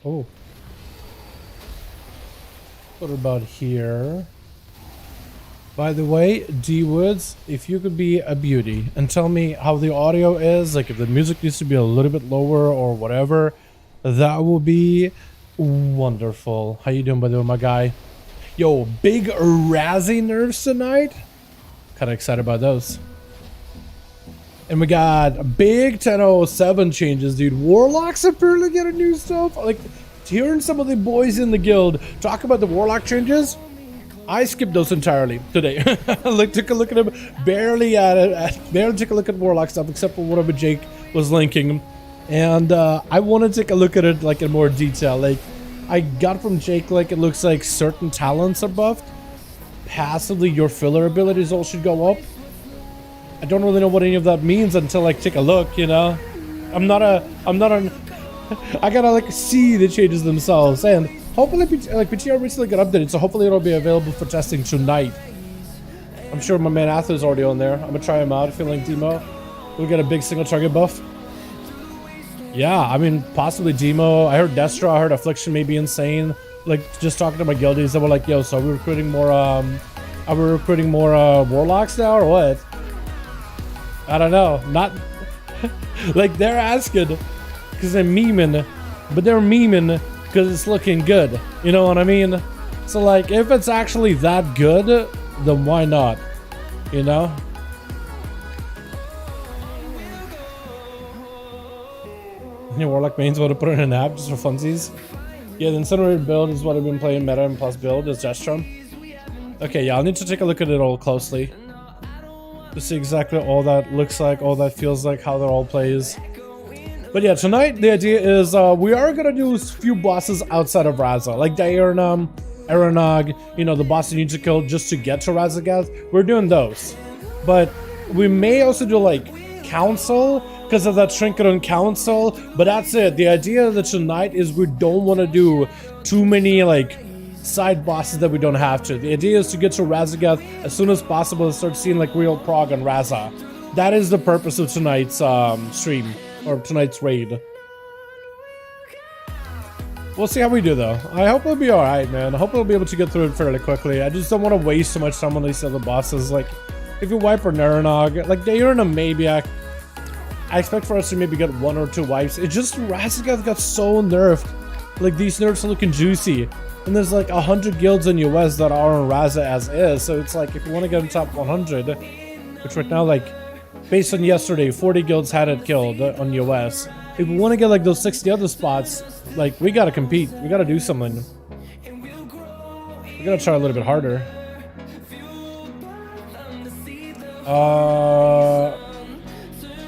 Oh. What about here? By the way, D Woods, if you could be a beauty and tell me how the audio is, like if the music needs to be a little bit lower or whatever, that will be wonderful. How you doing, by the way, my guy? Yo, big Razzie nerfs tonight. Kind of excited about those. And we got big 1007 changes, dude. Warlocks apparently getting new stuff. Like, hearing some of the boys in the guild talk about the Warlock changes, I skipped those entirely today. Took a look at them, barely took a look at Warlock stuff, except for whatever Jake was linking. And I want to take a look at it like in more detail. Like, I got from Jake, like, it looks like certain talents are buffed. Passively, your filler abilities all should go up. I don't really know what any of that means until I take a look, you know? I gotta like see the changes themselves, and hopefully PTR recently got updated, so hopefully it'll be available for testing tonight. I'm sure my man Arthur's already on there. I'm gonna try him out, feeling demo. We'll get a big single target buff. Yeah, I mean, possibly demo. I heard Destra, I heard Affliction may be insane. Like, just talking to my guildies, they were like, yo, so are we recruiting more Warlocks now, or what? I don't know. Not like they're asking because they're memeing, but they're memeing because it's looking good. You know what I mean? So like, if it's actually that good, then why not? You know? Your Warlock mains want to put in an app just for funsies. Yeah, the Incinerated build is what I've been playing. Meta and plus build is Gestrum. Okay, yeah, I'll need to take a look at it all closely to see exactly all that looks like, all that feels like, how that all plays. But yeah, tonight the idea is we are gonna do a few bosses outside of Raza, like Diurnam, Aranog, you know, the boss you need to kill just to get to RASZAGETH. We're doing those, but we may also do like Council because of that Trinket on Council. But that's it. The idea of tonight is we don't want to do too many like side bosses that we don't have to. The idea is to get to RASZAGETH as soon as possible and start seeing like real prog on Raza. That is the purpose of tonight's stream, or tonight's raid. We'll see how we do though. I hope it'll be alright, man. I hope we'll be able to get through it fairly quickly. I just don't want to waste too much time on these other bosses. Like, if you wipe for Naranog, like Diurnam maybe, I expect for us to maybe get 1 or 2 wipes. It just, RASZAGETH got so nerfed. Like, these nerfs are looking juicy. And there's like 100 guilds in US that are on Raza as is, so it's like if you want to get in top 100, which right now, like based on yesterday, 40 guilds had it killed on US. If we want to get like those 60 other spots, like we gotta compete, we gotta do something. We gotta try a little bit harder. I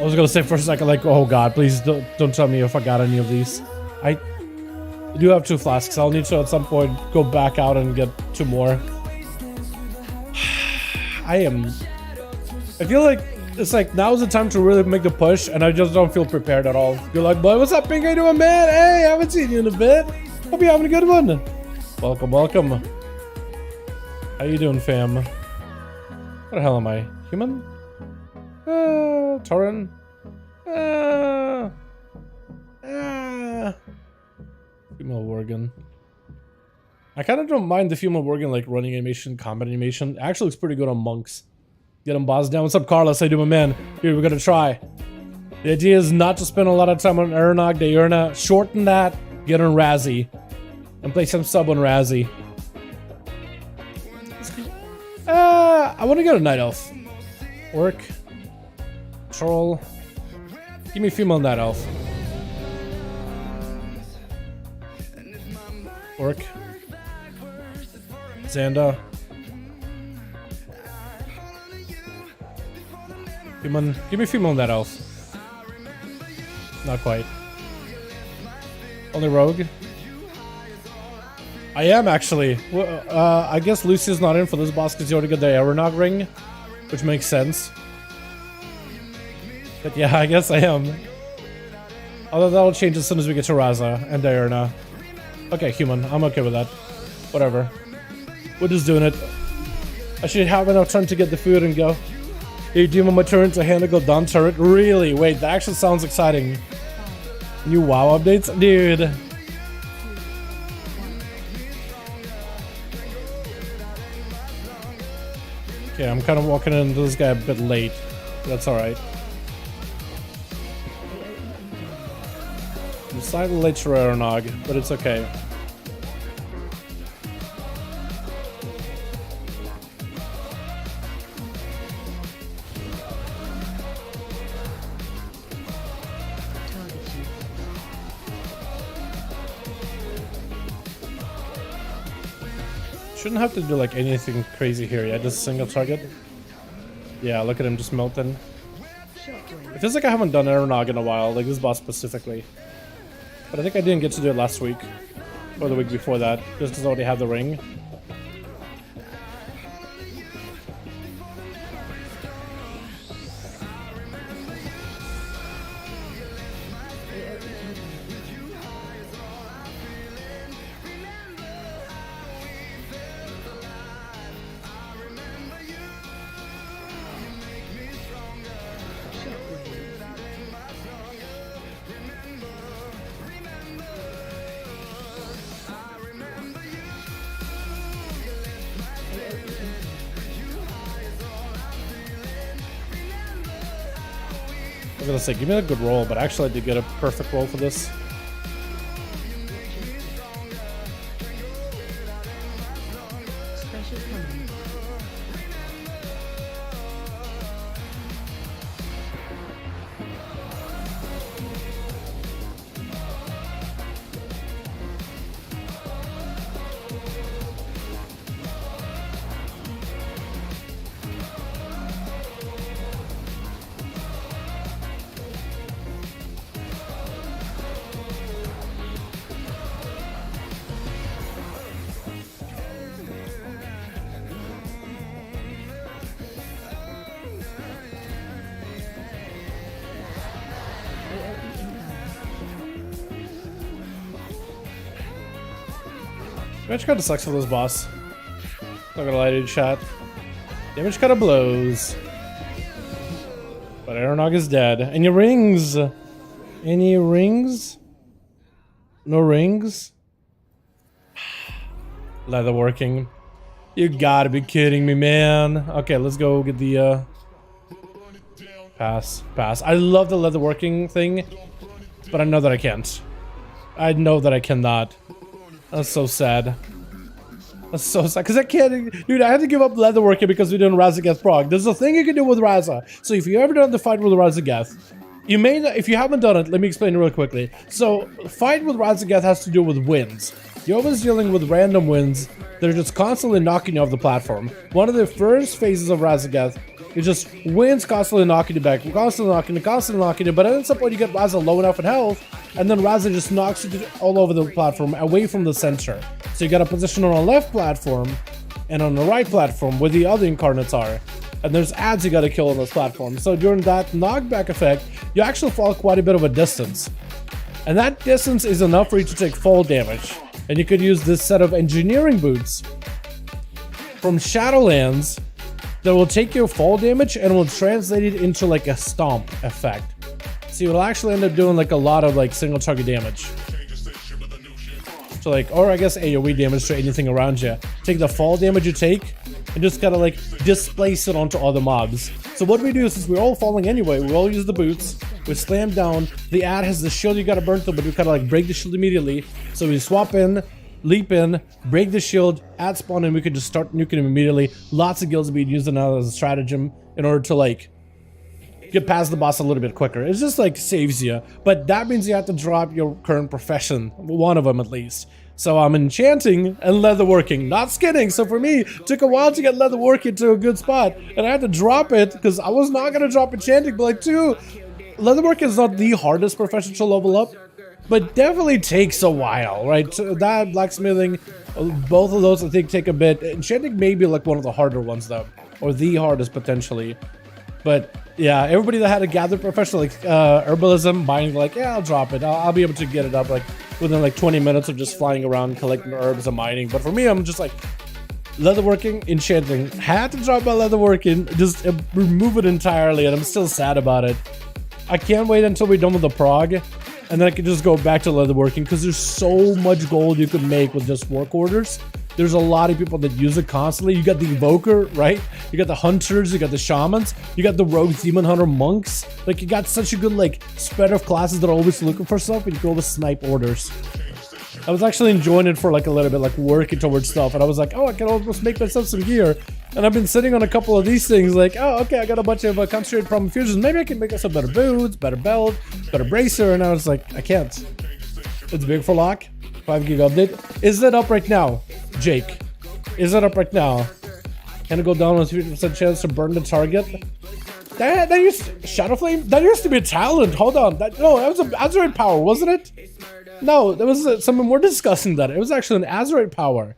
was gonna say for a second, like, oh god, please don't tell me if I got any of these. I do have 2 flasks. I'll need to at some point go back out and get 2 more. I feel like it's like now's the time to really make the push, and I just don't feel prepared at all. You're like, boy, what's up, Pink? How you doing, man? Hey, I haven't seen you in a bit. Hope you're having a good one. Welcome, welcome. How you doing, fam? What the hell am I? Human? Tauren? Female Worgen. I kind of don't mind the female Worgen like running animation, combat animation. It actually looks pretty good on monks. Get them boss down. What's up, Carlos? How you doing, man? Here, we're gonna try. The idea is not to spend a lot of time on Aranog, Diurna. Shorten that, get on Razzie, and play some sub on Razzie. I want to get a Night Elf. Orc. Troll. Give me a female Night Elf. Orc. Xanda. Human. Give me a female Night Elf. Not quite. Only rogue. I am actually. I guess Lucia's not in for this boss because you already got the Aranog ring, which makes sense. But yeah, I guess I am. Although that'll change as soon as we get to Raza and Diurna. Okay, human. I'm okay with that. Whatever. We're just doing it. I should have enough time to get the food and go. Hey, do you want my turn to handle Dawn turret? Really? Wait, that actually sounds exciting. New WoW updates? Dude. Okay, I'm kind of walking into this guy a bit late. That's alright. I'm slightly late to Aeronog, but it's okay. Shouldn't have to do like anything crazy here, yeah? Just single target. Yeah, look at him just melting. It feels like I haven't done Aeronog in a while, like this boss specifically. But I think I didn't get to do it last week. Or the week before that, just because I already had the ring. I was gonna say, give me a good roll, but actually I did get a perfect roll for this. Damage kinda sucks for this boss. Not gonna lie to you, chat. Damage kinda blows. But Aeronog is dead. Any rings? Any rings? No rings? Leatherworking. You gotta be kidding me, man. Okay, let's go get the pass. I love the leatherworking thing, but I know that I can't. I know that I cannot. That's so sad. That's so sad, because I can't, dude, I had to give up leatherworking because we didn't RASZAGETH prog. There's a thing you can do with Raza. So if you ever done the fight with RASZAGETH, you may, if you haven't done it, let me explain it real quickly. So, fight with RASZAGETH has to do with wins. You're always dealing with random wins that are just constantly knocking you off the platform. One of the first phases of RASZAGETH is just wins constantly knocking you back, constantly knocking you, but at some point you get Raza low enough in health, and then Raza just knocks you all over the platform, away from the center. So you got a position on the left platform, and on the right platform, where the other incarnates are. And there's adds you gotta kill on those platforms. So during that knockback effect, you actually fall quite a bit of a distance. And that distance is enough for you to take fall damage. And you could use this set of engineering boots from Shadowlands that will take your fall damage and will translate it into like a stomp effect. So you'll actually end up doing like a lot of like single target damage. So like, or I guess AoE damage to anything around you. Take the fall damage you take and just kind of like displace it onto other mobs. So what we do is, since we're all falling anyway, we all use the boots, we slam down, the ad has the shield you gotta burn through, but we kind of like break the shield immediately. So we swap in, leap in, break the shield, ad spawn, and we could just start nuking him immediately. Lots of guilds being used now as a stratagem in order to like get past the boss a little bit quicker. It's just like saves you, but that means you have to drop your current profession, one of them at least. So I'm enchanting and leatherworking, not skinning. So for me, it took a while to get leatherworking to a good spot, and I had to drop it because I was not gonna drop enchanting. But like, leatherworking is not the hardest profession to level up, but definitely takes a while, right? So that, blacksmithing, both of those I think take a bit. Enchanting may be like one of the harder ones though, or the hardest potentially. But yeah, everybody that had a gather profession like herbalism, buying like, yeah, I'll drop it. I'll be able to get it up like within like 20 minutes of just flying around collecting herbs and mining. But for me, I'm just like leatherworking, enchanting. Had to drop my leatherworking, just remove it entirely, and I'm still sad about it. I can't wait until we're done with the prog, and then I can just go back to leatherworking because there's so much gold you could make with just work orders. there's a lot of people that use it constantly. You got the Evoker, right? You got the Hunters, you got the Shamans, you got the Rogue Demon Hunter Monks. Like, you got such a good, like, spread of classes that are always looking for stuff, and you can always snipe orders. I was actually enjoying it for, like, a little bit, like, working towards stuff, and I was like, oh, I can almost make myself some gear. And I've been sitting on a couple of these things, like, oh, okay, I got a bunch of concentrated problem fusions. Maybe I can make myself better boots, better belt, better bracer, and I was like, I can't. It's big for lock. 5 gig update. Is that up right now, Jake? Is that up right now? Can it go down with 50% chance to burn the target? That used Shadow Flame? That used to be a talent. Hold on. No, that was an Azurite power, wasn't it? No, there was something more discussing that. It was actually an Azurite power.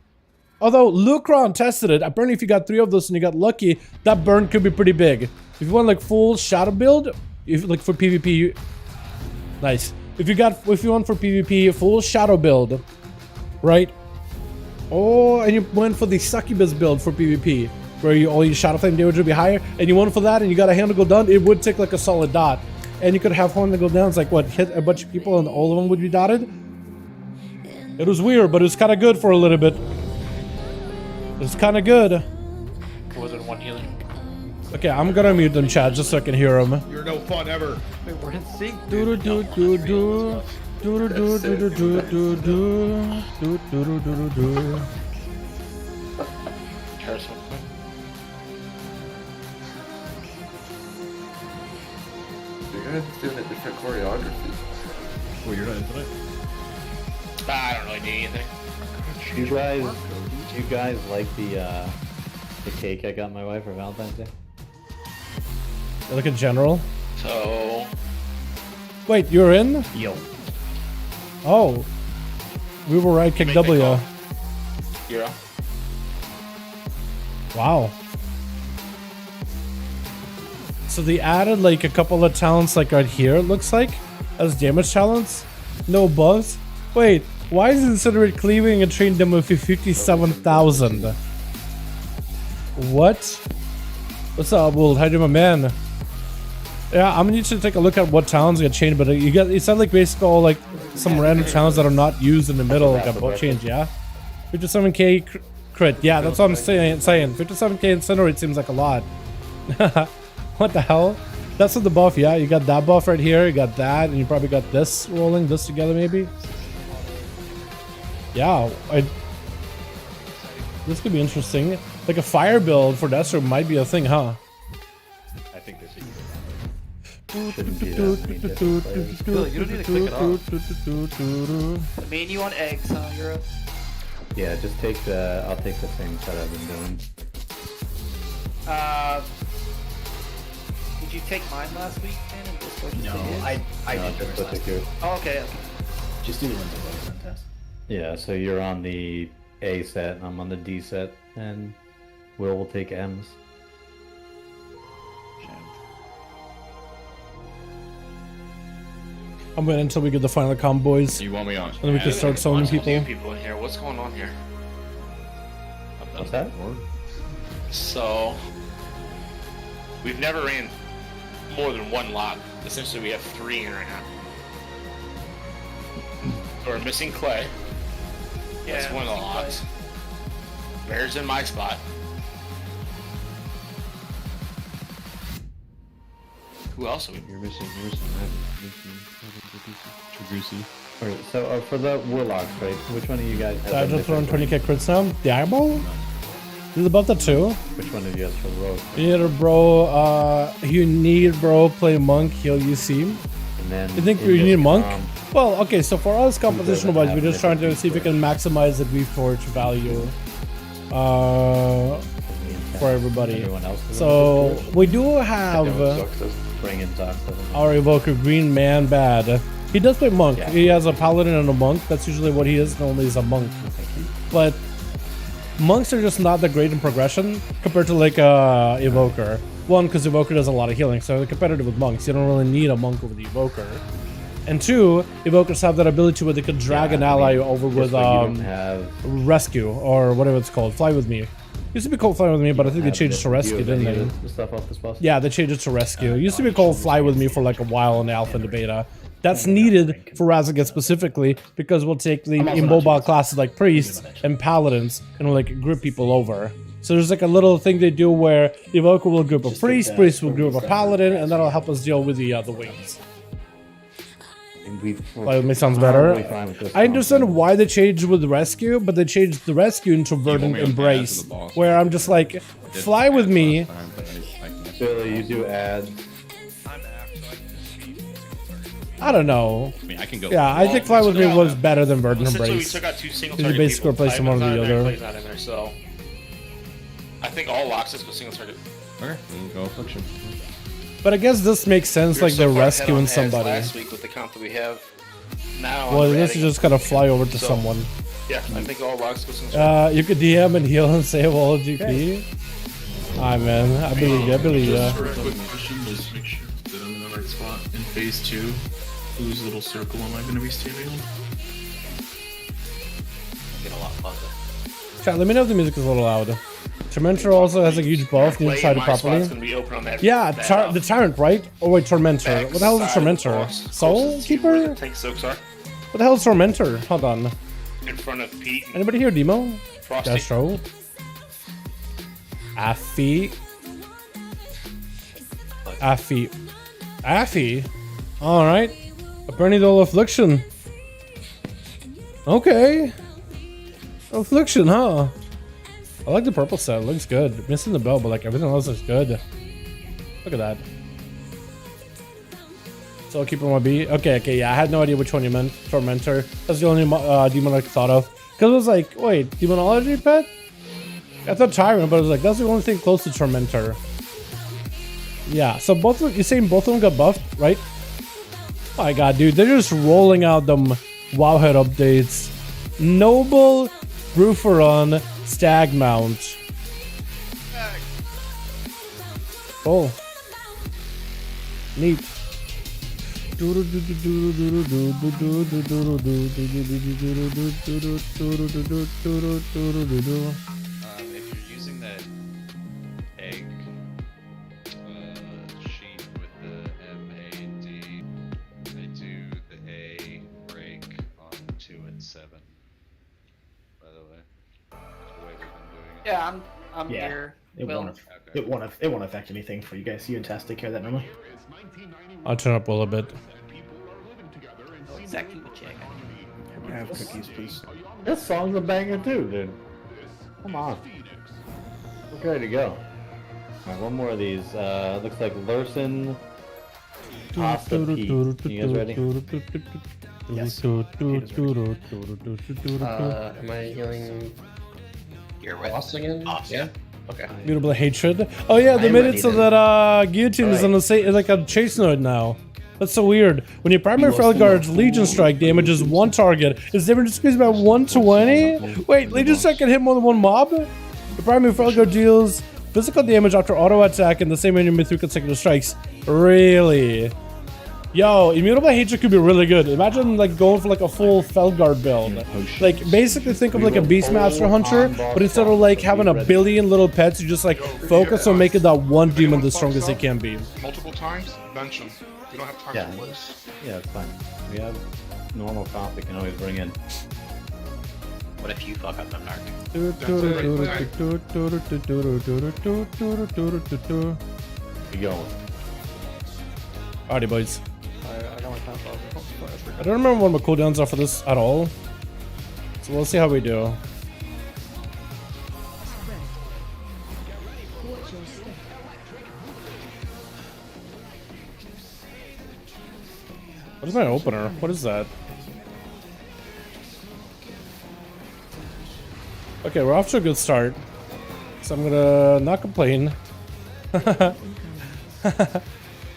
Although Lucron tested it, apparently if you got 3 of those and you got lucky, that burn could be pretty big. If you want like full shadow build, if like for PvP, nice. If you want for PvP full shadow build, right? Oh, and you went for the succubus build for PvP, where all your shadow flame damage would be higher, and you went for that, and you got a hand to go down, it would take like a solid dot, and you could have one to go down. It's like what, hit a bunch of people, and all of them would be dotted. It was weird, but it was kind of good for a little bit. It was kind of good. More than one healing. Okay, I'm gonna mute them, chat, just so I can hear them. You're no fun ever. Wait, we're in sync. Do do do do do do do do do do do do do do do. Harris, one quick. You guys doing a different choreography. Well, you're not infinite. I don't really need anything. Do you guys like the cake I got my wife for Valentine's Day? Look at general. So. Wait, you're in? Yo. Oh. We were right, kick W. Hero. Wow. So they added like a couple of talents like right here, it looks like, as damage talents. No buffs. Wait, why is Incinerate cleaving a train demo for 57,000? What? What's up, Wool? How you doing, my man? Yeah, I'm gonna need to take a look at what talents get changed, but you got, it sounds like basically all like some random talents that are not used in the middle like got changed, yeah? 57k crit, yeah, that's what I'm saying. 57k Incinerate seems like a lot. What the hell? That's with the buff, yeah? You got that buff right here, you got that, and you probably got this rolling, this together maybe? Yeah, this could be interesting. Like a fire build for Destro might be a thing, huh? I think this is. Shouldn't be that Billy, you don't need to click it off. I mean, you want eggs, huh, Euro? Yeah, just take the. I'll take the things that I've been doing. Did you take mine last week, man? And just what you No, did? I No, did just yours put last the good. Oh, okay. Just do the ones that wasn't test. Yeah, so you're on the A set, I'm on the D set, and Will take M's. I'm waiting until we get the final combos. You want me on? And then we can start summoning people. People in here. What's going on here? What's that? So, we've never ran more than one lock. Essentially, we have 3 in right now. So we're missing Clay. That's one of the locks. Bear's in my spot. Who else are we? You're missing Tragusi. Alright, so for the Warlocks, right? Which one of you guys has I a just thrown different 20k crits now. Diablo? This is about that too. Which one of you guys for Rogue? You need bro, play monk, heal UC. And then You think in you this need monk? comp, Well, okay, so for us composition wise, have we're just trying to different see if we can maximize the Reforge value for everybody. everyone else is So we do have bring in Zox. our Evoker Green Man Bad. He does play monk. Yeah. He has a paladin and a monk. That's usually what he is. Normally he's a monk. But monks are just not that great in progression compared to like Evoker. One, because Evoker does a lot of healing, so competitive with monks, you don't really need a monk over the Evoker. And two, Evokers have that ability where they could drag an ally over with rescue or whatever it's called. Fly with me. Used to be called Fly with me, but I think they changed it to rescue, didn't they? The stuff off this boss? Yeah, they changed it to rescue. It used to be called Fly with me for like a while in the alpha and the beta. That's needed for RASZAGETH specifically because we'll take the immobile classes like priests and paladins and we'll like group people over. So there's like a little thing they do where the evoker will group a priest, priest will group a paladin, and that'll help us deal with the wings. Well, it sounds better. I understand why they changed with the rescue, but they changed the rescue into Verdant Embrace, where I'm just like, fly with me. So you do ads. I don't know. I mean, I can go. Yeah, I think Fly With Me was better than Verdant Essentially, we Embrace. took out 2 single You target basically people. replace one or Ivan's the not in there, other. Clay's not in there, so I think all Loxus go single target. Okay, then go Affliction. But I guess this makes sense, We're like so they're far ahead rescuing on ads somebody. Last week with the count that we have now. Well, we're this adding- is just gonna fly over to So- someone. Yeah, I think all Loxus go single target. You could DM and heal and save all GP. Alright, man. I believe you. I believe you. Just for a quick question, just make sure that I'm in the right spot. In phase 2, whose little circle am I going to be standing on? Get a lot fuzzy. Chat, let me know if the music is a little loud. Tormentor also has a huge buff. Need to try it My spot's properly. gonna be open on that. Yeah, that, the Tyrant, right? Oh wait, Tormentor. What the hell is a backside Tormentor? boss, Soul closest to where Keeper? the tank soaks are, What the hell is Tormentor? Hold on. in front of Pete and Anybody here, Demo? Frosty. Destro. Affy. Affy. Affy? Alright. A Bernidol Affliction. Okay. Affliction, huh? I like the purple set. It looks good. Missing the bell, but like everything else looks good. Look at that. So keep on my B. Okay, yeah. I had no idea which one you meant. Tormentor. That's the only demon I thought of. Because it was like, wait, demonology pet? I thought Tyrant, but it was like, that's the only thing close to Tormentor. Yeah, so both of, you're saying both of them got buffed, right? Oh my god, dude, they're just rolling out them Wowhead updates. Noble Rooferon Stag Mount. Oh. Neat. If you're using that egg sheet with the MAD, I do the A break on 2 and 7. By the way, that's the way we've been doing it. Yeah, I'm Yeah. here. It Will. won't. It won't affect anything for you guys. You and Tess take care of that normally. I'll turn up a little bit. Know exactly what you got. I have cookies, please. This song's a banger too, dude. Come on. We're ready to go. Alright, one more of these. Looks like Lurson. Pasta Pete. You guys ready? Yes. Am I healing You're with boss again? Yeah. Okay. Mutable Hatred. Oh yeah, they I'm made it ready so then. that guillotine is on the same like a chase node now. That's so weird. When your primary Felguard's Legion Strike damages one target, is damage increased by 120? Wait, Legion Strike can hit more than one mob? The primary Felguard deals physical damage after auto attack in the same enemy 3 consecutive strikes. Really? Yo, Immutable Hatred could be really good. Imagine like going for like a full Felguard build. Like basically think of like a Beastmaster Hunter, but instead of like having a billion little pets, you just like focus on making that one demon the strongest it can be. Multiple times? Mention. We don't have time Yeah. for this. Yeah, it's fine. We have normal comp we can always bring in. What if you fuck up the narc? We going. Alrighty, boys. I don't want to talk I don't remember what my cooldowns are for this at all. So we'll see how we do. What is my opener? What is that? Okay, we're off to a good start. So I'm gonna not complain. What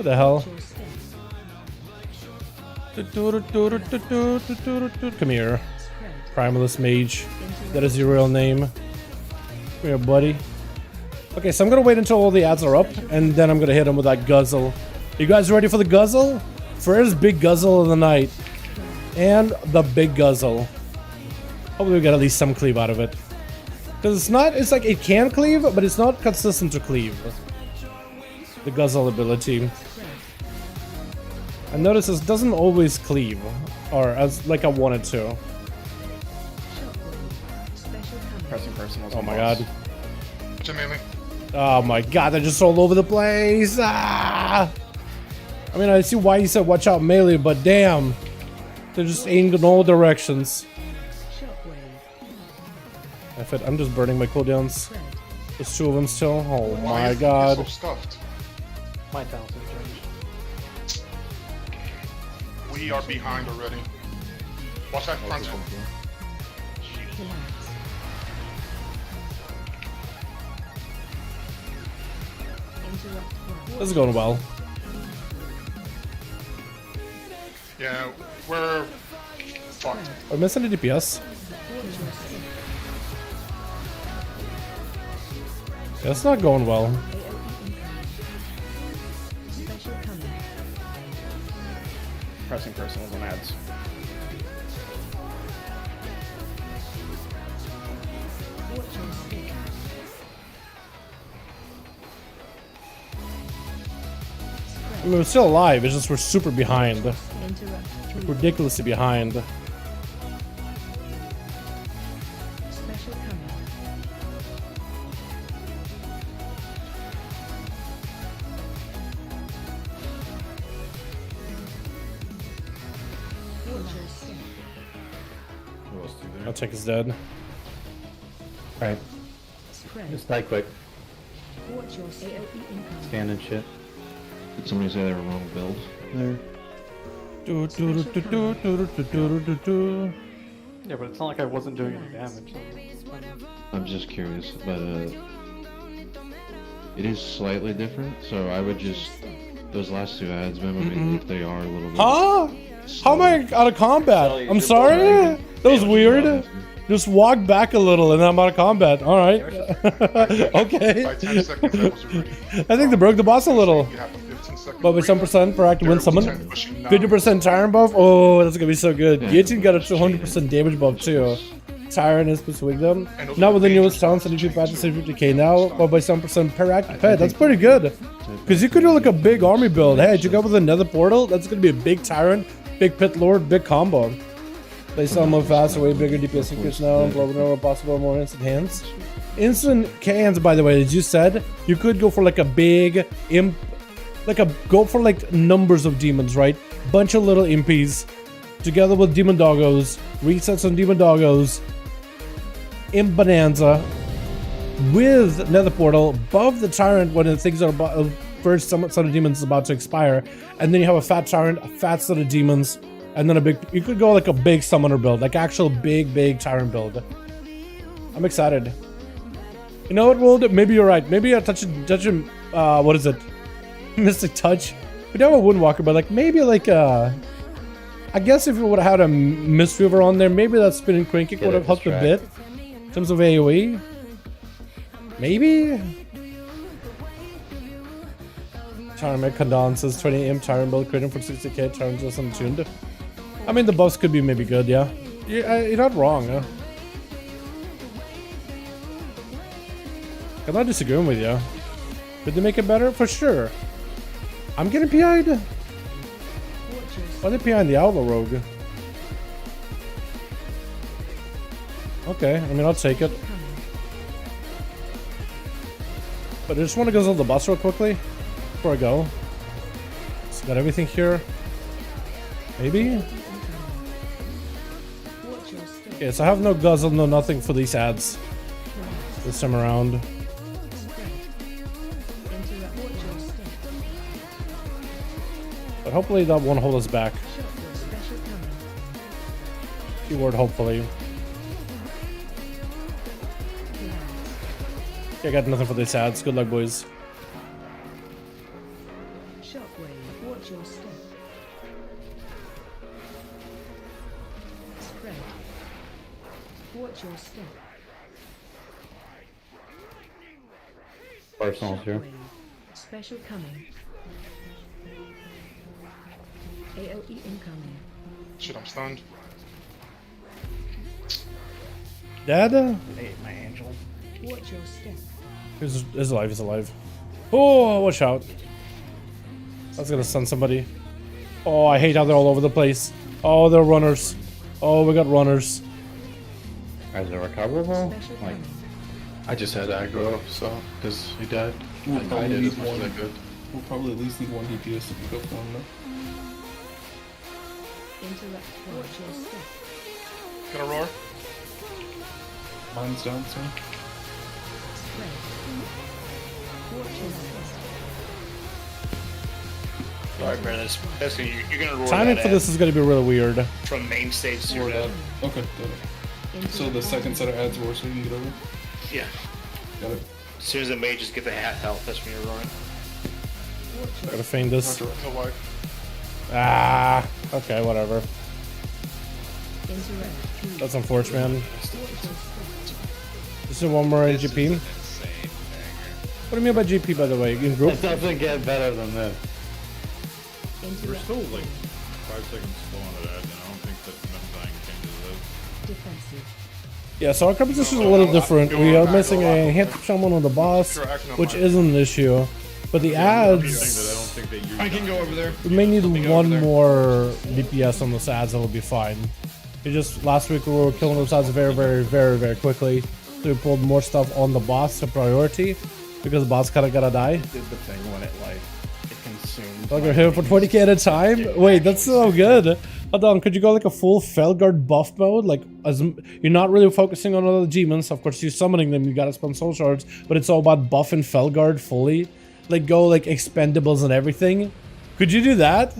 the hell? Come here. Primalist Mage. That is your real name. Come here, buddy. Okay, so I'm gonna wait until all the ads are up, and then I'm gonna hit him with that guzzle. You guys ready for the guzzle? First big guzzle of the night. And the big guzzle. Hopefully we get at least some cleave out of it. Because it's not, it's like it can cleave, but it's not consistent to cleave. The guzzle ability. I notice this doesn't always cleave, or as like I wanted to. Pressing personals. Oh my god. What's your melee? Oh my god, they're just all over the place. Ah! I mean, I see why you said watch out melee, but damn. They're just aimed in all directions. I'm just burning my cooldowns. There's 2 of them still. Oh my god. So stuffed. My talent is changed. We are behind already. Watch that front end. This is going well. Yeah, we're fucked. We're missing a DPS. Yeah, it's not going well. Pressing personals and ads. I mean, we're still alive, it's just we're super behind. Ridiculously behind. I'll check his dead. Alright. Just die quick. Scan and shit. Did somebody say they were wrong build there? Yeah, but it's not like I wasn't doing any damage. I'm just curious, but it is slightly different, so I would just those last 2 ads, maybe if they are a little bit. Huh? How am I out of combat? I'm sorry? That was weird. Just walk back a little and then I'm out of combat. Alright. Okay. By 10 seconds, that was already. I think they broke the boss a little. You have a 15-second But with some percent per active win summon. 50% Tyrant buff. Oh, that's gonna be so good. Guillotine got a 200% damage buff too. Tyrant is swing them. Not with the newest talent, 72 patches, 50k now, but by some percent per active pet. That's pretty good. Because you could do like a big army build. Hey, did you go with another portal? That's gonna be a big Tyrant, big Pit Lord, big combo. They sell more faster, way bigger DPS increase now, global over possible, more instant hands. Instant cans, by the way, as you said, you could go for like a big imp, go for like numbers of demons, right? Bunch of little impies, together with demon doggos, resets on demon doggos, imp bonanza, with nether portal, above the tyrant when the things are about, first set of demons is about to expire, and then you have a fat tyrant, a fat set of demons, and then a big, you could go like a big summoner build, like actual big tyrant build. I'm excited. You know what, Wold? Maybe you're right. Maybe a touching, what is it? Mystic touch. We don't have a Woundwalker, but like maybe like I guess if you would have had a Mistweaver on there, maybe that spinning crane kick would have helped a bit. In terms of AoE. Maybe? Tyrant Condon says 20 imp Tyrant build creating for 60k, Tyrant just untuned. I mean, the buffs could be maybe good, yeah. You're not wrong, huh? I'm not disagreeing with you. Could they make it better? For sure. I'm getting PI'd. Why are they PI'ing the Outlaw Rogue? Okay, I mean, I'll take it. But I just want to go to the bus real quickly before I go. So got everything here. Maybe? Okay, so I have no guzzle, no nothing for these ads this time around. But hopefully that won't hold us back. Keyword hopefully. Okay, I got nothing for these ads. Good luck, boys. Watch your step. Spread. Watch your step. Personals here. Special coming. AOE incoming. Shit, I'm stunned. Dad? Hey, my angel. Watch your step. He's alive, he's alive. Oh, watch out. I was gonna stun somebody. Oh, I hate how they're all over the place. Oh, they're runners. Oh, we got runners. Is it recoverable? Special Like, coming. I just had aggro, so because he died. We'll Like, I probably did need as much as I one. could. We'll probably at least need one DPS to go for him, though. Interrupt. Watch your step. Gonna roar. Mine's down, so. Spread. Watch your step. Alright, man, that's you're gonna roar Timing that for this is gonna be really weird. from main stage to Roar your that. Okay, got it. So the Interrupt. second set of ads roar so we can get over. Yeah. Got it. As soon as the mages get the hat health, that's when you're roaring. Watch your Gotta feign this. Go wide. Ah, okay, whatever. Interrupt. That's unfortunate, man. Watch your step. This is one more This is GP. an insane banger. What do you mean by GP, by the way? In group? it doesn't get better than this. Interrupt. Still like 5 seconds slow on that, and I don't think that nothing changes those. Defensive. Yeah, so our composition is a little different. We are missing a handsome shaman on the boss, which isn't an issue. But the ads, I can go over there. we may need one more DPS on those ads, that will be fine. It just, last week we were killing those ads very quickly. So we pulled more stuff on the boss to priority, because the boss kinda gotta die. Did the thing when it like it consumed. Like, we're here for 20k at a time? Wait, that's so good. Hold on, could you go like a full Felguard buff mode? Like, as you're not really focusing on other demons. Of course, you're summoning them, you gotta spend soul shards, but it's all about buffing Felguard fully. Like, go like expendables and everything. Could you do that?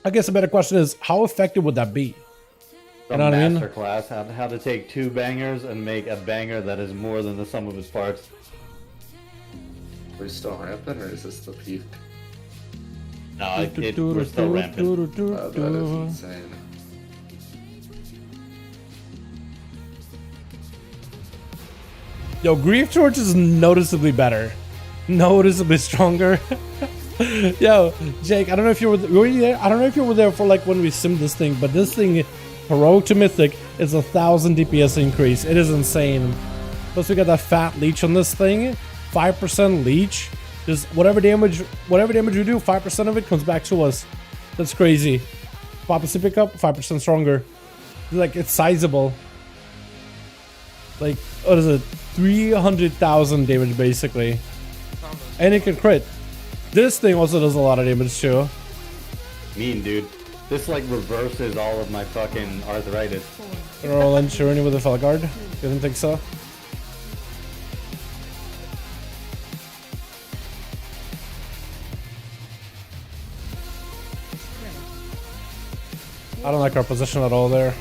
I guess a better question is, how effective would that be? From know what I mean? Masterclass, how to take 2 bangers and make a banger that is more than the sum of its parts. We still happen, or is this the peak? No, we're still rampant. That is insane. Yo, Grief Torch is noticeably better. Noticeably stronger. Yo, Jake, I don't know if you were you there? I don't know if you were there for like when we simmed this thing, but this thing, heroic to mythic, is 1,000 DPS increase. It is insane. Plus we got that fat leech on this thing. 5% leech. Just whatever damage we do, 5% of it comes back to us. That's crazy. Prophecy pickup, 5% stronger. Like, it's sizable. Like, what is it? 300,000 damage basically. And it can crit. This thing also does a lot of damage too. Mean, dude. This like reverses all of my fucking arthritis. Roll in Shirani with a Felguard. You didn't think so? I don't like our position at all there.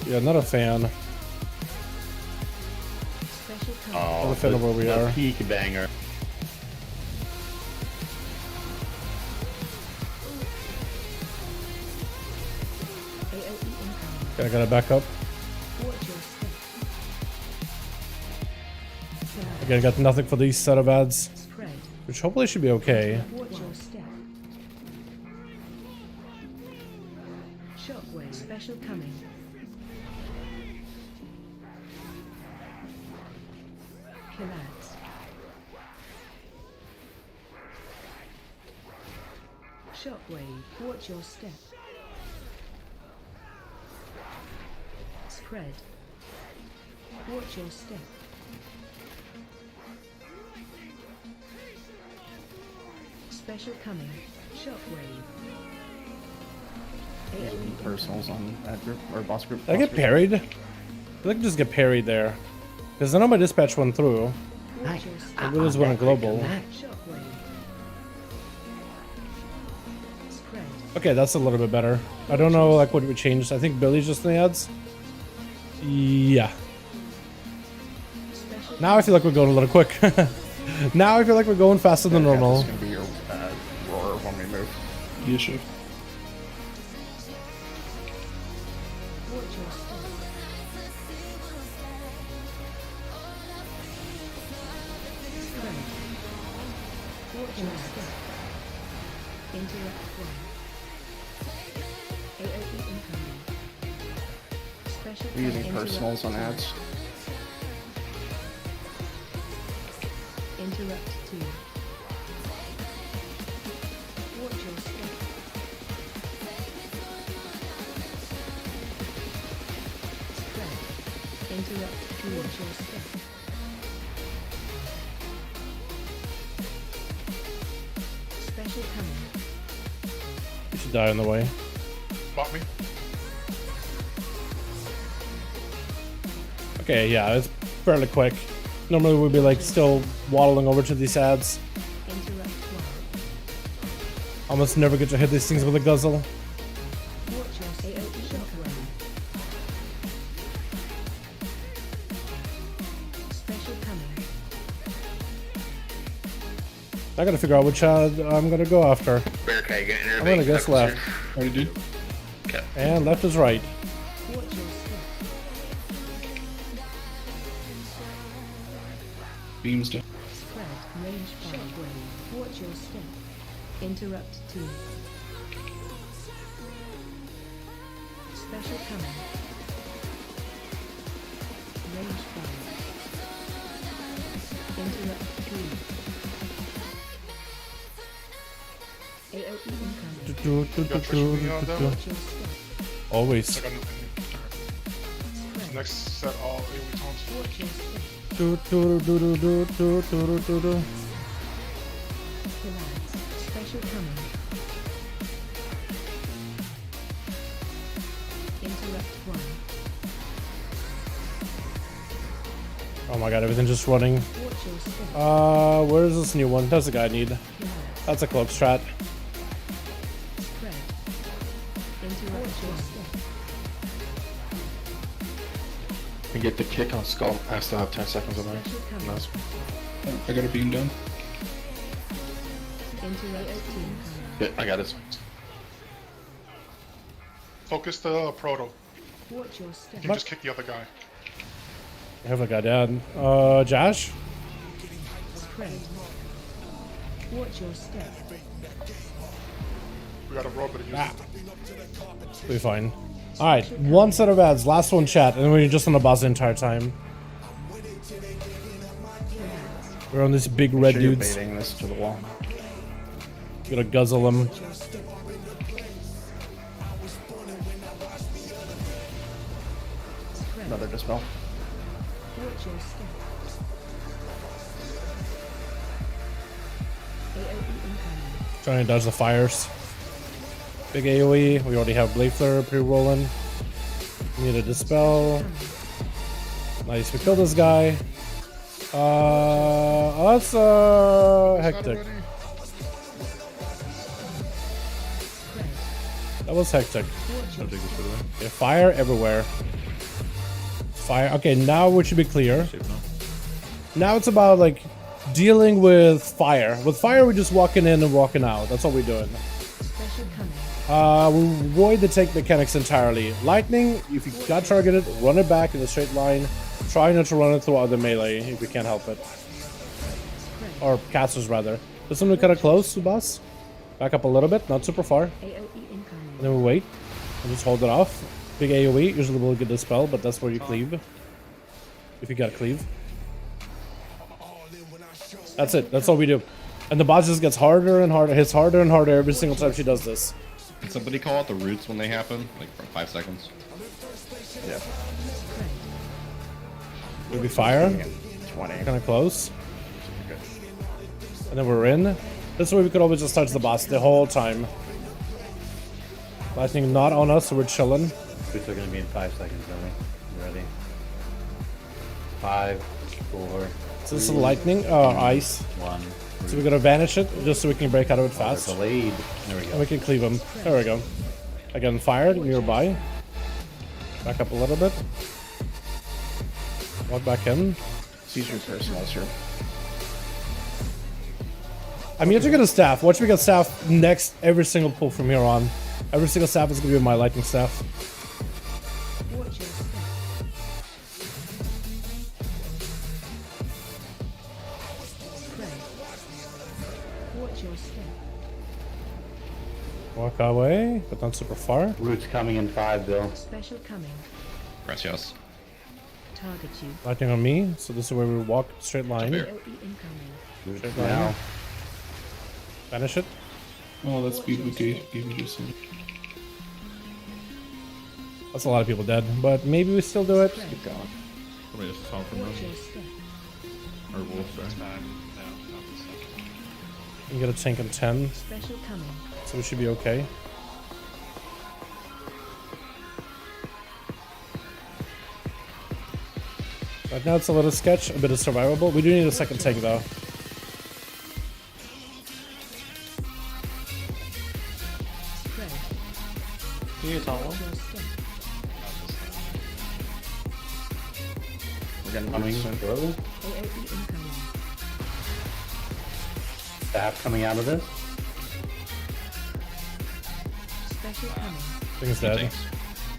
Yeah, not a fan. Special coming. Oh, Not a fan of where we the are. peak banger. AOE incoming. Okay, I gotta back up. Watch your step. Again, got nothing for these set of ads, Spread. which hopefully should be okay. Watch your step. Shockwave. Special coming. Collapse. Shockwave. Watch your step. Spread. Watch your step. Special coming. Shockwave. AOE Personals on ad group or boss group. Did I get parried? I feel like I just get parried there. Because I know my dispatch went through. Watch your step. I really just went a global. Shockwave. Spread. Okay, that's a little bit better. I don't know like what we changed. I think Billy's just in the ads. Yeah. Special Now I feel like we're going a little quick. Now I feel like we're going faster than normal. This is gonna be your roar when we move. Yeah, sure. watch your step. Spread. Watch your step. Interact one. AOE incoming. Special We're using interrupt personals on two. ads. Interrupt 2. Interrupt. Watch your step. Special coming. You should die on the way. Bought me. Okay, yeah, it's fairly quick. Normally we'd be like still waddling over to these ads. Interrupt one. Almost never get to hit these things with a guzzle. Watch your AOE incoming. Special coming. I gotta figure out which ad I'm gonna go after. Barricade, get I'm gonna guess left. Already did. Okay. And left is right. Watch your step. Beams down. Spread. Range shockwave. Watch your step. Interrupt 2. Special coming. Range 5. Interrupt 3. AOE incoming. Watch your step. Always. Spread. Next set all AoE taunts. Watch your step. Relax. Special coming. Interrupt 1. Oh my god, everything's just running. Watch your step. Where is this new one? That's the guy I need. Relax. That's a cloak strat. Spread. Interrupt your step. I get the kick on skull. I still have 10 seconds on that. Special coming. Nice. I got a beam down. Interrupt 2. Yeah, I got it. Focus the proto. Watch your step. You can just kick the other guy. I have a guy dead. Josh? Spread. Watch your step. We got a robot to use. We'll be fine. Alright, one set of ads, last one chat, and then we're just on the boss the entire time. We're on these big red dudes. Baiting this to the wall. Gonna guzzle them. Another dispel. Watch your step. AOE incoming. Trying to dodge the fires. Big AoE. We already have Blade Flare pre-rolling. Need a dispel. Nice, we killed this guy. That's hectic. That was hectic. I'll take this for the way. Yeah, fire everywhere. Fire. Okay, now we should be clear. Now it's about like dealing with fire. With fire, we're just walking in and walking out. That's all we're doing. Special coming. We avoid the tank mechanics entirely. Lightning, if you got targeted, run it back in a straight line. Try not to run it through other melee if you can't help it. Or casters rather. Does something kind of close to boss? Back up a little bit, not super far. AOE incoming. And then we wait. And just hold it off. Big AoE, usually we'll get the spell, but that's where you cleave. If you got cleave. That's it, that's all we do. And the boss just gets harder and harder, hits harder and harder every single time she does this. Can somebody call out the roots when they happen? Like for 5 seconds? Yeah. Maybe fire. 20. Kind of close. And then we're in. This way we could always just touch the boss the whole time. Lightning not on us, so we're chilling. Boots are gonna be in 5 seconds, are we? Ready? 5, 4. So this is lightning, ice. 1. So we're gonna vanish it just so we can break out of it fast. Delayed. There we And go. we can cleave him. There we go. Again, fired nearby. Back up a little bit. Walk back in. Seizure personals here. I'm yet to get a staff. Watch me get staff next every single pull from here on. Every single staff is gonna be my lightning staff. Watch your step. Spread. Watch your step. Walk away, but not super far. Roots coming in 5, Bill. Special coming. Gracias. Target you. Lightning on me, so this is where we walk straight line. AOE incoming. Roots Straight now. line. Vanish it. Oh, that speed we gave me just a That's a lot of people dead, but maybe we still do it. Keep going. Somebody just saw from Watch them. your step. Or wolf, sorry. No, not the second. You get a tank in 10, Special coming. so we should be okay. Right now it's a little sketch, a bit of survivable. We do need a second tank though. Spread. Can you tell Watch one? your step. We're getting coming early. AOE incoming. Staff coming out of this. Special coming. Thing's dead.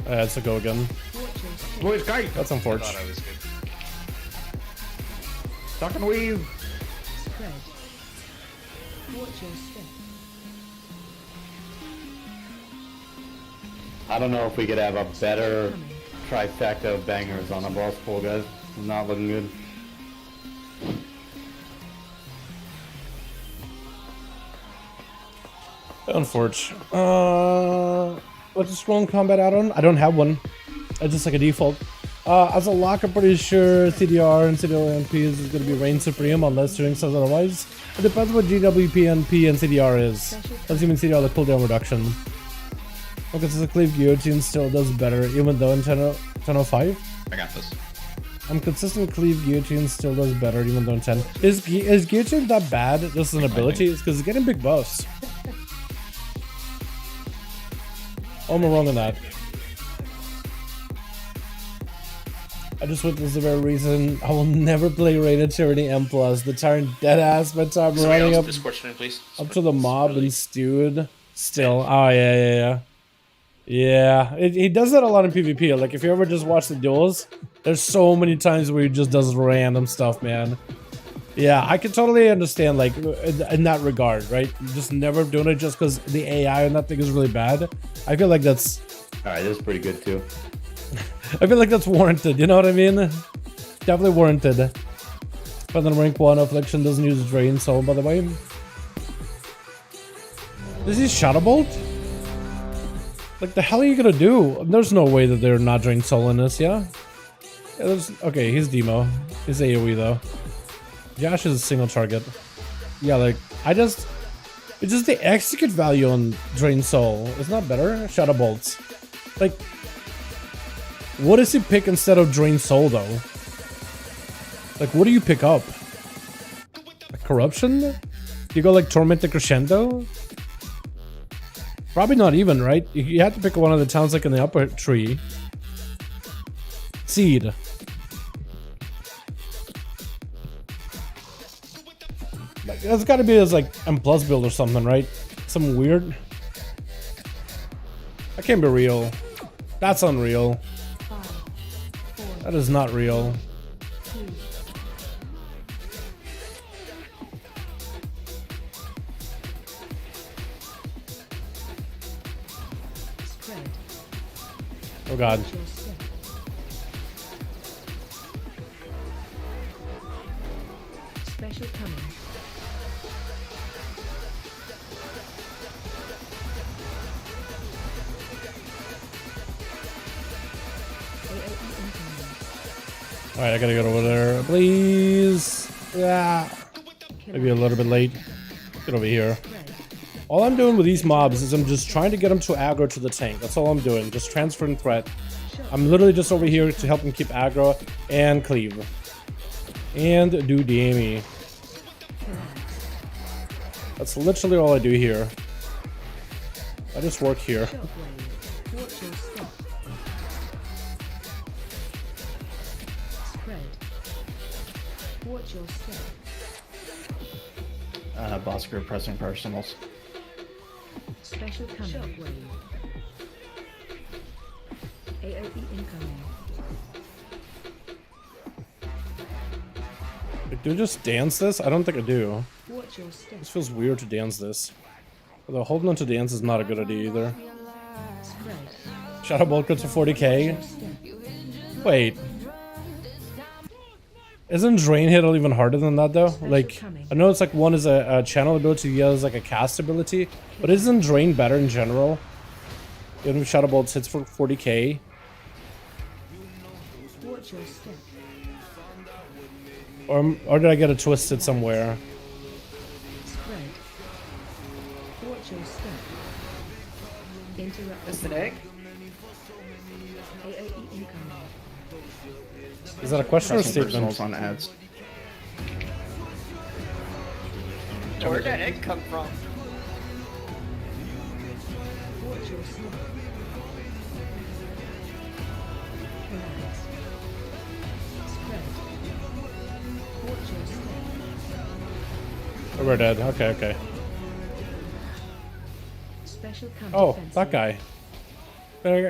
It's a go again. Watch your step. Boys, guys! That's I unfortunate. thought I was good. Duck and weave! Spread. Watch your step. I don't know if we could have a better Coming. trifecta of bangers on the boss pool, guys. Not looking good. Unfortunate. What's a strong combat add-on? I don't have one. It's just like a default. As a lock, I'm pretty sure CDR and CDR is going to be reign supreme unless Turing says otherwise. It depends what GWP and CDR is. Let's even CDR the cooldown reduction. Okay, so the cleave guillotine still does better, even though in 10.05. I got this. I'm consistent cleave guillotine still does better, even though in 10. Is guillotine that bad? Just an ability? It's because it's getting big buffs. Oh, I'm wrong on that. I just witnessed the very reason I will never play Rated Tyranny M+. The Tyrant deadass spent time Somebody running else up, Discord stream, please. up to the mob and stewed. Still. Oh, yeah. Yeah, he does that a lot in PvP. Like, if you ever just watch the duels, there's so many times where he just does random stuff, man. Yeah, I can totally understand, like, in that regard, right? Just never doing it just because the AI on that thing is really bad. I feel like that's... Alright, this is pretty good too. I feel like that's warranted, you know what I mean? Definitely warranted. But then rank 1 Affliction doesn't use Drain Soul, by the way. Is he Shadow Bolt? Like, the hell are you gonna do? There's no way that they're not Drain Soul in this, yeah? Okay, he's Demo. He's AoE though. Josh is a single target. Yeah, like, it's just the execute value on Drain Soul. It's not better. Shadow Bolts. Like, what does he pick instead of Drain Soul though? Like, what do you pick up? Like, Corruption? Do you go like Torment the Crescendo? Probably not even, right? You have to pick one of the towns like in the upper tree. Seed. Like, that's gotta be as like M+ build or something, right? Something weird. That can't be real. That's unreal. 5, 4, That is not real. 2. Spread. Oh god. Watch your step. Special coming. AOE incoming. Alright, I gotta get over there. Please. Yeah. Maybe a little bit late. Get over here. Spread. All I'm doing with these mobs is I'm just trying to get them to aggro to the tank. That's all I'm doing. Just transferring threat. I'm literally just over here to help them keep aggro and cleave. And do DME. That's literally all I do here. I just work here. Shockwave. Watch your step. Spread. Watch your step. Boss group pressing personals. Special coming. Shockwave. AOE incoming. Like, do I just dance this? I don't think I do. Watch your step. This feels weird to dance this. Although holding on to dance is not a good idea either. Spread. Shadow Bolt gets to 40k. Your step. Wait. Isn't Drain hit even harder than that though? Like, I know it's like one is a channel ability, the other is like a cast ability, but isn't Drain better in general? Even if Shadow Bolt hits for 40k. Watch your step. Or did I get it twisted somewhere? Spread. Watch your step. Interrupt. Is it egg? AOE incoming. Is that a question or a statement? Personals on ads. Where'd that egg come from? Watch your step. Relax. Spread. Watch your step. Oh, we're dead. Okay, okay. Special Oh, counter that guy.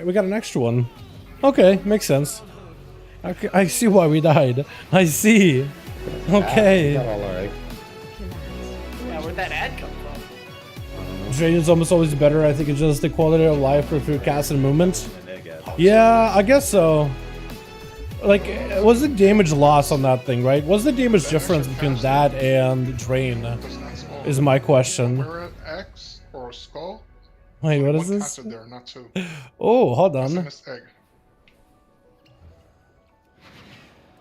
We got an extra one. Okay, makes sense. Okay, I see why we died. I see. Okay. Got all our eggs. Yeah, where'd that ad come from? Drain is almost always better. I think it's just the quality of life for through cast and movement. Yeah, I guess so. Like, what's the damage loss on that thing, right? What's the damage difference between that and Drain? Is my question. Mirror X or skull? Wait, what is One this? castle there, not two. Oh, hold on. SMS egg.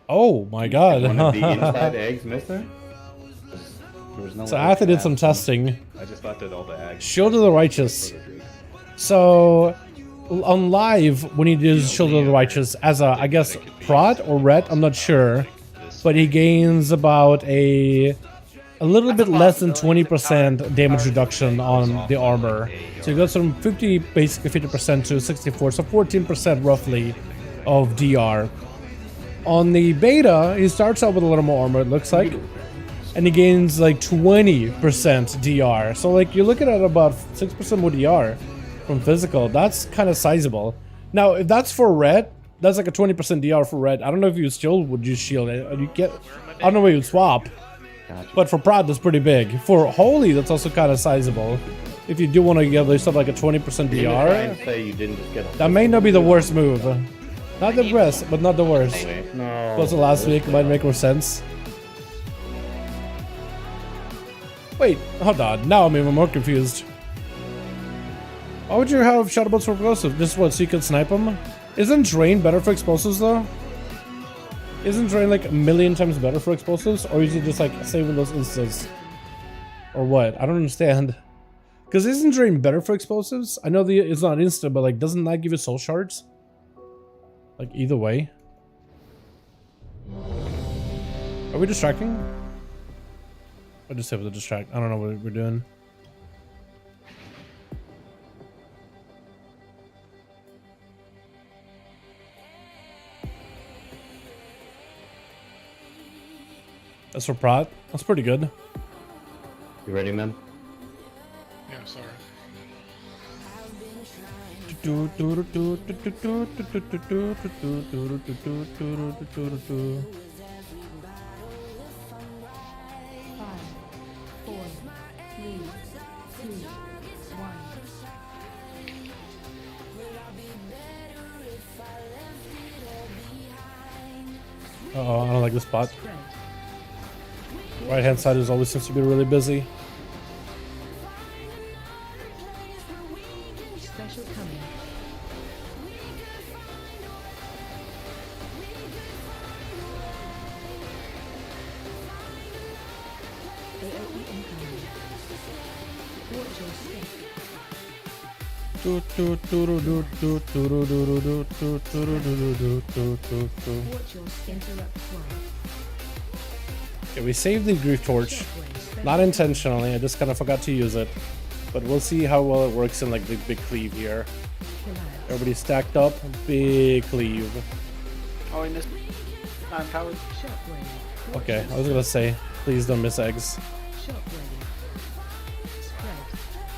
Oh my god. One of the inside eggs missing? There was no So way Arthur to did some testing. I just left it all the eggs. Shield of the Righteous. So on live, when he does Shield of the Righteous as a, I guess, prot or ret, I'm not sure, but he gains about a little bit less than 20% damage reduction on the armor. So he goes from 50, basically 50% to 64, so 14% roughly of DR. On the beta, he starts out with a little more armor, it looks like, and he gains like 20% DR. So like you're looking at about 6% more DR from physical. That's kind of sizable. Now, if that's for red, that's like a 20% DR for red. I don't know if you still would use shield. You get, I don't know where you'd swap. But for prod, that's pretty big. For holy, that's also kind of sizable. If you do want to get yourself like a 20% DR, say you didn't just get a that may not be the worst move. Not the best, but not the worst. No. Plus the last week might make more sense. Wait, hold on. Now I'm even more confused. Why would you have shadow bolts for explosives? Just what, so you can snipe them? Isn't Drain better for explosives though? Isn't Drain like a million times better for explosives? Or is it just like saving those instants? Or what? I don't understand. Because isn't Drain better for explosives? I know it's not instant, but like doesn't that give you soul shards? Like either way. Are we distracting? I just have to distract. I don't know what we're doing. That's for prot. That's pretty good. You ready, man? Yeah, sorry. Uh-oh, I don't like this spot. Right hand side is always seems to be really busy. Special coming. AOE incoming. Watch your step. Watch your interrupt fly. Okay, we saved the Grief Torch. Not intentionally, I just kind of forgot to use it. But we'll see how well it works in like the big cleave here. Everybody stacked up, big cleave. Oh, we missed 9 powers. Okay, I was gonna say, please don't miss eggs.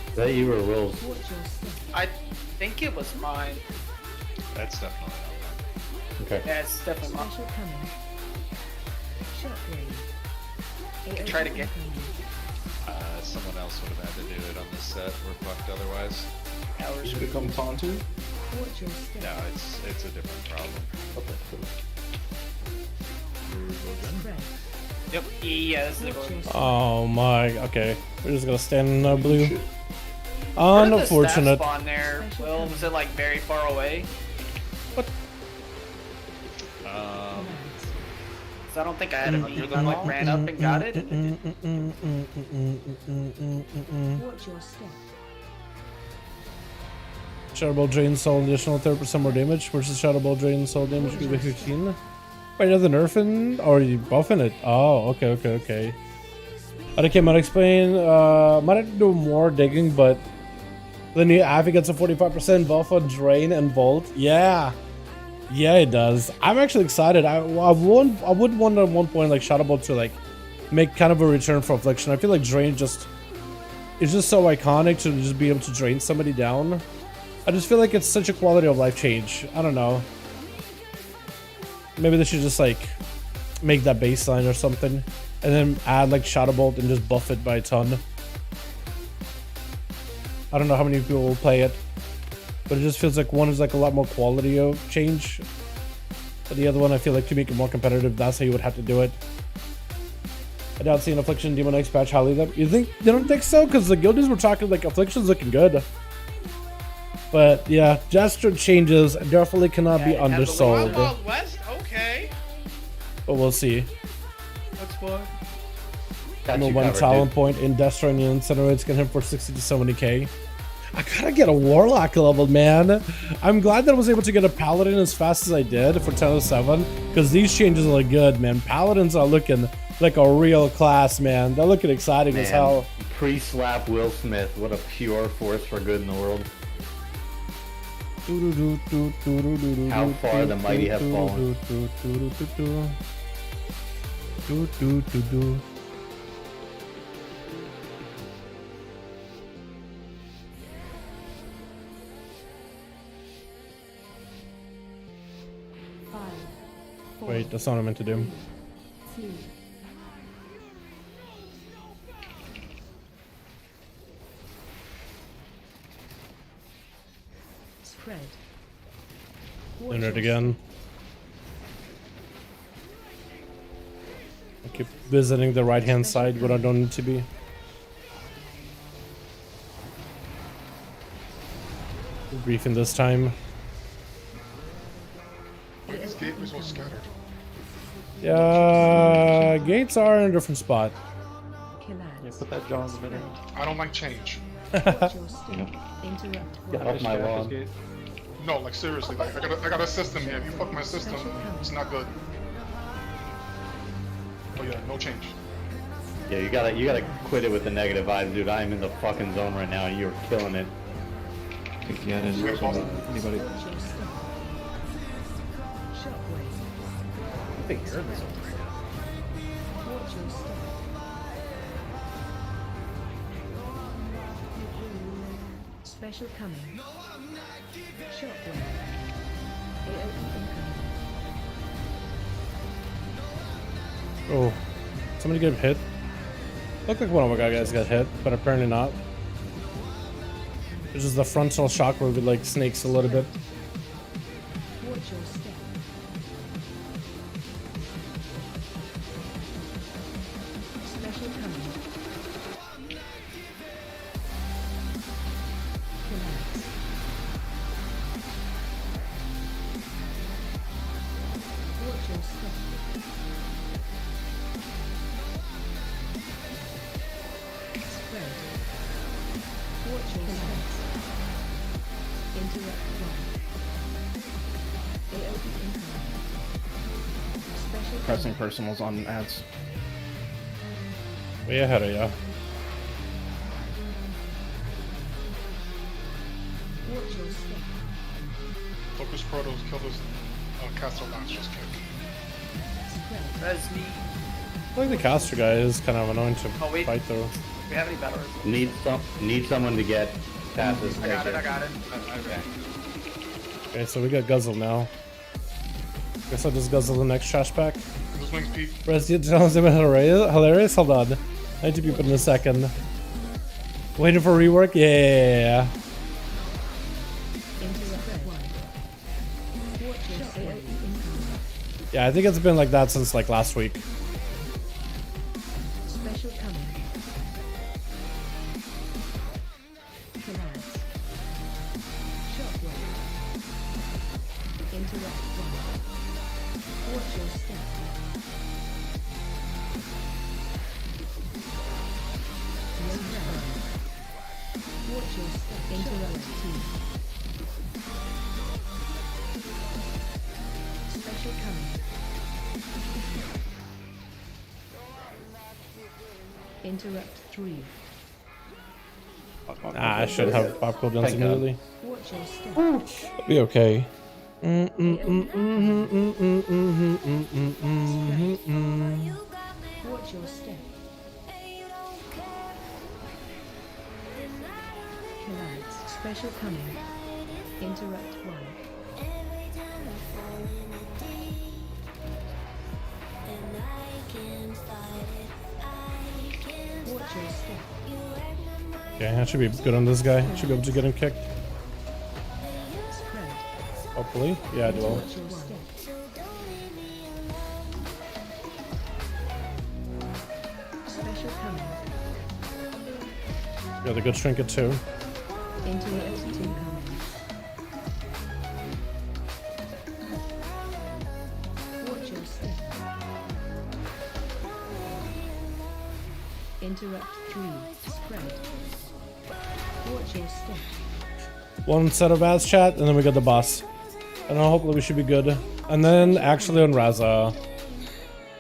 Is that you or Will's? I think it was mine. That's definitely not mine. Okay. Yeah, it's definitely mine. Try to get. Someone else would have had to do it on this set. We're fucked otherwise. Hours. Should it come on too? No, it's a different problem. Okay, cool. Yep. Yeah, this is the goal. Oh my, okay. We're just gonna stand in our blue. Where did the Unfortunate. staff spawn there? Will, was it like very far away? Um, I don't think I had it under them. Like ran up and got it. Watch your step. Shadow Ball drains soul additional 30% more damage versus Shadow Ball drains soul damage equal to 15. Wait, are the nerfing or are you buffing it? Oh, okay. Okay, might explain. Might have to do more digging, but the new Avi gets a 45% buff on drain and vault. Yeah, it does. I'm actually excited. I would want at one point like Shadow Ball to like make kind of a return for affliction. I feel like drain is just so iconic to just be able to drain somebody down. I just feel like it's such a quality of life change. I don't know. Maybe they should just like make that baseline or something, and then add like Shadow Bolt and just buff it by a ton. I don't know how many people will play it, but it just feels like one is like a lot more quality of change. But the other one, I feel like to make it more competitive, that's how you would have to do it. I doubt seeing Affliction Demon X patch highly that. You don't think so? Because the guildies were talking like Affliction's looking good. But yeah, gesture changes definitely cannot be undersold. Wild West? Okay. But we'll see. That's what. No one talent point in Destro and Incinerates get him for 60 to 70k. I gotta get a Warlock level, man. I'm glad that I was able to get a Paladin as fast as I did for 1007, because these changes look good, man. Paladins are looking like a real class, man. They're looking exciting as hell. Pre-slap Will Smith. What a pure force for good in the world. How far the mighty have fallen. Wait, that's not what I meant to do. Spread. Doing it again. I keep visiting the right hand side when I don't need to be. Briefing this time. Wait, this gate was all scattered. Yeah, gates are in a different spot. Yeah, put that John's a minute. I don't like change. Get off my lawn. No, like seriously, like I got a system here. If you fuck my system, it's not good. Oh yeah, no change. Yeah, you gotta quit it with the negative vibes, dude. I am in the fucking zone right now, and you're killing it. Yeah, anybody? I think you're in this one. Special coming. Shockwave. AOE incoming. Oh, somebody get hit? Looked like one of my guys got hit, but apparently not. This is the frontal shockwave, it like snakes a little bit. Watch your step. Special coming. Collapse. Watch your step. Spread. Watch your step. Interrupt one. AOE incoming. Special Pressing personals on ads. Way ahead of ya. Watch your step. Focus Protos, kill those caster launchers, kick. Res me. I think the caster guy is kind of annoying to fight though. Do we have any battle res? Need someone to get past this. I got it. Okay. Okay, so we got Guzzle now. Guess I'll just Guzzle the next trash pack. Those wings peek. Resident tells him hilarious. Hold on. I need to be put in a second. Waiting for rework? Yeah. Yeah, I think it's been like that since like last week. Special coming. Collapse. Shockwave. Interrupt one. Watch your step. Watch your step. Interrupt team. Special coming. Interrupt 3. Ah, I should have pop cooldowns Thank God. immediately. Watch your step. It'll be okay. Watch your step. Collides. Special coming. Interrupt 1. Watch your step. Okay, I should be good on this guy. Should be able to get him kicked. Spread. Hopefully. Yeah, I will. Watch your step. Special coming. Yeah, the good trinket too. Interrupt 2 coming. Watch your step. Interrupt 3. Spread. Watch your step. One set of ads chat, and then we got the boss. And hopefully we should be good. And then actually on Raza.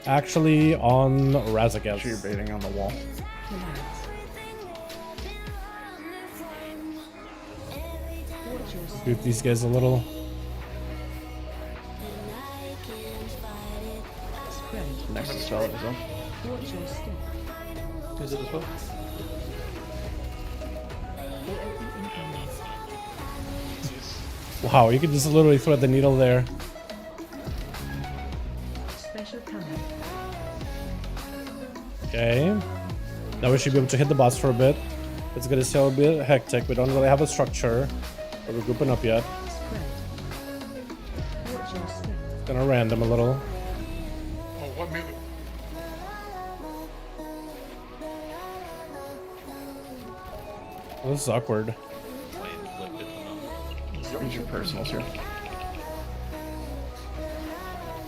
Actually on RASZAGETH. You're baiting on the wall. Collides. Watch your step. Shoot these guys a little. Spread. Next to spell it as well. Watch your step. Is it as well? AOE incoming. Wow, you can just literally thread the needle there. Special coming. Okay. Now we should be able to hit the boss for a bit. It's gonna still be a bit hectic. We don't really have a structure. But we're grouping up yet. Spread. Watch your step. Gonna random a little. Oh, what made it? Well, this is awkward. Use your personals here.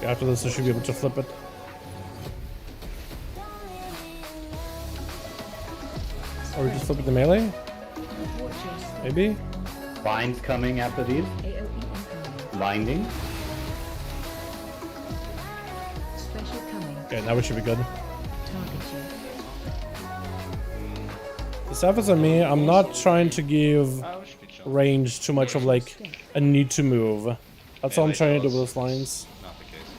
After this, I should be able to flip it. Or we just flip it to melee? Watch your step. Maybe? Binds coming after these. AOE incoming. Binding. Special coming. Okay, now we should be good. Target you. The stuff is on me. I'm not trying to give range too much of like a need to move. That's all I'm trying to do with those lines. Not the case.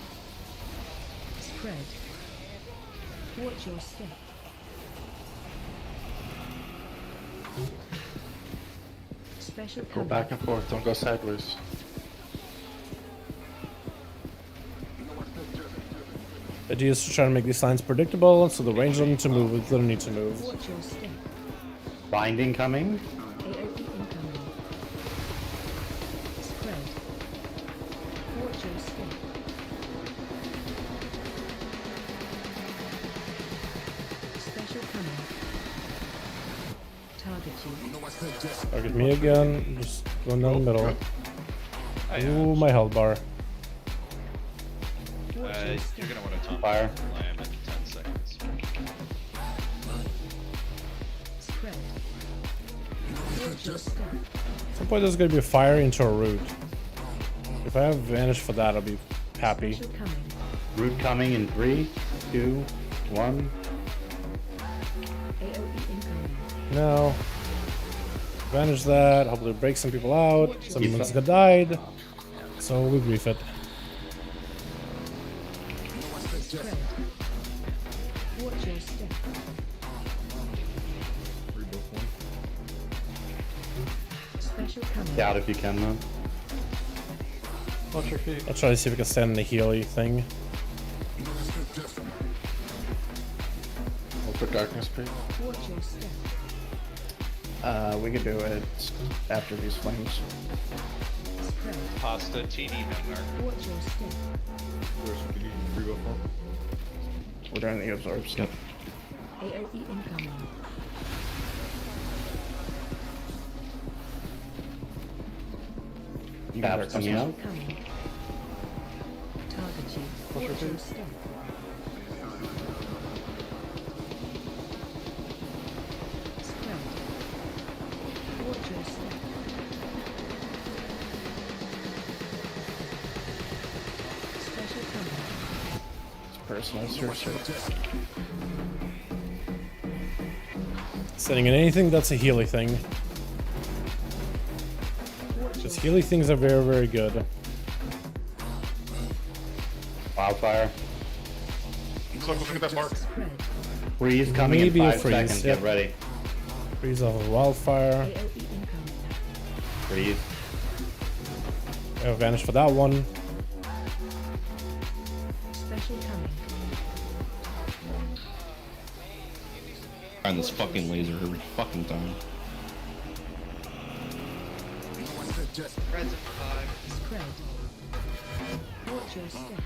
Spread. Watch your step. Special Go coming. back and forth. Don't go sideways. The idea is to try to make these lines predictable, so the range don't need to move, they don't need to move. Watch your step. Binding coming. AOE incoming. Spread. Watch your step. Special coming. Target you. Target me again, just going down the middle. Ooh, my health bar. You're gonna want to top Fire. lamb in 10 seconds. Spread. Watch your step. At some point there's gonna be a fire into a root. If I have advantage for that, I'll be happy. Special coming. Root coming in 3, 2, 1. AOE incoming. No. Advantage that, hopefully break some people out. Someone's got died. So we brief it. Spread. Watch your step. Special coming. Get out if you can, though. Watch your feet. I'll try to see if we can stand in the healy thing. We'll put darkness plate. Watch your step. We could do it after these flames. Spread. Pasta TD Vanguard. Watch your step. We're doing the absorbs. Yep. AOE incoming. Taps coming out. Special coming. Target you. Watch your step. Spread. Watch Personal search. Sitting in anything that's a Healy thing. Because Healy things are very, very good. Wildfire. So look at that mark. Freeze coming Maybe in a 5 freeze, seconds. yep. Get ready. Freeze off of Wildfire. Freeze. I'll vanish for that one. Special coming. Find this fucking laser every fucking time. Spread. Watch your step.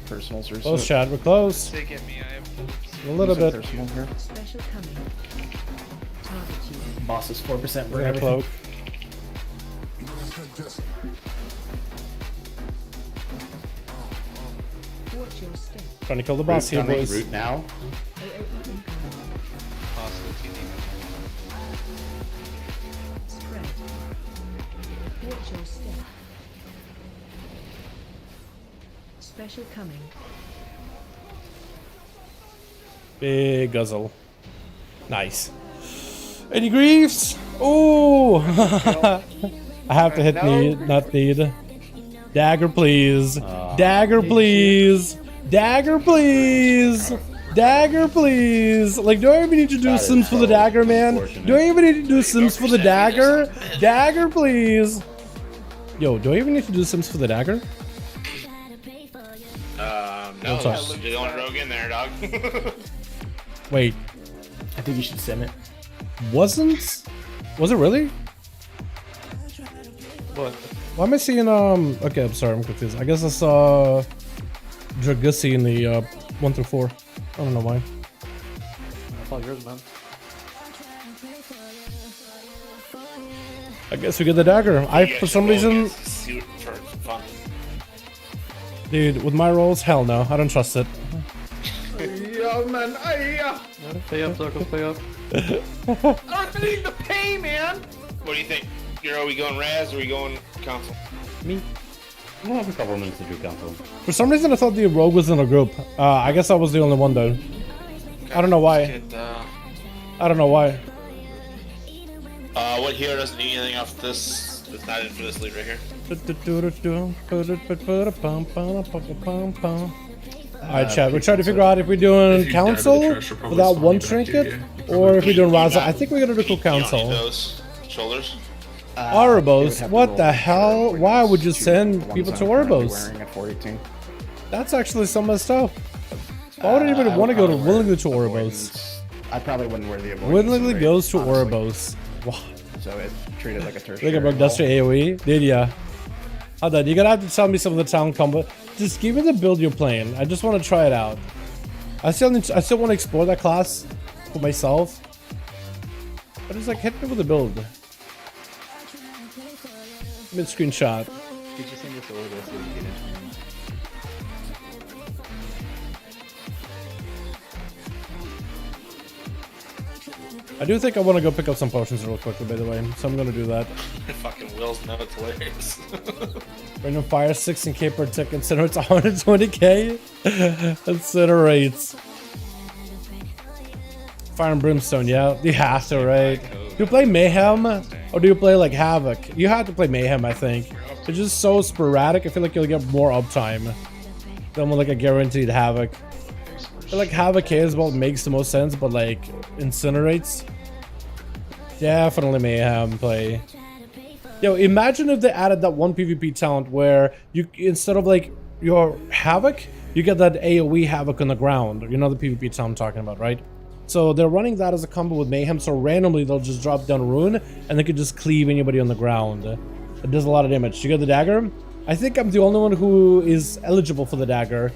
Personal search. Close, Chad. We're close. They get me. I have A little bit. Personal here. Special coming. Target you. Boss is 4% We're for gonna everything. cloak. Watch your step. Trying to kill the boss here, coming, boys. root now. AOE incoming. Hostile TD. Spread. Watch your step. Special coming. Big guzzle. Nice. Any griefs? Oh! I have to hit need, not need. Dagger, please. Dagger, please. Dagger, please. Dagger, please. Like, do I even need to do sims for the dagger, man? Do I even need to do sims for the dagger? Dagger, please. Yo, do I even need to do sims for the dagger? No, What's up? you're the only rogue in there, dog. Wait, I think you should sim it. was it really? What? Why am I seeing, okay, I'm sorry, I'm confused. I guess I saw Dragussi in the, 1 through 4. I don't know why. That's all yours, man. I guess we get the dagger. For some reason, dude, with my rolls, hell no, I don't trust it. Yo, man. Stay up, Circle. Stay up. I'm feeling the pain, man. What do you think? Are we going Raz or are we going console? Me. We'll have a couple minutes to do console. For some reason, I thought the rogue was in a group. I guess I was the only one though. I don't know why. I don't know why. What hero doesn't need anything off this? That's not in for this lead right here. Alright, chat. We're trying to figure out if we're doing council for that one trinket, or if we're doing Raza. I think we're gonna do cool council. Those shoulders. Orbos? What the hell? Why would you send people to Orbos? Wearing a 418. That's actually some messed up. Why would anybody want to go to willingly to Orbos? I probably wouldn't wear the avoidance. Willingly rate, goes to honestly. Orbos. Wow. So it's treated like a tertiary. Look at bro, that's your AoE. Did ya? Hold on, you're gonna have to tell me some of the town combo. Just give me the build you're playing. I just want to try it out. I still want to explore that class for myself. But it's like, hit me with a build. Mid screenshot. Did you send this over so we get it? I do think I want to go pick up some potions real quickly, by the way. So I'm gonna do that. Fucking Will's know it's hilarious. Random fire 16k per tick. Consider it's 120k. Incinerates. Fire and brimstone, yeah. You have to, right? Do you play Mayhem or do you play like Havoc? You have to play Mayhem, I think. It's just so sporadic. I feel like you'll get more uptime than with like a guaranteed Havoc. I feel like Havoc is what makes the most sense, but like Incinerates, definitely Mayhem play. Yo, imagine if they added that one PvP talent where you, instead of like your Havoc, you get that AoE Havoc on the ground. You know the PvP talent I'm talking about, right? So they're running that as a combo with Mayhem, so randomly they'll just drop down a rune and they could just cleave anybody on the ground. It does a lot of damage. You get the dagger? I think I'm the only one who is eligible for the dagger.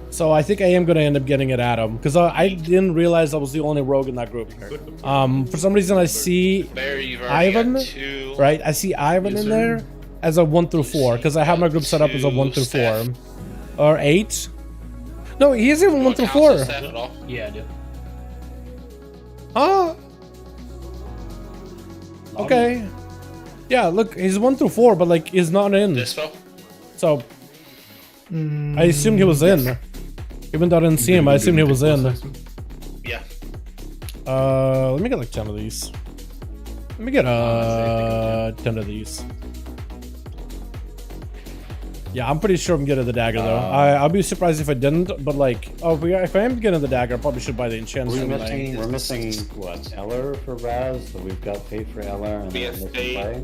So I think I am going to end up getting it at him. Because I didn't realize I was the only rogue in that group. For some reason I see Ivan, right? I see Ivan in there as a 1 through 4. Because I have my group set up as a 1 through 4. Or 8. No, he is even 1 through 4. Yeah, I do. Huh? Okay. Yeah, look, he's 1 through 4, but like he's not in. Dispo? So I assumed he was in. Even though I didn't see him, I assumed he was in. Yeah. Let me get like 10 of these. Let me get 10 of these. Yeah, I'm pretty sure I'm getting the dagger though. I'll be surprised if I didn't, but like, if I am getting the dagger, I probably should buy the enchantment. We're missing what? Eller for Raz, so we've got paid for Eller and then missing Clay.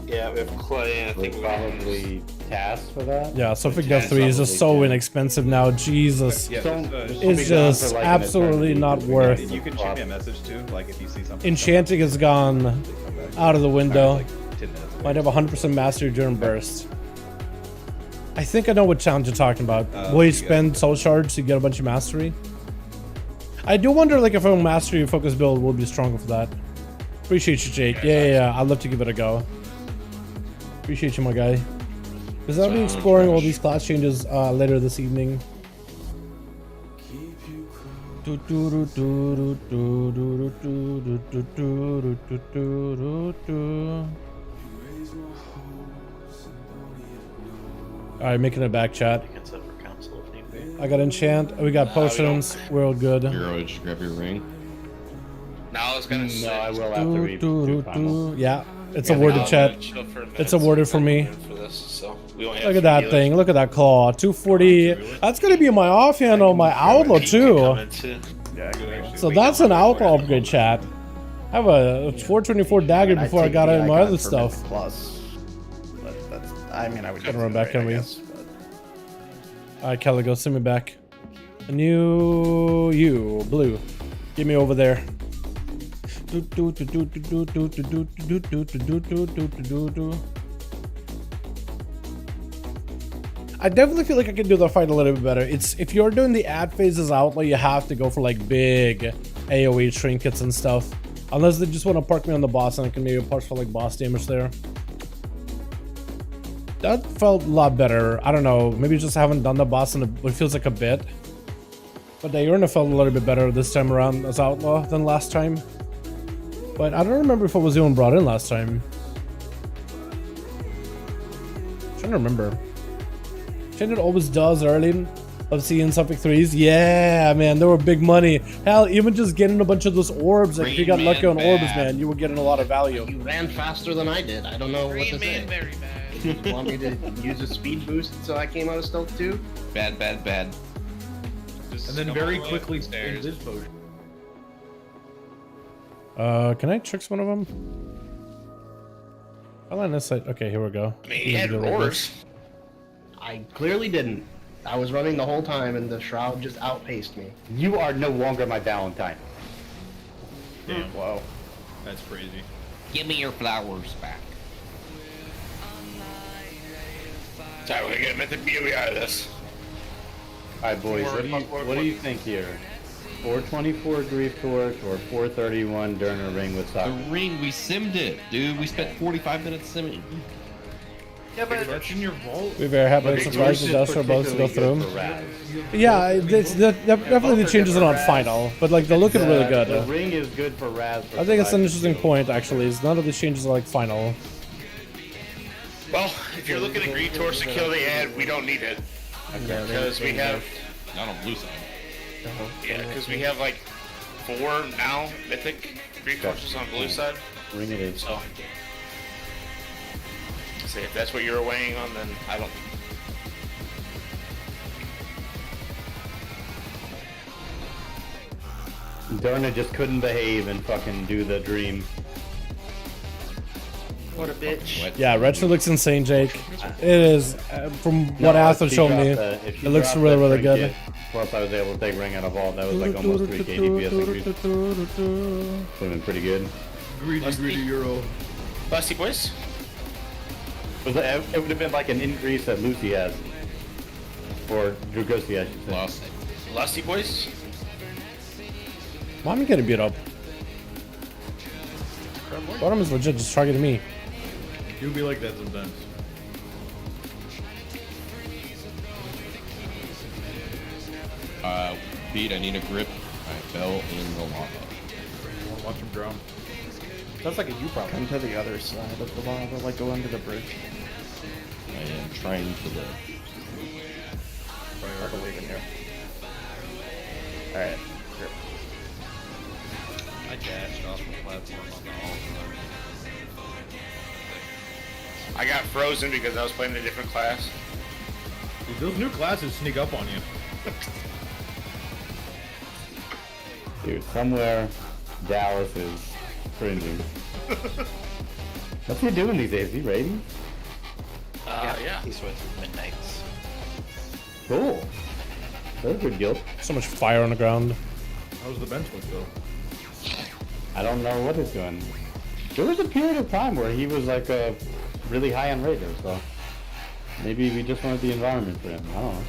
Yeah, we have Clay, and I think we're probably tasked for that. Yeah, Sophic Death 3 is just so inexpensive now. Jesus, it's just absolutely not worth. You can shoot me a message too, like if you see something. Enchanting has gone out of the window. Might have 100% mastery during burst. I think I know what challenge you're talking about. Will you spend soul shards to get a bunch of mastery? I do wonder like if a mastery focus build will be stronger for that. Appreciate you, Jake. Yeah. I'd love to give it a go. Appreciate you, my guy. Because I'll be exploring all these class changes later this evening. Alright, making it back, chat. I got enchant. We got potions. We're all good. Hero, just grab your ring. Now I was gonna say. No, I will have to read two finals. Yeah, it's awarded, chat. It's awarded for me. Look at that thing. Look at that claw. 240. That's gonna be my offhand on my outlaw too. So that's an outlaw upgrade, chat. I have a 424 dagger before I got in my other stuff. Plus. I mean, I would run back, can we? Alright, Kelly, go send me back. A new you, blue. Get me over there. I definitely feel like I can do the fight a little bit better. It's if you're doing the ad phases outlaw, you have to go for like big AoE trinkets and stuff. Unless they just want to park me on the boss and I can maybe park for like boss damage there. That felt a lot better. I don't know. Maybe just haven't done the boss in it feels like a bit. But the Diurna felt a little bit better this time around as outlaw than last time. But I don't remember if it was even brought in last time. I'm trying to remember. It always does early of seeing Suffolk 3s. Yeah, man, they were big money. Hell, even just getting a bunch of those orbs. Like if you got lucky on orbs, man, you were getting a lot of value. You ran faster than I did. I don't know what to say. Very bad. You want me to use a speed boost so I came out of stealth too? Bad. And then very quickly stairs. This potion. Can I trick one of them? I'll on this side. Okay, here we go. I mean, he had roars. I clearly didn't. I was running the whole time and the shroud just outpaced me. You are no longer my Valentine. Damn. Wow. That's crazy. Give me your flowers back. Sorry, we're gonna get Mythic beauty out of this. Alright, boys, what do you think here? 424 Grief Torch or 431 Durner Ring with The Soccer? ring, we simmed it, dude. We spent 45 minutes simming. Yeah, but That's in your vault. We're very happy and surprised it does for both to go through. Yeah, definitely the changes are not final, but like they're looking really good. The ring is good for Raz. I think it's an interesting point actually, is none of these changes are like final. Well, if you're looking at Green Torch to kill the ad, we don't need it. Because we have... Not on blue side. Yeah, because we have like 4 now Mythic Green Torches on blue side. Ring it is. So... See, if that's what you're weighing on, then I don't... Durna just couldn't behave and fucking do the dream. What a bitch. Yeah, Retro looks insane, Jake. It is, from what Athos showed me, it looks really good. Plus I was able to take ring out of vault, that was like almost 3k DPS increase. Would have been pretty good. Greedy Euro. Lusty boys? It would have been like an increase that Lucy has. Or Drugosi, I should say. Lusty boys? Why am I getting beat up? Bottom is legit just targeting me. You'll be like that sometimes. Pete, I need a grip. I fell in the lava. Watch him drown. That's like a you problem. Come to the other side of the lava, like go under the bridge. I am trying to live. I believe in you. Alright. I dashed off the platform on the alt. I got frozen because I was playing a different class. Dude, those new classes sneak up on you. Dude, somewhere Dallas is cringing. What's he doing these days? Is he raiding? Yeah. He's with Midnights. Cool. That's a good guild. So much fire on the ground. How's the bench look though? I don't know what he's doing. There was a period of time where he was like a really high on Raider, so maybe we just wanted the environment for him. I don't know.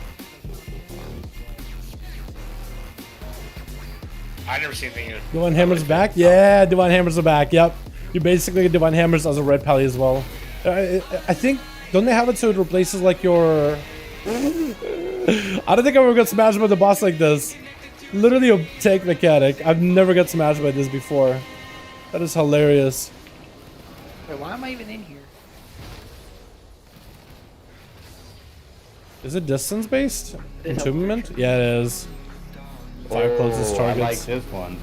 I never seen anything. Divine Hammers back? Yeah, Divine Hammers are back. Yep. You basically get Divine Hammers as a red pally as well. I think, don't they have it so it replaces like your... I don't think I've ever got smashed by the boss like this. Literally a tank mechanic. I've never got smashed by this before. That is hilarious. Wait, why am I even in here? Is it distance based? Entombment? Yeah, it is. Fire closest targets. I like this one.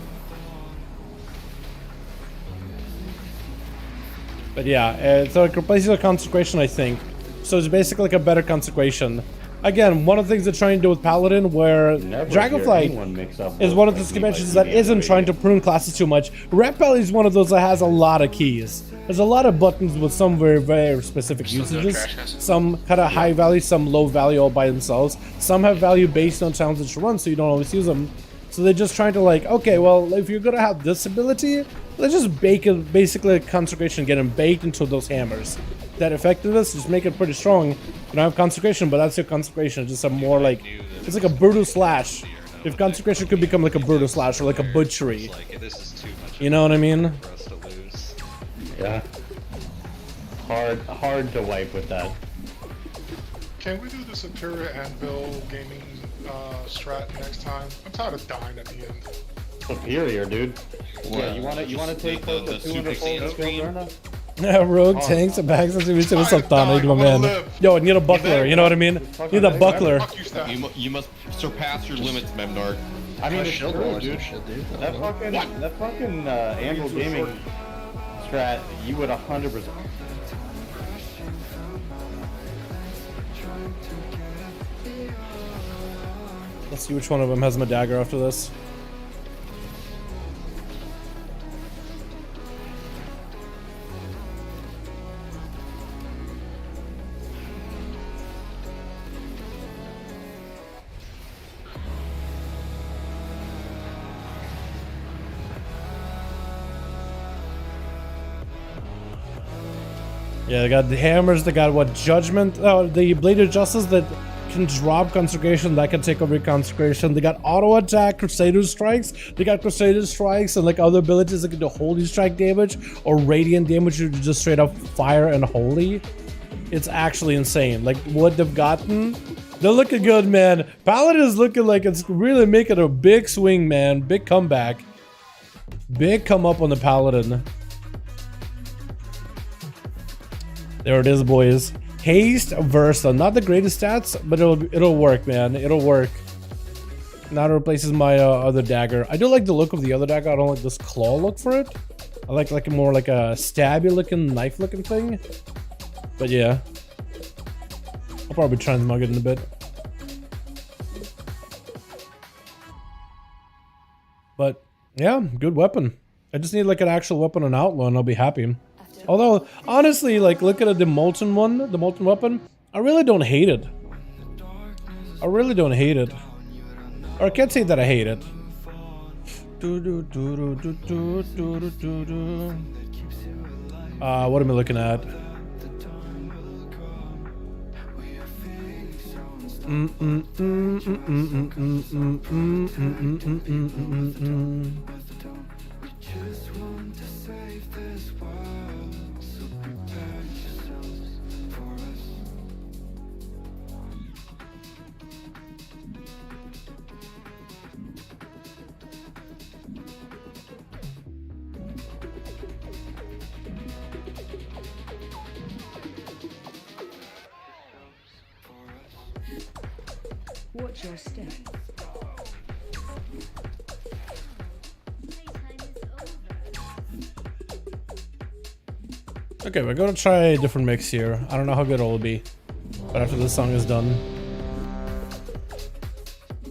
But yeah, it's like replacing a consecration, I think. So it's basically like a better consecration. Again, one of the things they're trying to do with Paladin, where Dragonflight is one of those conventions that isn't trying to prune classes too much. Red Pally is one of those that has a lot of keys. There's a lot of buttons with some very, very specific usages. Some kind of high value, some low value all by themselves. Some have value based on towns that you run, so you don't always use them. So they're just trying to like, okay, well, if you're gonna have this ability, let's just bake it, basically a consecration, get them baked into those hammers. That effectiveness, just make it pretty strong. You don't have consecration, but that's your consecration. It's just a more like, it's like a brutal slash. If consecration could become like a brutal slash or like a butchery. You know what I mean? Yeah. Hard to wipe with that. Can we do the Superior Anvil gaming strat next time? I'm tired of dying at the end. Superior, dude. Yeah, you wanna take the 200 full Yeah, rogue tanks and backs. What's up, Don? How you doing, man? Yo, I need a buckler. You know what I mean? Need a buckler. You must surpass your limits, Memdark. I mean, it's true, dude. That fucking Anvil gaming strat, you would 100%. Let's see which one of them has my dagger after this. Yeah, they got the hammers, they got what, judgment, oh, the bladed justice that can drop consecration, that can take over consecration. They got auto attack, crusader strikes, they got crusader strikes and like other abilities that can do holy strike damage or radiant damage, or just straight up fire and holy. It's actually insane. Like what they've gotten, they're looking good, man. Paladin is looking like it's really making a big swing, man. Big comeback. Big come up on the Paladin. There it is, boys. Haste Versa. Not the greatest stats, but it'll work, man. It'll work. Now it replaces my other dagger. I do like the look of the other dagger. I don't like this claw look for it. I like a more like a stabby looking, knife looking thing. But yeah. I'll probably try and mug it in a bit. But yeah, good weapon. I just need like an actual weapon on Outlaw and I'll be happy. Although, honestly, like, look at the Molten one, the Molten weapon. I really don't hate it. I really don't hate it. Or I can't say that I hate it. What am I looking at? Watch your step. Okay, we're gonna try a different mix here. I don't know how good it'll be, but after this song is done.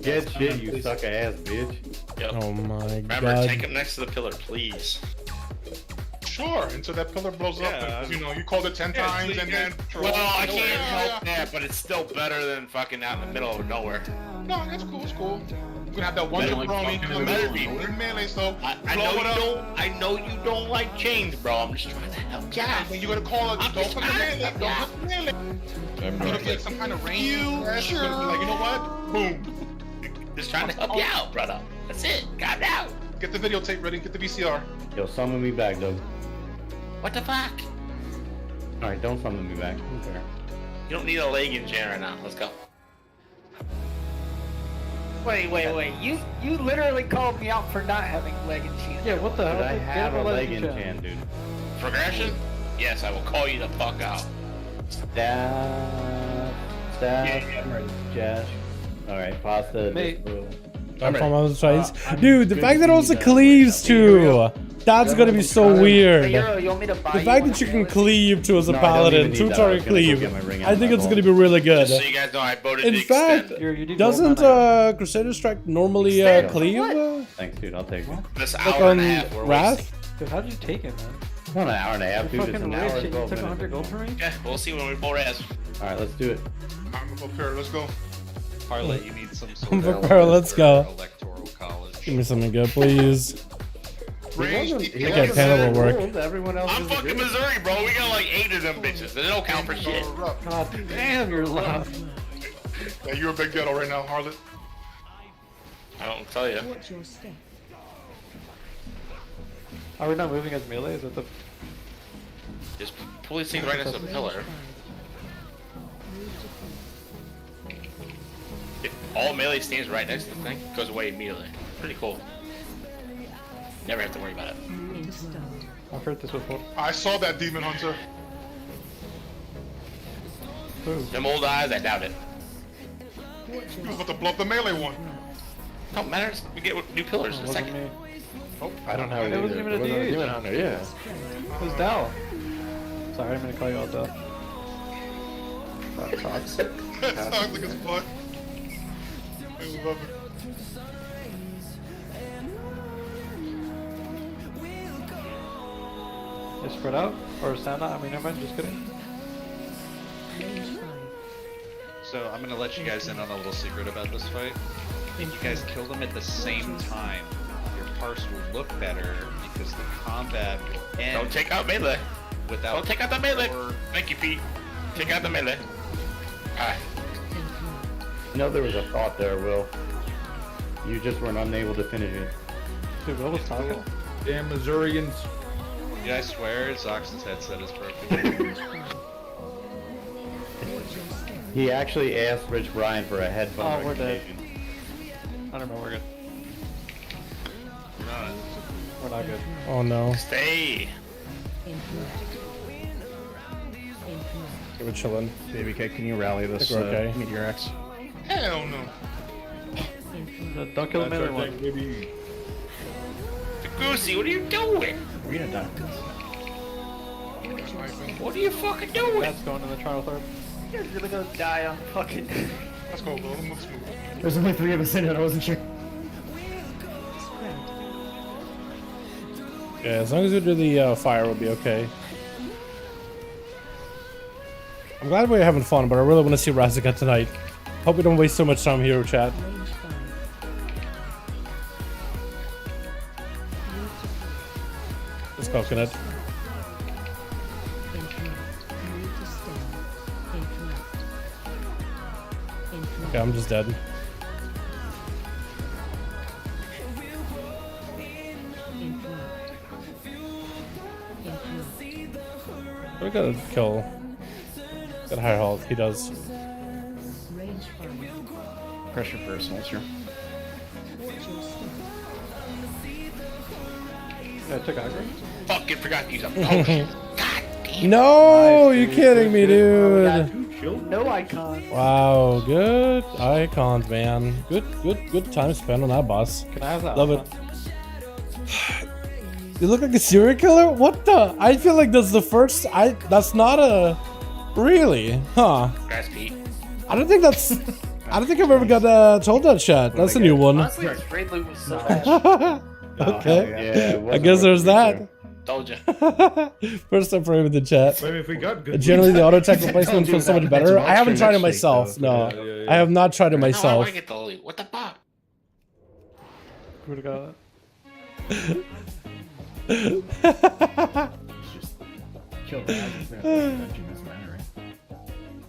Get shit, you sucker ass bitch. Yep. Oh my Remember, god. take him next to the pillar, please. Sure, until that pillar blows up. And, you know, you called it 10 times and then. Well, I can't help that, but it's still better than fucking out in the middle of nowhere. No, that's cool. It's cool. We're gonna have that one jabroni in the better middle. be. We're in melee, so I know you don't. I know you don't like change, bro. I'm just trying to help you out. When you're gonna call it, don't fucking melee. Don't fucking melee. You're gonna be like some kind of range. You're gonna be like, you know what? Boom. Just trying to help you out, brother. That's it. Calm down. Get the videotape ready. Get the VCR. Yo, summon me back, Doug. What the fuck? Alright, don't summon me back. Okay. You don't need a leg in chair right now. Let's go. Wait. You literally called me out for not having leg and chin. Yeah, what the hell? But I have a leg in chan, dude. Progression? Yes, I will call you the fuck out. Josh. Alright, pasta. Mate. Dude, the fact that it also cleaves too. That's gonna be so weird. Hey, Euro, you want me to buy The fact that you can cleave to as a No, I don't paladin, even need that. I two-target was gonna go cleave, get my ring out I of think my it's vault. gonna be really good. Just so you guys know, I voted In to fact, extend doesn't Crusader Strike normally cleave? Thanks, dude. I'll take it. this Like hour on and a half. We're Wrath? Dude, how did you take it, man? It's not an hour and a half, dude. It's Fucking an hour rich and shit. You 12 took minutes. 100 gold from me? Yeah, we'll see when we pull Raz. Alright, let's do it. I'm up here. Let's go. Parlay, you need some sort I'm of prepared, let's go. electoral college. Give me something good, please. Range He Okay, DPS. panel will work. Ruled, everyone else I'm is fucking agreeing. Missouri, bro. We got like 8 of them bitches. They don't count for shit. God damn, you're loud. Yeah, you're a big ghetto right now, Harlot. I don't tell you. Watch your step. Are we not moving as melee? Is that the... Just pull these things right next to the pillar. If all melee stands right next to the thing, it goes away immediately. Pretty cool. Never have to worry about it. I've heard this before. I saw that demon hunter. Them old eyes, I doubt it. He was about to blow up the melee one. Don't matter. We get new pillars in a Wasn't second. me. I don't have it. It wasn't even a Wasn't DH. demon hunter, yeah. It was Dal. Sorry, I didn't mean to call you out Dal. That sucks. That sounds like his butt. I love it. Is spread out? Or stand out? I mean, never mind, just kidding. So I'm gonna let you guys in on a little secret about this fight. If you guys kill them at the same time, your parse will look better because the combat will end. Don't take out melee. Without Don't take out the melee. more- Thank you, Pete. Take out the melee. Alright. You know, there was a thought there, Will. You just weren't unable to finish it. Dude, Will was talking. Damn Missourians. Yeah, I swear, Zox's headset is broken. He actually asked Rich Brian for a headphone Oh, we're dead. recommendation. I don't know, we're good. You're not. We're not good. Oh no. Stay. We're chilling. Baby cake, can you rally this Think we're okay. Meteor X? Hell no. Don't kill the melee one. Goosey, what are you doing? Arena done. What are you fucking doing? That's going to the trial third. You're gonna go die on fucking... Let's go, Will. Let's move. There's only 3 of us in it, I wasn't sure. Yeah, as long as we do the fire, we'll be okay. I'm glad we're having fun, but I really want to see RASZAGETH tonight. Hope we don't waste so much time here, chat. Let's coconut. Okay, I'm just dead. We gotta kill. Got higher health. He does. Pressure for a soldier. Yeah, I took aggro. Fucking forgot to use a potion. God damn. No, you kidding me, dude? No icon. Wow, good icons, man. Good time spent on that boss. Can I have that? Love it. You look like a serial killer? What the? I feel like that's the first. That's not a. Really? Huh? Grass Pete. I don't think that's. I don't think I've ever got told that shit. That's a new one. Honestly, his raid loot was so bad. Okay. Yeah, I guess there's that. Told you. First time for him in the chat. Maybe if we got good. Generally, the auto tech replacement do feels so that. much That's better. much I haven't for tried it next week, myself. though. No, I have not tried it No, I myself. want to get the loot. What the fuck? Swear to God. Kill the addons there. Dungeon doesn't matter, right?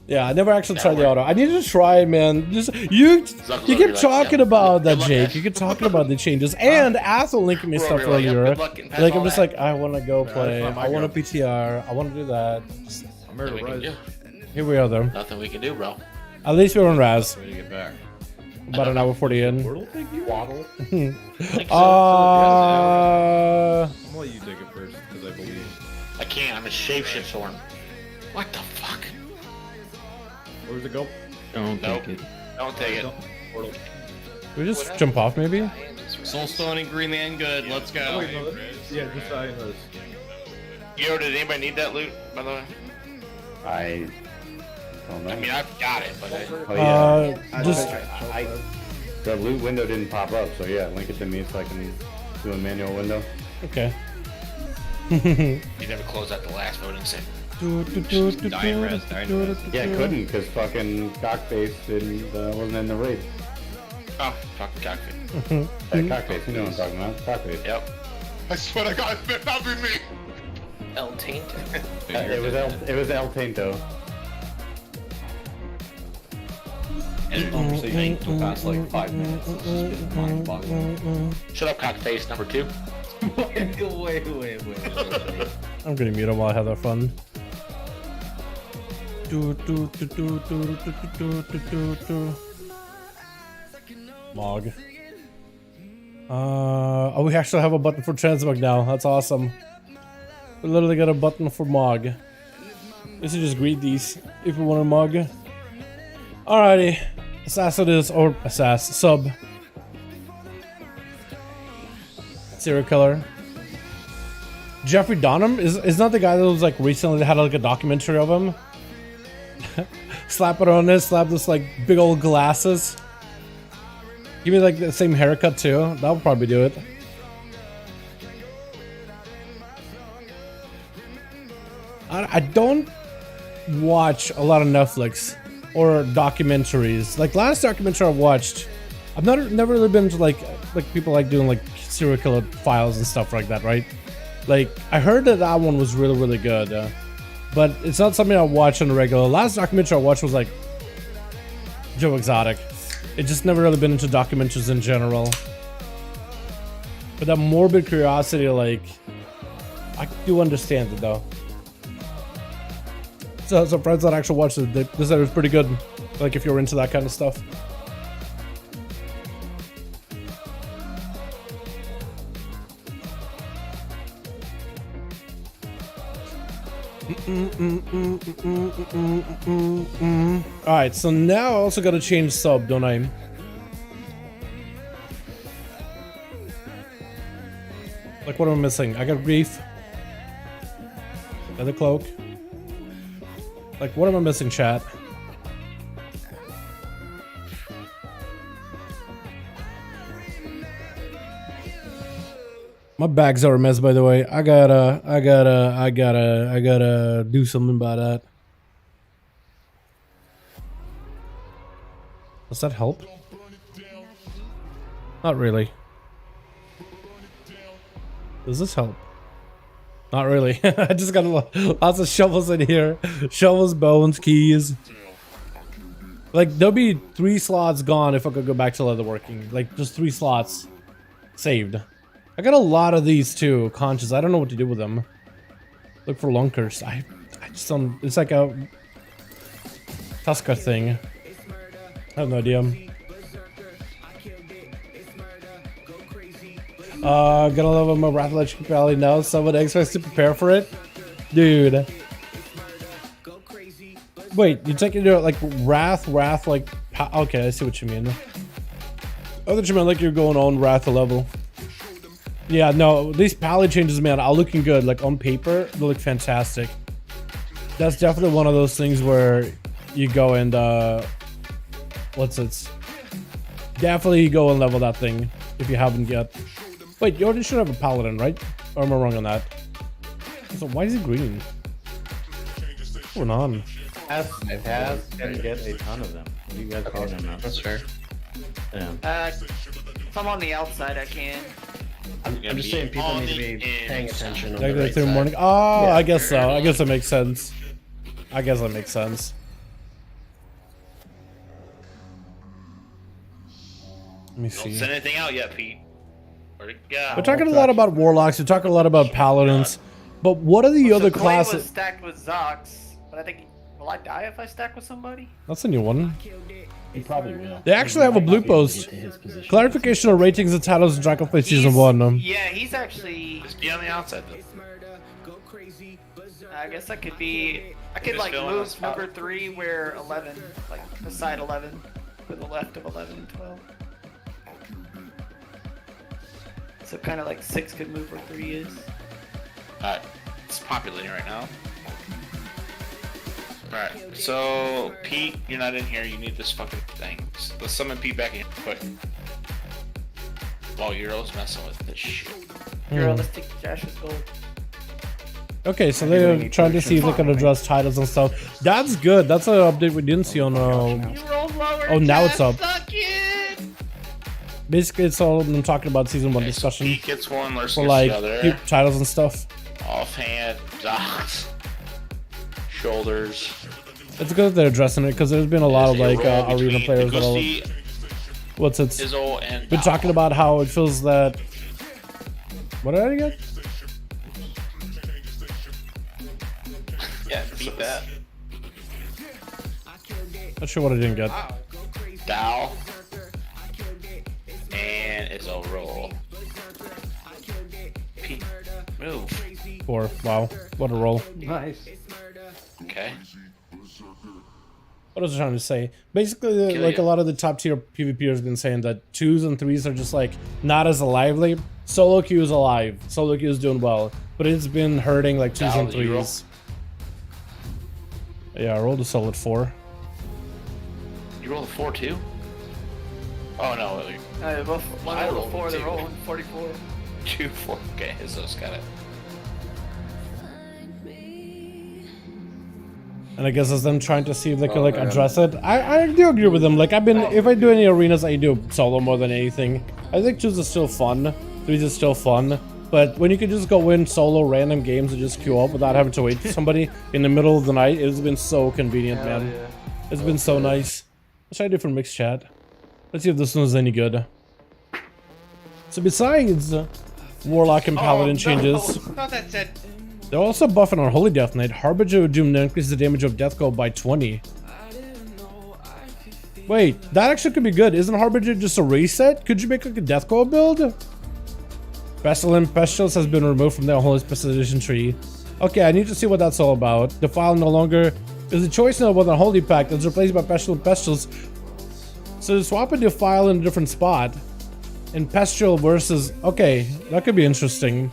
Yeah, I never actually tried the auto. I need to try it, man. Just you keep talking about that, Jake. You keep talking about the changes, and Athel linking me stuff earlier. Like I'm just like, I want to go play. I want to PTR. I want to do that. I'm here to rise. Here we are, though. Nothing we can do, bro. At least we're on Raz. Way to get back. About an hour 40 in. Waddle. I'm gonna let you take it first because I believe. I can't. I'm a shapeshift storm. What the fuck? Where's it go? Don't Nope. take it. Don't take it. Portal. Can we just jump off, maybe? Soulstone and Green Man, good. Let's go. Oh, wait, no, yeah, just die in those. Yo, did anybody need that loot, by the way? I don't know. I mean, I've got it, but Oh yeah. Just The loot window didn't pop up, so yeah, link it to me so I can do a manual window. okay. you never closed out the last voting set. Die in res, die in res. Yeah, couldn't because fucking Cockface didn't wasn't in the raid. Oh, fucking cockpit. Hey, Cockface, you know what I'm talking about? Cockface. Yep. I swear to God, it better not be me. El Taint. It was El Tinto. And honestly, think to pass like 5 minutes. It's just been mind-boggling. Shut up, cockface number 2. Wait. I'm gonna mute him while I have that fun. Mog. Oh, we actually have a button for transmog now. That's awesome. We literally got a button for Mog. We should just greet these if we want a Mog. Alrighty. Assassin is, or Assass, sub. Serial killer. Jeffrey Donham is not the guy that was like recently had like a documentary of him. Slap it on this, slap this like big old glasses. Give me like the same haircut too. That would probably do it. I don't watch a lot of Netflix or documentaries. Like last documentary I watched, I've never really been to like people like doing like serial killer files and stuff like that, right? Like I heard that one was really good, but it's not something I watch on the regular. Last documentary I watched was like Joe Exotic. It just never really been into documentaries in general. But that morbid curiosity, like I do understand it though. So some friends that actually watched it, they said it was pretty good. Like if you're into that kind of stuff. Alright, so now I also gotta change sub, don't I? Like what am I missing? I got grief. Got the cloak. Like what am I missing, chat? My bags are a mess, by the way. I gotta do something about that. Does that help? Not really. Does this help? Not really. I just got lots of shovels in here. Shovels, bones, keys. Like, there'll be 3 slots gone if I could go back to leatherworking. Like, just 3 slots saved. I got a lot of these too, conscious. I don't know what to do with them. Look for lunkers. I just don't. It's like a Tusker thing. I have no idea. Gonna love my Wrath Electric Valley now. Someone expects to prepare for it, dude. Wait, you take it like Wrath, like. Okay, I see what you mean. I thought you meant like you're going on Wrath level. Yeah, no, these palette changes, man, are looking good. Like on paper, they look fantastic. That's definitely one of those things where you go and what's it? Definitely go and level that thing if you haven't yet. Wait, you already should have a paladin, right? Or am I wrong on that? So why is he green? What's going on? Has can get a ton of them. What do you guys call them now? That's fair. Yeah. If I'm on the outside, I can. I'm just saying people need to be paying attention on Like the right through side. morning. Oh, Yeah. I guess so. I guess that makes sense. I guess that makes sense. Let me Don't see. send anything out yet, Pete. Where'd it go? We're talking a lot about warlocks. We're talking a lot about paladins. But what are the other Clay classes? was stacked with Zox, but I think will I die if I stack with somebody? That's a new one. You probably will. They actually have a blue post. Clarification of ratings and titles in Dragonflight Season 1. Yeah, he's actually. Just be on the outside, though. I guess I could be. I could Just like fill in the move spot. number 3 where 11, like beside 11, to the left of 11 and 12. So kind of like 6 could move where 3 is. It's populating right now. Alright, so Pete, you're not in here. You need this fucking thing. Let's summon Pete back in quick. While Euro's messing with this shit. Euro, let's take Josh's gold. Okay, so they're trying to see if they can address titles and stuff. That's good. That's an update we didn't see on. Oh, now it's up. Basically, it's all them talking about Season 1 discussion. Pete gets one, Lursen For gets like the other. keep titles and stuff. Offhand, dots, shoulders. It's good that they're addressing it because there's been a lot of like roll arena between players that Gusti, what's it? Izzle, and Been talking about how it feels that. What did I get? Yeah, beat that. Not sure what I didn't get. Dow. And Izzle roll. Pete, move. 4. Wow, what a roll. Nice. Okay. What was I trying to say? Basically, like a lot of the top tier PvPers have been saying that 2s and 3s are just like not as lively. Solo queue is alive. Solo queue is doing well, but it's been hurting like 2s and 3s. Yeah, I rolled a solid 4. You rolled a 4 too? Oh no, wait. Both one I rolled rolled a 4, they're 2. rolling 44. 2, 4. Okay, Izzo's got it. And I guess it's them trying to see if they can like address it. I do agree with them. Like if I do any arenas, I do solo more than anything. I think 2s is still fun. 3s is still fun. But when you can just go in solo random games and just queue up without having to wait for somebody in the middle of the night, it's been so convenient, man. Yeah. It's been so nice. Let's try a different mixed chat. Let's see if this one's any good. So besides Warlock and Paladin changes, Not that said. they're also buffing on Holy Death Knight. Harbinger of Doom increases the damage of Death Glow by 20. Wait, that actually could be good. Isn't Harbinger just a reset? Could you make like a Death Glow build? Pestilence has been removed from the Holy Specialization tree. Okay, I need to see what that's all about. Defile no longer is a choice now with a Holy Pact that's replaced by Pestilence. So swap a Defile in a different spot. And Pestral versus... Okay, that could be interesting.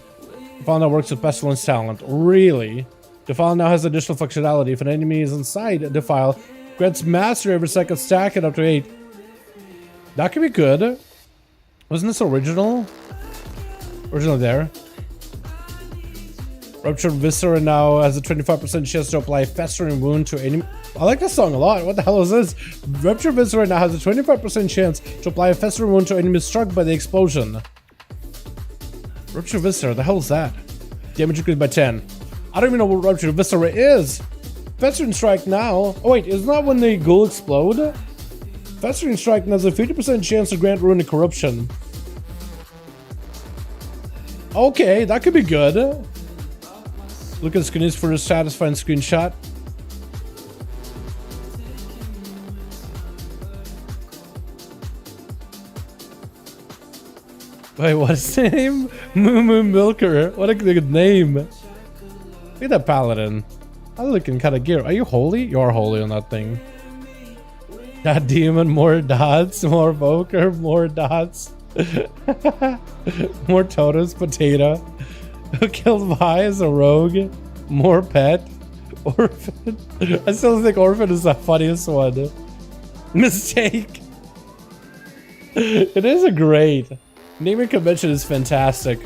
Defile now works with Pestilence talent. Really? Defile now has additional functionality. If an enemy is inside a Defile, grants mastery every second, stack it up to 8. That could be good. Wasn't this original? Originally there. Ruptured Viscera now has a 25% chance to apply Festering Wound to enemy. I like this song a lot. What the hell is this? Ruptured Viscera now has a 25% chance to apply a Festering Wound to enemies struck by the explosion. Ruptured Viscera, the hell is that? Damage increased by 10. I don't even know what Ruptured Viscera is. Festering Strike now. Oh wait, isn't that when the ghoul explode? Festering Strike has a 50% chance to grant Ruin and Corruption. Okay, that could be good. Look at the screen for a satisfying screenshot. Wait, what's his name? Moo Milker. What a good name. Look at that paladin. I'm looking kind of gear. Are you holy? You are holy on that thing. That demon, more dots, more Voker, more dots. More totems, potato. Who killed Vi as a rogue? More pet. Orphan. I still think Orphan is the funniest one. Mistake. It is a great. Naming convention is fantastic.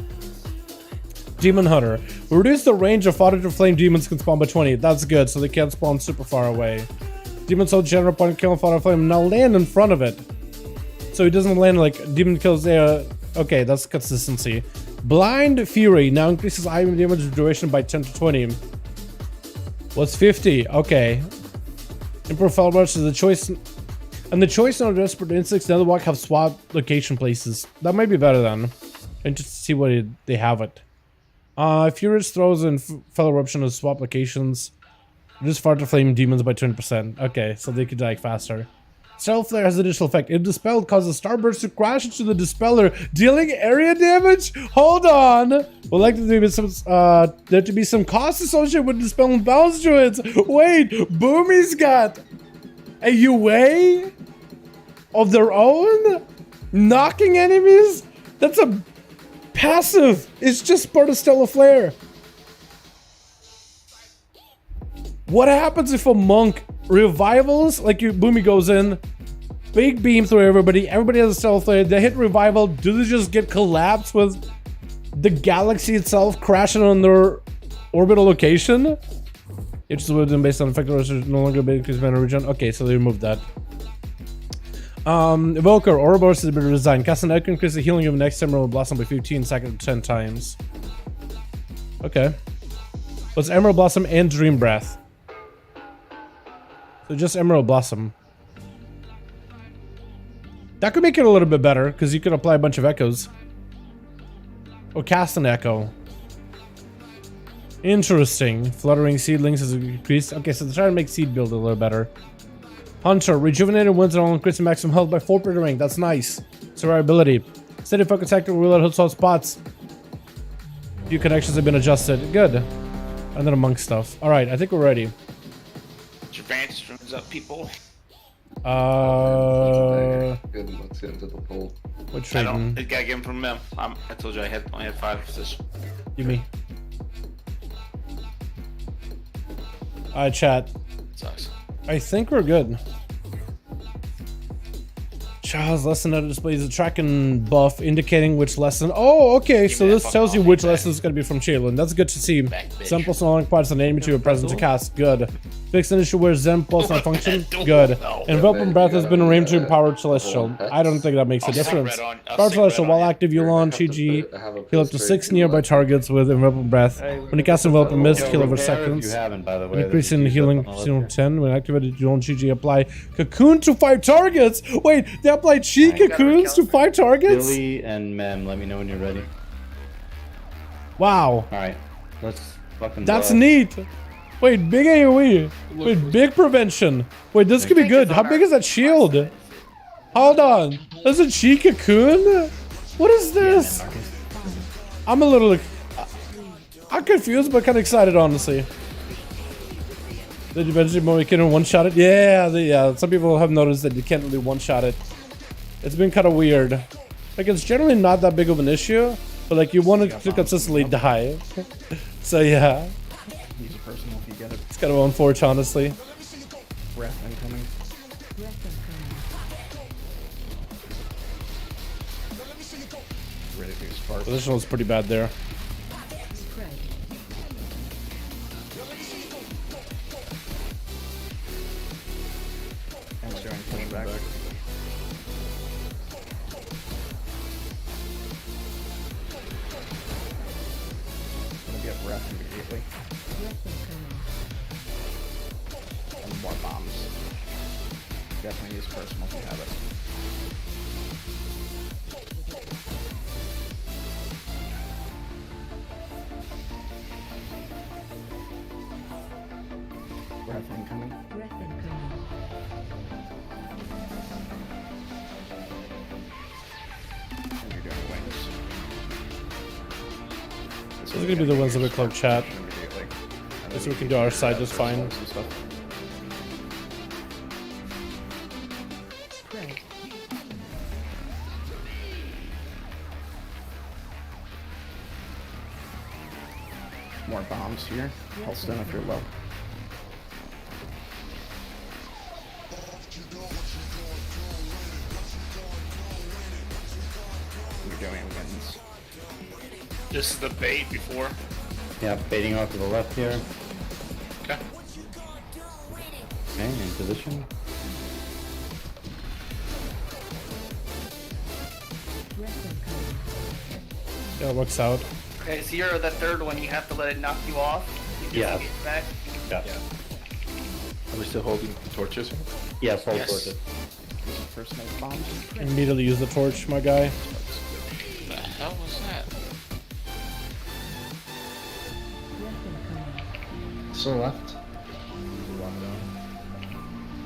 Demon Hunter. We reduce the range of fodder to flame demons can spawn by 20. That's good, so they can't spawn super far away. Demon Soul general upon killing fodder flame. Now land in front of it. So he doesn't land like demon kills there. Okay, that's consistency. Blind Fury now increases item damage duration by 10 to 20. What's 50? Okay. Emperor Felrush is the choice. And the choice on Desperate Instincts and Netherwalk have swap location places. That might be better then. And just to see what they have it. Furious throws and Fell Eruption as swap locations. Reduce far to flame demons by 20%. Okay, so they could die faster. Stealth Flare has additional effect. If dispelled, causes Starburst to crash into the Dispeller, dealing area damage? Hold on! We'd like to do some, there to be some cost associated with dispelling bounce druids. Wait, Boomy's got a UA of their own? Knocking enemies? That's a passive. It's just part of Stellar Flare. What happens if a monk revivals? Like Boomy goes in, big beam through everybody. Everybody has a Stellar Flare. They hit revival. Do they just get collapsed with the galaxy itself crashing on their orbital location? It's just within based on effective research, no longer being increased mana region. Okay, so they removed that. Evoker, Ouroboros has been redesigned. Cast an echo, increase the healing of the next Emerald Blossom by 15 seconds 10 times. Okay. What's Emerald Blossom and Dream Breath? So just Emerald Blossom. That could make it a little bit better, because you could apply a bunch of echoes. Or cast an echo. Interesting. Fluttering seedlings has increased. Okay, so they're trying to make seed build a little better. Hunter, rejuvenated winds and all increase maximum health by 4 per rank. That's nice. Survivability. Steady focus tactic will reload hit spots. Few connections have been adjusted. Good. And then among stuff. Alright, I think we're ready. Your advantage runs up, people. Good, let's get into the poll. What I trading? don't. I gotta give him from them. I told you I only had 5 positions. Give me. Alright, chat. Sucks. I think we're good. Charles lesson that displays a tracking buff indicating which lesson. Oh, okay. So this tells you which lesson is going to be from Shaylin. That's good to see. Simple song parts of the enemy to a present to cast. Good. Fix an issue where Zen pulse not function. Good. Enveloping breath has been arranged to empower Celestial. I don't think that makes a difference. Power Celestial, while active, you launch GG. Heal up to 6 nearby targets with enveloping breath. When you cast enveloping mist, heal over seconds. Increasing healing to 10. When activated, you launch GG. Apply cocoon to 5 targets. Wait, they applied chi cocoons to 5 targets? Billy and Mem, let me know when you're ready. Wow. Alright, let's fucking That's neat. Wait, big AoE. Wait, big prevention. Wait, this could be good. How big is that shield? Hold on. There's a chi cocoon? What is this? I'm a little... I'm confused, but kind of excited, honestly. Did you mention when we can one-shot it? Yeah, yeah. Some people have noticed that you can't really one-shot it. It's been kind of weird. Like, it's generally not that big of an issue, but like, you want it to consistently die. So, yeah. Use a personal if you get it. It's kind of unfortunate, honestly. Breath incoming. Ready to spark. Position was pretty bad there. Thanks, Joanne. Coming back. Gonna get breath immediately. And more bombs. Definitely use personal if you have it. Breath incoming. Breath incoming. And you're doing wings. So these are gonna be the ones that we club chat. Immediately. So we can do our side just fine. Pray. More bombs here. Holston if you're low. We're doing wins. This is the bait before. Yeah, baiting off to the left here. Okay. Okay, in position. Yeah, it works out. Okay, so you're the third one. You have to let it knock you off. You Yeah. Get back. Yeah. Are we still holding torches? Yes, hold Yes. towards it. First mate bombs. Immediately use the torch, my guy. What the hell was that? Still left.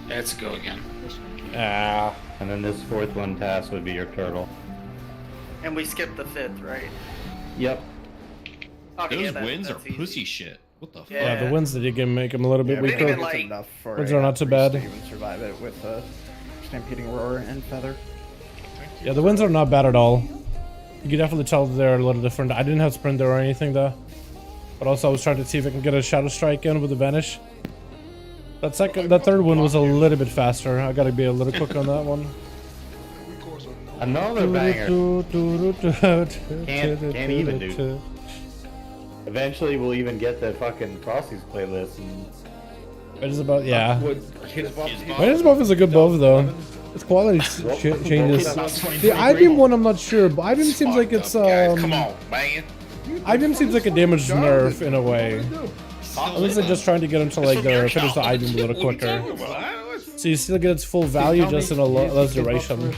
Let's go again. Ah. And then this fourth one task would be your turtle. And we skipped the fifth, right? Yep. Okay, Those yeah, wins are that's easy. pussy shit. What the fuck? Yeah, the wins that you can make them a little bit Yeah, weaker. even like- enough for Wins a, are not too priest bad. to even survive it with Stampeding Roar and Feather. Yeah, the wins are not bad at all. You can definitely tell they're a little different. I didn't have Sprinter or anything though. But also I was trying to see if I can get a Shadow Strike in with the Vanish. That third one was a little bit faster. I gotta be a little quick on that one. Another banger. Can't even, dude. Eventually we'll even get the fucking Frosties playlist and... It is about, yeah. His buff. His buff is a good buff though. Its quality changes. The I-beam one I'm not sure, but I-beam seems like it's Come on, man. I-beam seems like a damaged nerf in a way. At least they're just trying to get into like their finish the I-beam a little quicker. So you still get its full value just in a less duration.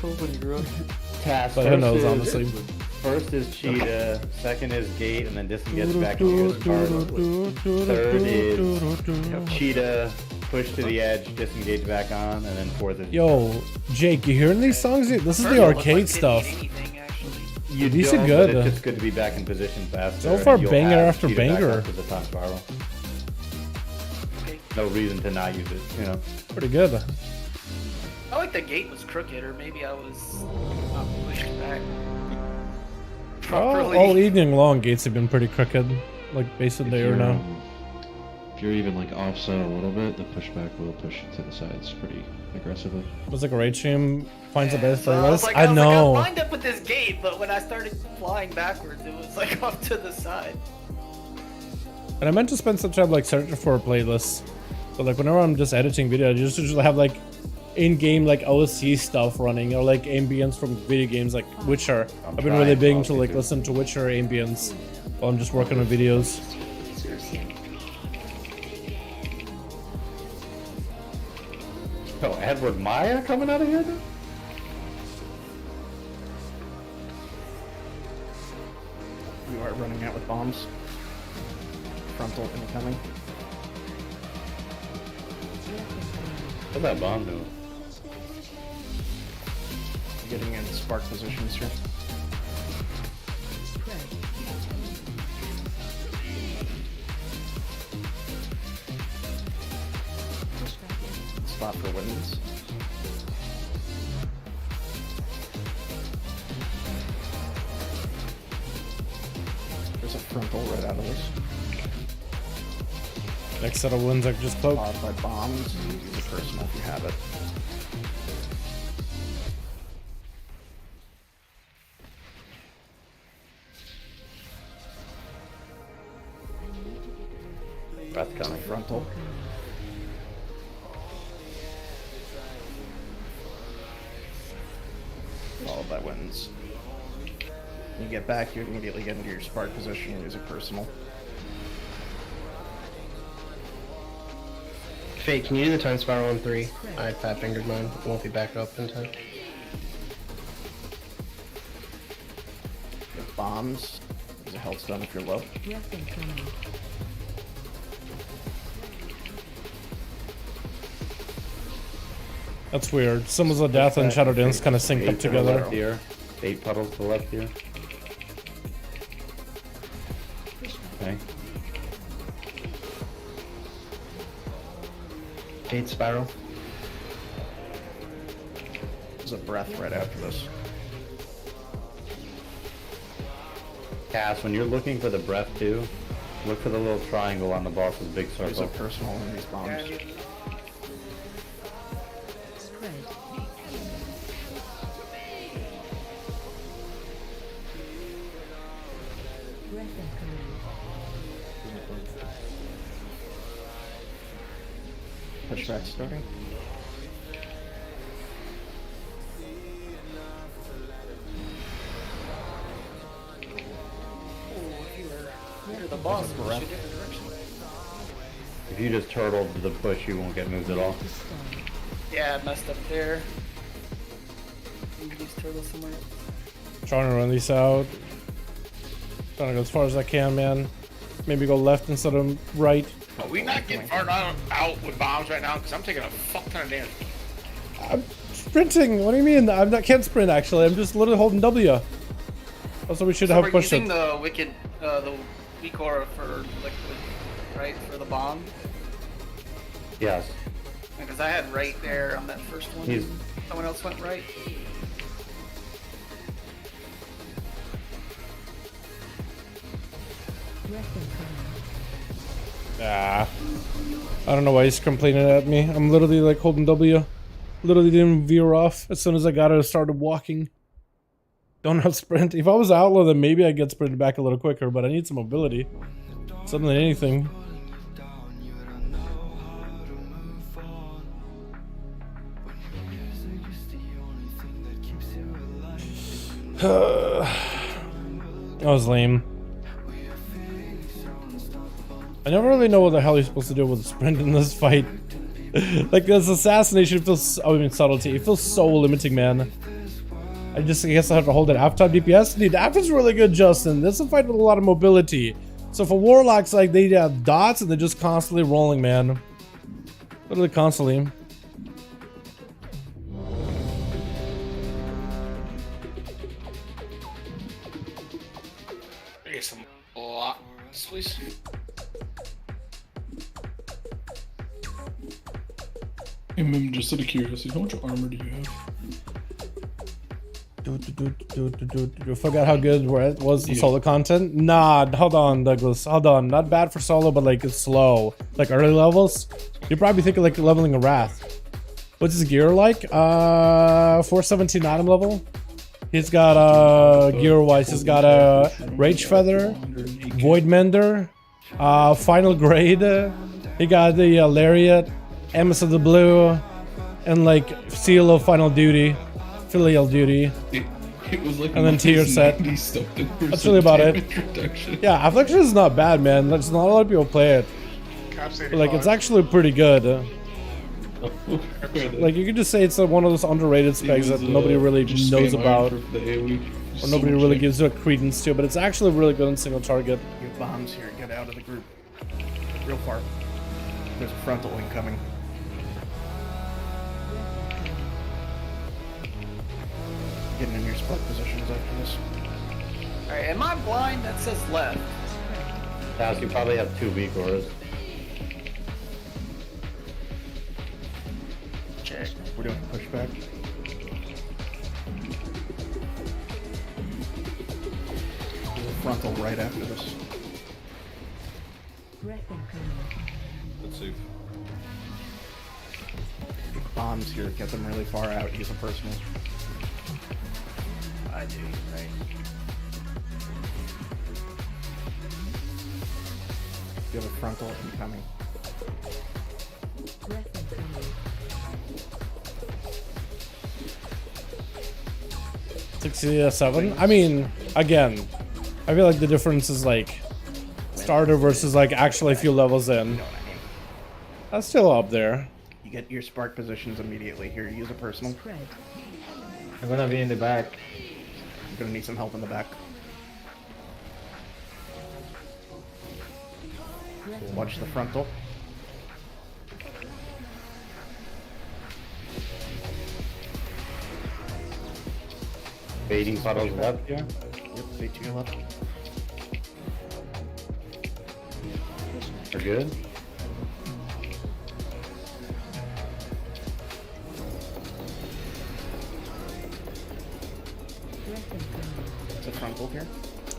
Task But who knows, honestly. First is Cheetah, second is Gate, and then disengage back to you as Carlo. Third is Cheetah, push to the edge, disengage back on, and then fourth is... Yo, Jake, you hearing these songs? This is the arcade stuff. You These don't, are good. but it's just good to be back in position faster. So and far, you'll banger have after Cheetah back banger. up to the top spiral. No reason to not use it, you know. Pretty good. I like the gate was crooked, or maybe I was not pushed back properly. All evening long, gates have been pretty crooked. Like, basically, or now. If you're even like offset a little bit, the pushback will push you to the sides pretty aggressively. It was like a raid stream finds the best So I was playlist. like, I know. I'm lined up with this gate, but when I started flying backwards, it was like off to the side. And I meant to spend some time like searching for a playlist. But like whenever I'm just editing video, I just usually have like in-game like OSC stuff running or like ambience from video games like Witcher. I've been really big into like listen to Witcher ambience while I'm just working on videos. Oh, Edward Maya coming out of here? You are running out with bombs. Frontal incoming. What's that bomb doing? Getting in spark positions here. Spot for wins. There's a frontal right out of this. Next set of wins I just cloak. Followed by bombs. Use a personal if you have it. Breath coming. Frontal. Followed by wins. You get back, you immediately get into your spark position and use a personal. Fate, can you do the time spiral on 3? I fat fingered mine. It won't be back up in time. With bombs. There's a health stun if you're low. That's weird. Symbols of Death and Shadow Dance kind of sync up together. Here. 8 puddles to the left here. Okay. Gate spiral. There's a breath right after this. Cass, when you're looking for the breath too, Look for the little triangle on the boss's big There's circle. a personal in these bombs. Spread. Breath incoming. Pushback starting. The boss There's a push breath. a different direction. If you just turtle to the push, you won't get moved at all. Yeah, I messed up there. Move these turtles somewhere. Trying to run these out. Trying to go as far as I can, man. Maybe go left instead of right. Are we not getting far out with bombs right now? Because I'm taking a fuck ton of damage. I'm sprinting. What do you mean? I'm not can't sprint actually. I'm just literally holding W. Also, we should So have we're pushed using it. the wicked, the weak aura for liquid, right? For the bomb. Yes. Because I had right there on that first one. He's- Someone else went right. Breath incoming. Ah. I don't know why he's complaining at me. I'm literally like holding W. Literally didn't veer off as soon as I got it. I started walking. Don't have sprint. If I was outlaw, then maybe I'd get sprinted back a little quicker, but I need some mobility. Something than anything. That was lame. I never really know what the hell you're supposed to do with a sprint in this fight. Like this assassination feels, I mean subtlety, it feels so limiting, man. I guess I have to hold it half time DPS. Dude, half is really good, Justin. This is a fight with a lot of mobility. So for warlocks, like they have dots and they're just constantly rolling, man. Literally constantly. Get some blocks, please. Hey, Mim, just out of curiosity, how much armor do you have? Forgot how good it was in solo content? Nah, hold on, Douglas. Hold on. Not bad for solo, but like it's slow. Like early levels, you're probably thinking like leveling a Wrath. What's his gear like? 417 item level. He's got gear wise, he's got a Rage Feather, Void Mender, Final Grade. He got the Lariat, Amos of the Blue, and like Seal of Final Duty, Filial Duty. It was like And then tier set. That's really about it. Yeah, Affliction is not bad, man. There's not a lot of people play it. But, like, it's actually pretty good. Like, you could just say it's one of those underrated specs that nobody really knows about. Or nobody really gives it a credence to, but it's actually really good on single target. You have bombs here. Get out of the group. Real far. There's a frontal incoming. Getting in your spot positions after this. Alright, am I blind? That says left. Task, you probably have 2 weak auras. Check. We're doing pushback. There's a frontal right after this. Breath incoming. Let's see. Bombs here. Get them really far out. Use a personal. I do, right. You have a frontal incoming. Breath incoming. 67. I mean, again, I feel like the difference is like starter versus like actually a few levels in. That's still up there. You get your spark positions immediately. Here, use a personal. Spread. I'm gonna be in the back. I'm gonna need some help in the back. Watch the frontal. Baiting puddles left here. Yep, stay to your left. We're good. It's a frontal here.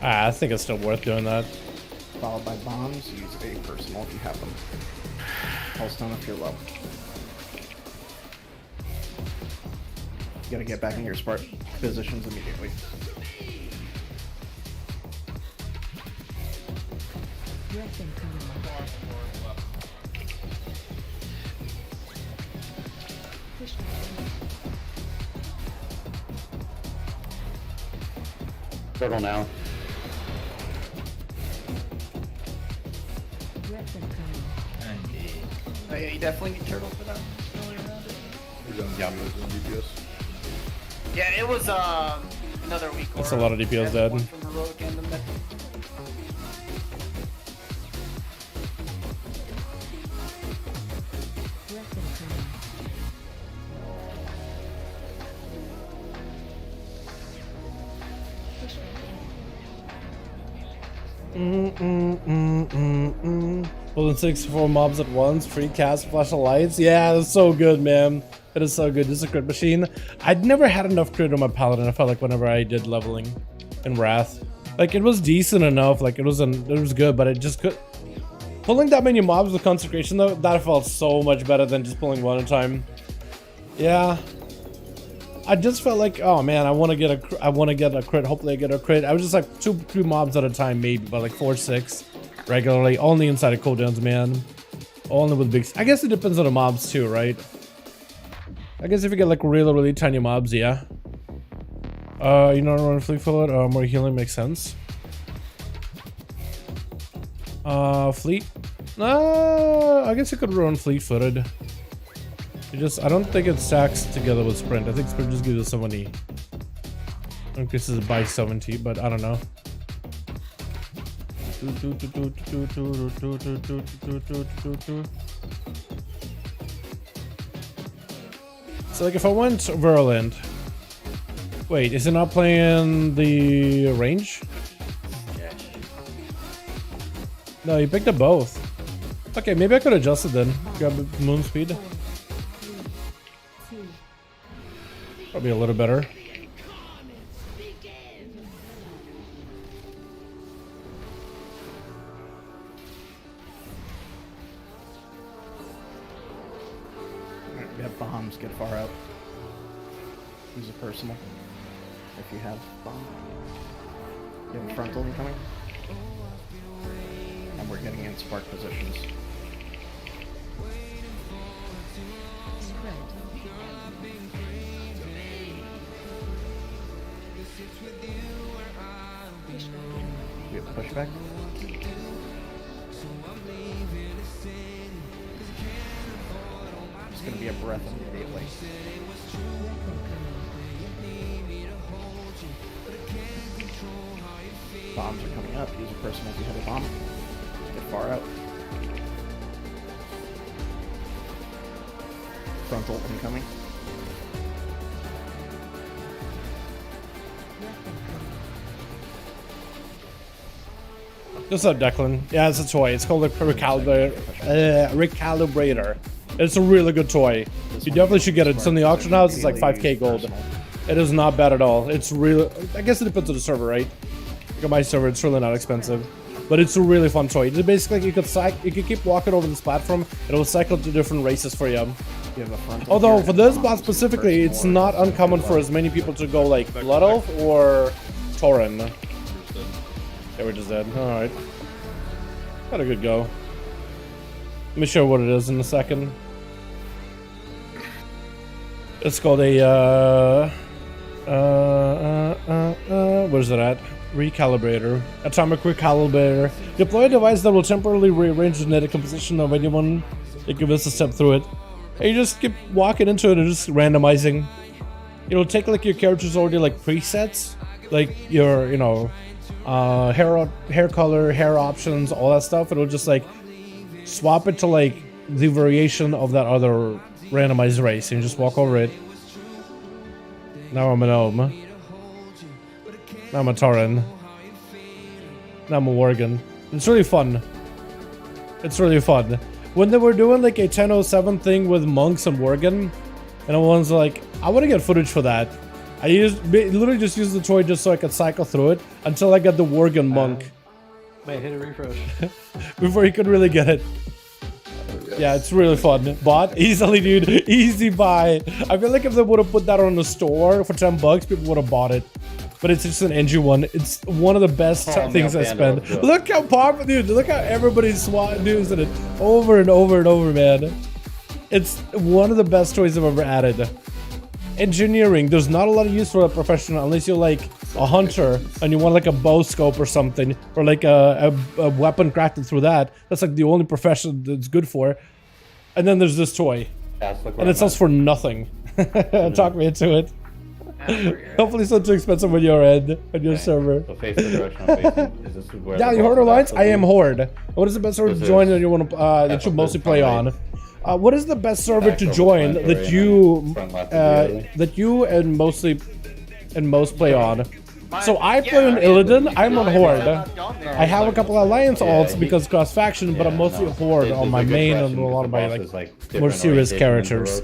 I think it's still worth doing that. followed by bombs. Use a personal if you have them. Pulse stone if you're low. You gotta get back in your smart positions immediately. Breath incoming. Pushback. Turtle now. Breath incoming. Oh yeah, you definitely need turtle for that. Yeah, it was another week. That's a lot of DPS dead. From heroic and the mythic. Breath incoming. Pulling 64 mobs at once, free cast, flash of lights. Yeah, that's so good, man. It is so good. This is a crit machine. I'd never had enough crit on my paladin. I felt like whenever I did leveling in Wrath, like it was decent enough. Like it was good, but it just could. Pulling that many mobs with consecration though, that felt so much better than just pulling one at a time. Yeah. I just felt like, oh man, I want to get a crit. Hopefully I get a crit. I was just like two mobs at a time, maybe, but like 4-6 regularly, only inside of cooldowns, man. Only with big. I guess it depends on the mobs too, right? I guess if you get like really tiny mobs, yeah. You know, run fleet foot, more healing makes sense. Fleet. I guess you could run fleet-footed. I don't think it stacks together with sprint. I think sprint just gives you 70. Increases it by 70, but I don't know. So like if I went Virulent, wait, is it not playing the range? No, you picked up both. Okay, maybe I could adjust it then. Grab moon speed. Probably a little better. We have bombs, get far out. Use a personal if you have bomb. You have a frontal incoming. And we're getting in spark positions. We have pushback. It's gonna be a breath immediately. Bombs are coming up. Use a personal if you have a bomb. Get far out. Frontal incoming. What's up, Declan? Yeah, it's a toy. It's called a recalibrator. It's a really good toy. You definitely should get it. It's in the auction house. It's like 5k gold. It is not bad at all. It's really. I guess it depends on the server, right? Like on my server, it's really not expensive, but it's a really fun toy. It's basically you could keep walking over this platform. It will cycle to different races for you. Although for this bot specifically, it's not uncommon for as many people to go like Blood Elf or Tauren. They were just dead. Alright. Had a good go. Let me show you what it is in a second. It's called a what is it at? Recalibrator. Atomic recalibrator. Deploy a device that will temporarily rearrange the genetic composition of anyone that gives a step through it. And you just keep walking into it and just randomizing. It'll take like your character's already like presets, like your, you know, hair color, hair options, all that stuff. It'll just like swap it to like the variation of that other randomized race and just walk over it. Now I'm an Gnome. Now I'm a Tauren. Now I'm a Worgen. It's really fun. It's really fun. When they were doing like a 10:07 thing with monks and Worgen, and everyone's like, I want to get footage for that. I literally just used the toy just so I could cycle through it until I got the Worgen monk. Wait, hit a refresh. Before you could really get it. Yeah, it's really fun. Bought easily, dude. Easy buy. I feel like if they would have put that on the store for $10, people would have bought it. But it's just an NG one. It's one of the best things I spend. Look how popular, dude. Look how everybody's using it over and over and over, man. It's one of the best toys I've ever added. Engineering. There's not a lot of use for a professional unless you're like a hunter and you want like a bow scope or something, or like a weapon crafted through that. That's like the only profession that's good for. And then there's this toy. And it sells for nothing. Talk me into it. Hopefully it's not too expensive on your end, on your server. So face the direction I'm facing. Is this where Yeah, the you Horde boss Alliance? is I am Horde. What is the best server to join that you want to that you mostly play on? What is the best server to join that you and most play on? So I play on Illidan. I'm on Horde. I have a couple of Alliance alts because cross faction, but I'm mostly Horde on my main and a lot of my like more serious characters.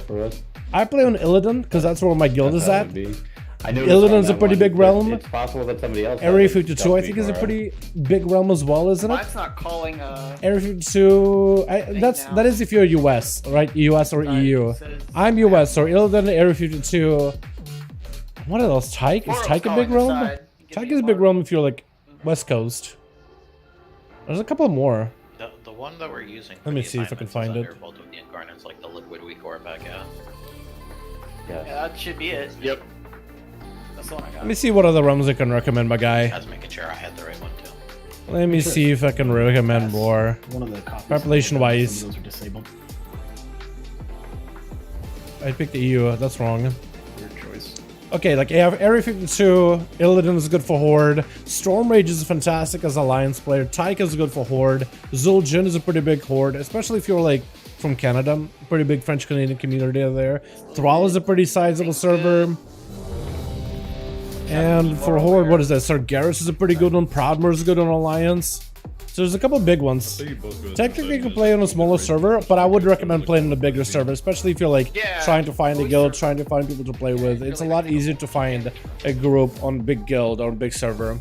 I play on Illidan because that's where my guild is at. Illidan's a pretty big realm. It's possible that somebody else. Area 52, I think, is a pretty big realm as well, isn't it? Mine's not calling. Area 52. That is if you're US, right? US or EU. I'm US, so Illidan, Area 52. What are those? Tyke? Is Tyke a big realm? Tyke is a big realm if you're like West Coast. There's a couple more. The one that we're using. Let me see if I can find it. Both of the incarnates, like the liquid we core back out. Yeah, that should be it. Yep. That's the one I got. Let me see what other realms I can recommend, my guy. I was making sure I had the right one too. Let me see if I can recommend more. One of the copies. Population-wise. Those are disabled. I picked the EU. That's wrong. Weird choice. Okay, like I have Area 52, Illidan is good for Horde, Stormrage is fantastic as Alliance player, Tyke is good for Horde, Zul'jin is a pretty big Horde, especially if you're like from Canada, pretty big French-Canadian community there. Thrall is a pretty sizable server. And for Horde, what is that? Sargeras is a pretty good one, Proudmoore is good on Alliance. So there's a couple big ones. Technically you can play on a smaller server, but I would recommend playing on a bigger server, especially if you're like trying to find a guild, trying to find people to play with. It's a lot easier to find a group on big guild or big server.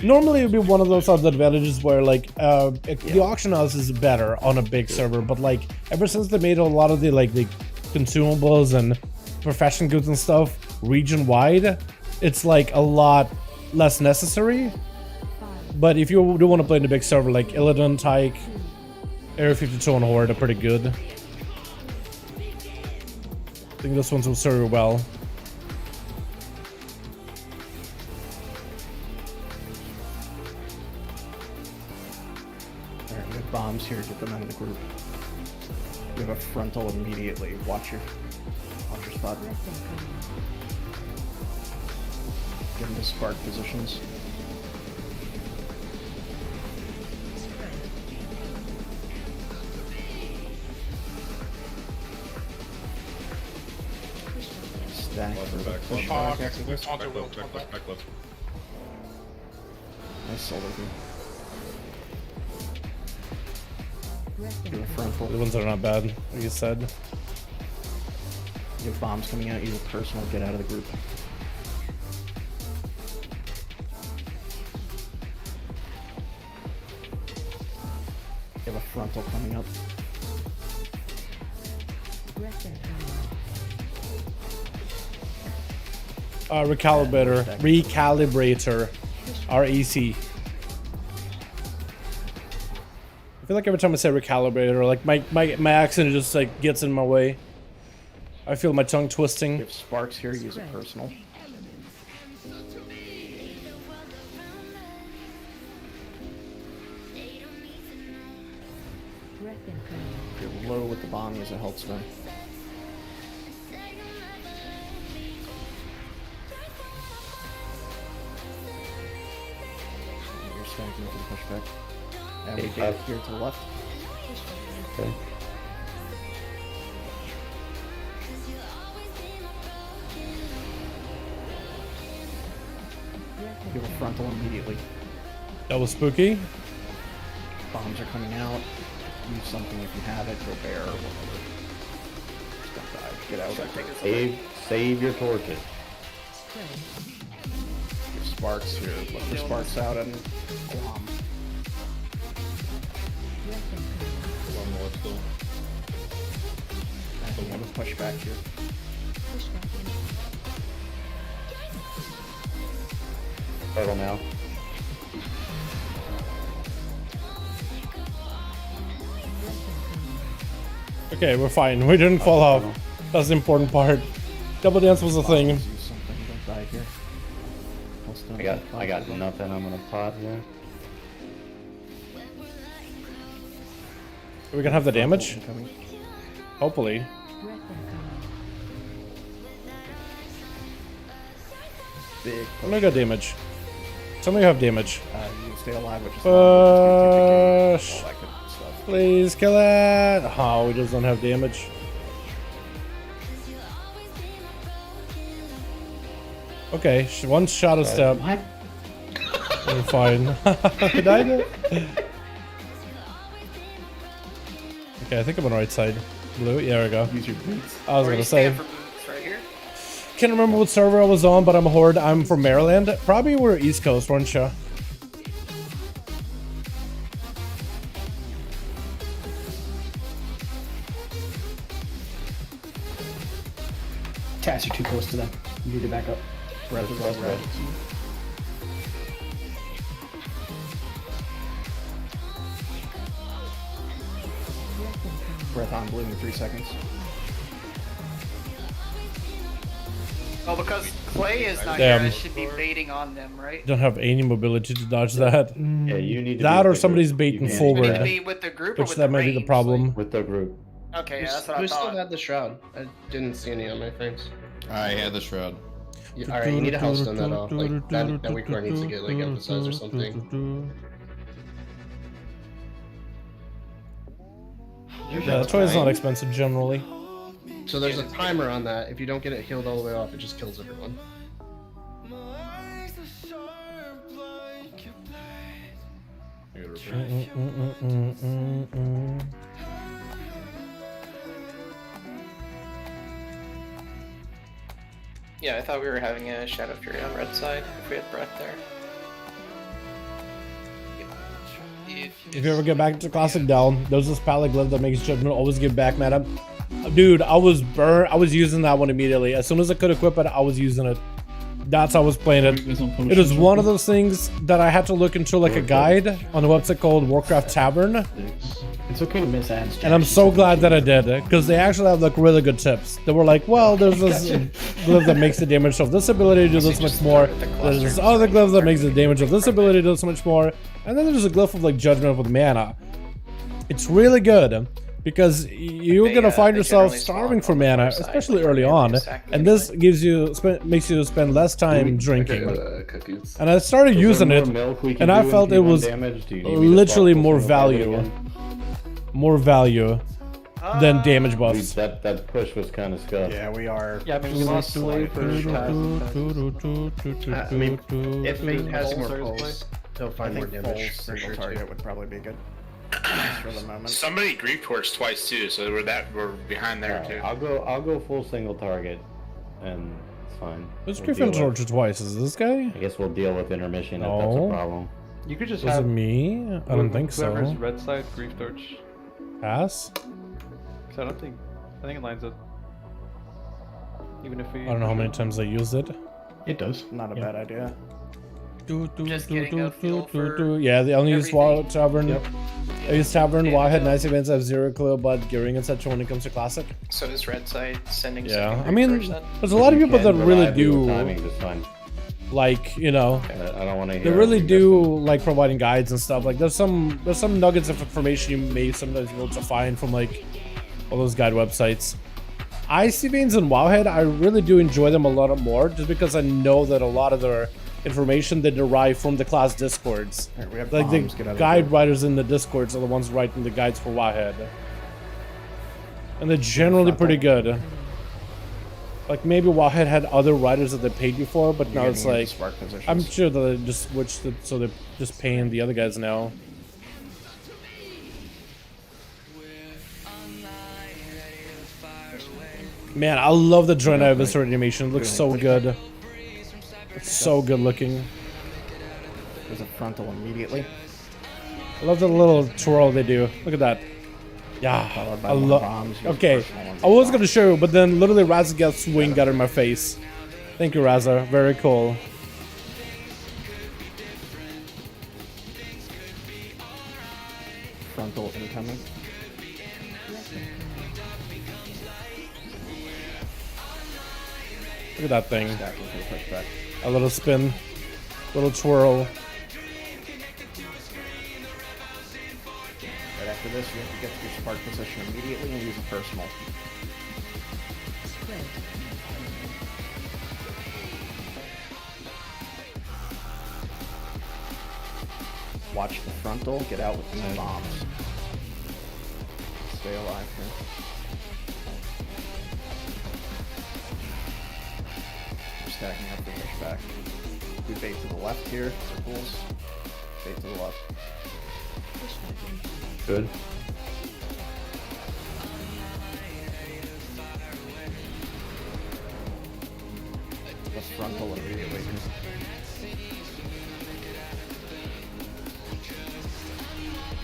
Normally it would be one of those other advantages where like the auction house is better on a big server, but like ever since they made a lot of the like the consumables and profession goods and stuff region wide, it's like a lot less necessary. But if you do want to play in a big server like Illidan, Tyke, Area 52 and Horde are pretty good. I think this one's will serve you well. Alright, we have bombs here, get them out of the group. We have a frontal immediately. Watch your spot. Get into spark positions. Stack for the pushback. Back left. Nice solar beam. Do a frontal. The ones that are not bad, like you said. You have bombs coming at you, personal, get out of the group. You have a frontal coming up. Recalibrator, REC. I feel like every time I say recalibrator, like my accent just like gets in my way. I feel my tongue twisting. You have sparks here, use it personal. If you're low with the bomb, use a health spin. You're stacking up and push back. And we get here to the left. Okay. Give a frontal immediately. That was spooky. Bombs are coming out. Use something if you have it. Go bear or whatever. Just don't die. Get out. Save your torches. Give sparks here. Let your sparks out and bomb. still. I think I'm gonna push back here. Push back in. Turtle now. Okay, we're fine. We didn't fall off. That's the important part. Double dance was a thing. Use something, don't die here. I got nothing. I'm gonna pot here. Are we gonna have the damage? Hopefully. Big I'm gonna go damage. Tell me you have damage. You can stay alive, which is Push. all that good stuff. Please kill it. Oh, we just don't have damage. Okay, one shot a step. What? We're fine. Did I do? Okay, I think I'm on the right side. Blue? Yeah, there we go. Use your boots. I was Where gonna you say. stand for boots, right here. Can't remember what server I was on, but I'm a Horde. I'm from Maryland. Probably we're East Coast, weren't you? Tass, you're too close to them. You need to back up. Red is red. Red. Breath on blue in 3 seconds. Oh, because Clay is not Damn. here, I should be baiting on them, right? Don't have any mobility to dodge that. Yeah, you need to That be or with the somebody's group. baiting You can't forward. Should do it be with the group or Which with that the might be the range? problem. With the group. Okay, yeah, that's what I Who still thought. had the shroud? I didn't see any on my frames. I had the shroud. Yeah, all right, you need to hellstone that off. Like that weak core needs to get like emphasized or something. Yeah, that's why it's not expensive generally. So there's a timer on that. If you don't get it healed all the way off, it just kills everyone. Yeah, I thought we were having a Shadow Fury on red side if we had breath there. If you ever get back to Classic Dell, there's this palette glove that makes judgment always give back, man. Dude, I was burnt. I was using that one immediately. As soon as I could equip it, I was using it. That's how I was playing it. It is one of those things that I had to look into like a guide on a website called Warcraft Tavern. It's okay to miss ads. And I'm so glad that I did it, because they actually have like really good tips. They were like, well, there's this glove that makes the damage of this ability do this much more. There's this other glove that makes the damage of this ability do this much more. And then there's a glove of like judgment with mana. It's really good, because you're gonna find yourself starving for mana, especially early on. And this gives you makes you spend less time drinking. And I started using it, and I felt it was literally more value. More value than damage buffs. That push was kind of scuffed. Yeah, we are. Yeah, I mean, we lost Slay for I mean, if Fate has more pulse, he'll I find more think damage. full For single sure, target too. would probably be good for the moment. Somebody grief torched twice too, so we're behind there too. I'll go full single target, and it's fine. Who's We'll Griffin deal with- torture twice? Is this guy? I guess we'll deal with intermission if that's a No. problem. You could just Was it have me? I don't think whoever's so. red side grief torch. Pass? Cause I think it lines up. Even if we. I don't know how many times I used it. It does. Not a bad idea. Just getting a feel for Yeah, they only use everything. WoW Tavern. I use Tavern. WoW had nice events. I have zero clue about gearing and such when it comes to Classic. So is red side sending Yeah, second I mean, grief torch then? there's a lot of people that really do, Timing is fine. like, you know, I don't want to. they really do like providing guides and stuff. Like, there's some nuggets of information you may sometimes be able to find from like all those guide websites. IC Veins and Wowhead, I really do enjoy them a lot more, just because I know that a lot of their information they derive from the class discords. Alright, we have Like bombs. Get out the of guide here. writers in the discords are the ones writing the guides for Wowhead, and they're generally pretty good. Like maybe Wowhead had other writers that they paid you for, but now You're it's getting like into spark positions. I'm sure that they just switched it, so they're just paying the other guys now. Man, I love the Joint Ivysaur animation. It looks so good. It's so good looking. There's a frontal immediately. I love the little twirl they do. Look at that. Yeah, Followed by I more love. bombs, use Okay, personal ones I as was well. gonna show, but then literally RASZAGETH swing got in my face. Thank you, Razza. Very cool. Frontal incoming. Look at that thing. Stacking for the pushback. A little spin, little twirl. Right after this, you have to get to your spark position immediately and use a personal. Spread. Watch the frontal, get out with these bombs. Stay alive here. We're stacking up the pushback. Do bait to the left here, circles. Bait to the left. Good. The frontal immediately.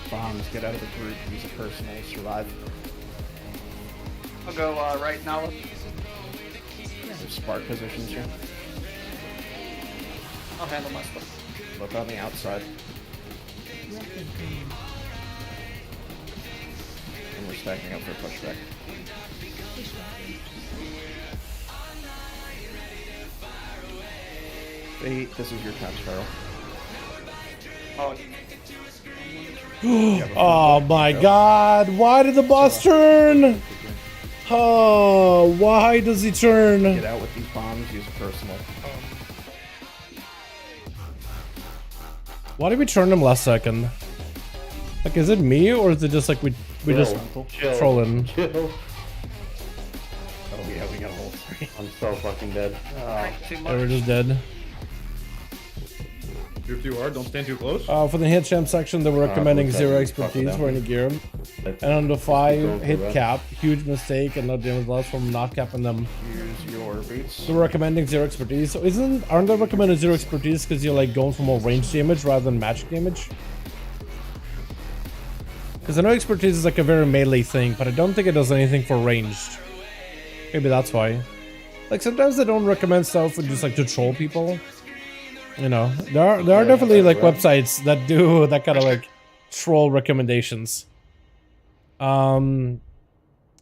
Bombs, get out of the group, use a personal, survive. I'll go right now. There's spark positions here. I'll handle my stuff. Look on the outside. And we're stacking up for a pushback. Hey, this is your time, Sparrow. Oh my god, why did the boss turn? Oh, why does he turn? Get out with these bombs, use a personal. Why did we turn him last second? Like, is it me or is it just like we just Chill. trolling? Chill. Oh yeah, we got a whole three. I'm so fucking dead. Too Yeah, much. we're just dead. You're too hard, don't stand too close. For the hit champ section, they were recommending looks 0 like we fucked expertise with for any gear. And on the 5 hit cap, huge mistake and no damage loss from not capping them. Use your boots. They were recommending 0 expertise. So aren't they recommending 0 expertise because you're like going for more range damage rather than magic damage? Because I know expertise is like a very melee thing, but I don't think it does anything for ranged. Maybe that's why. Like sometimes they don't recommend stuff for just like to troll people. You know, there are definitely like websites that do that kind of like troll recommendations. I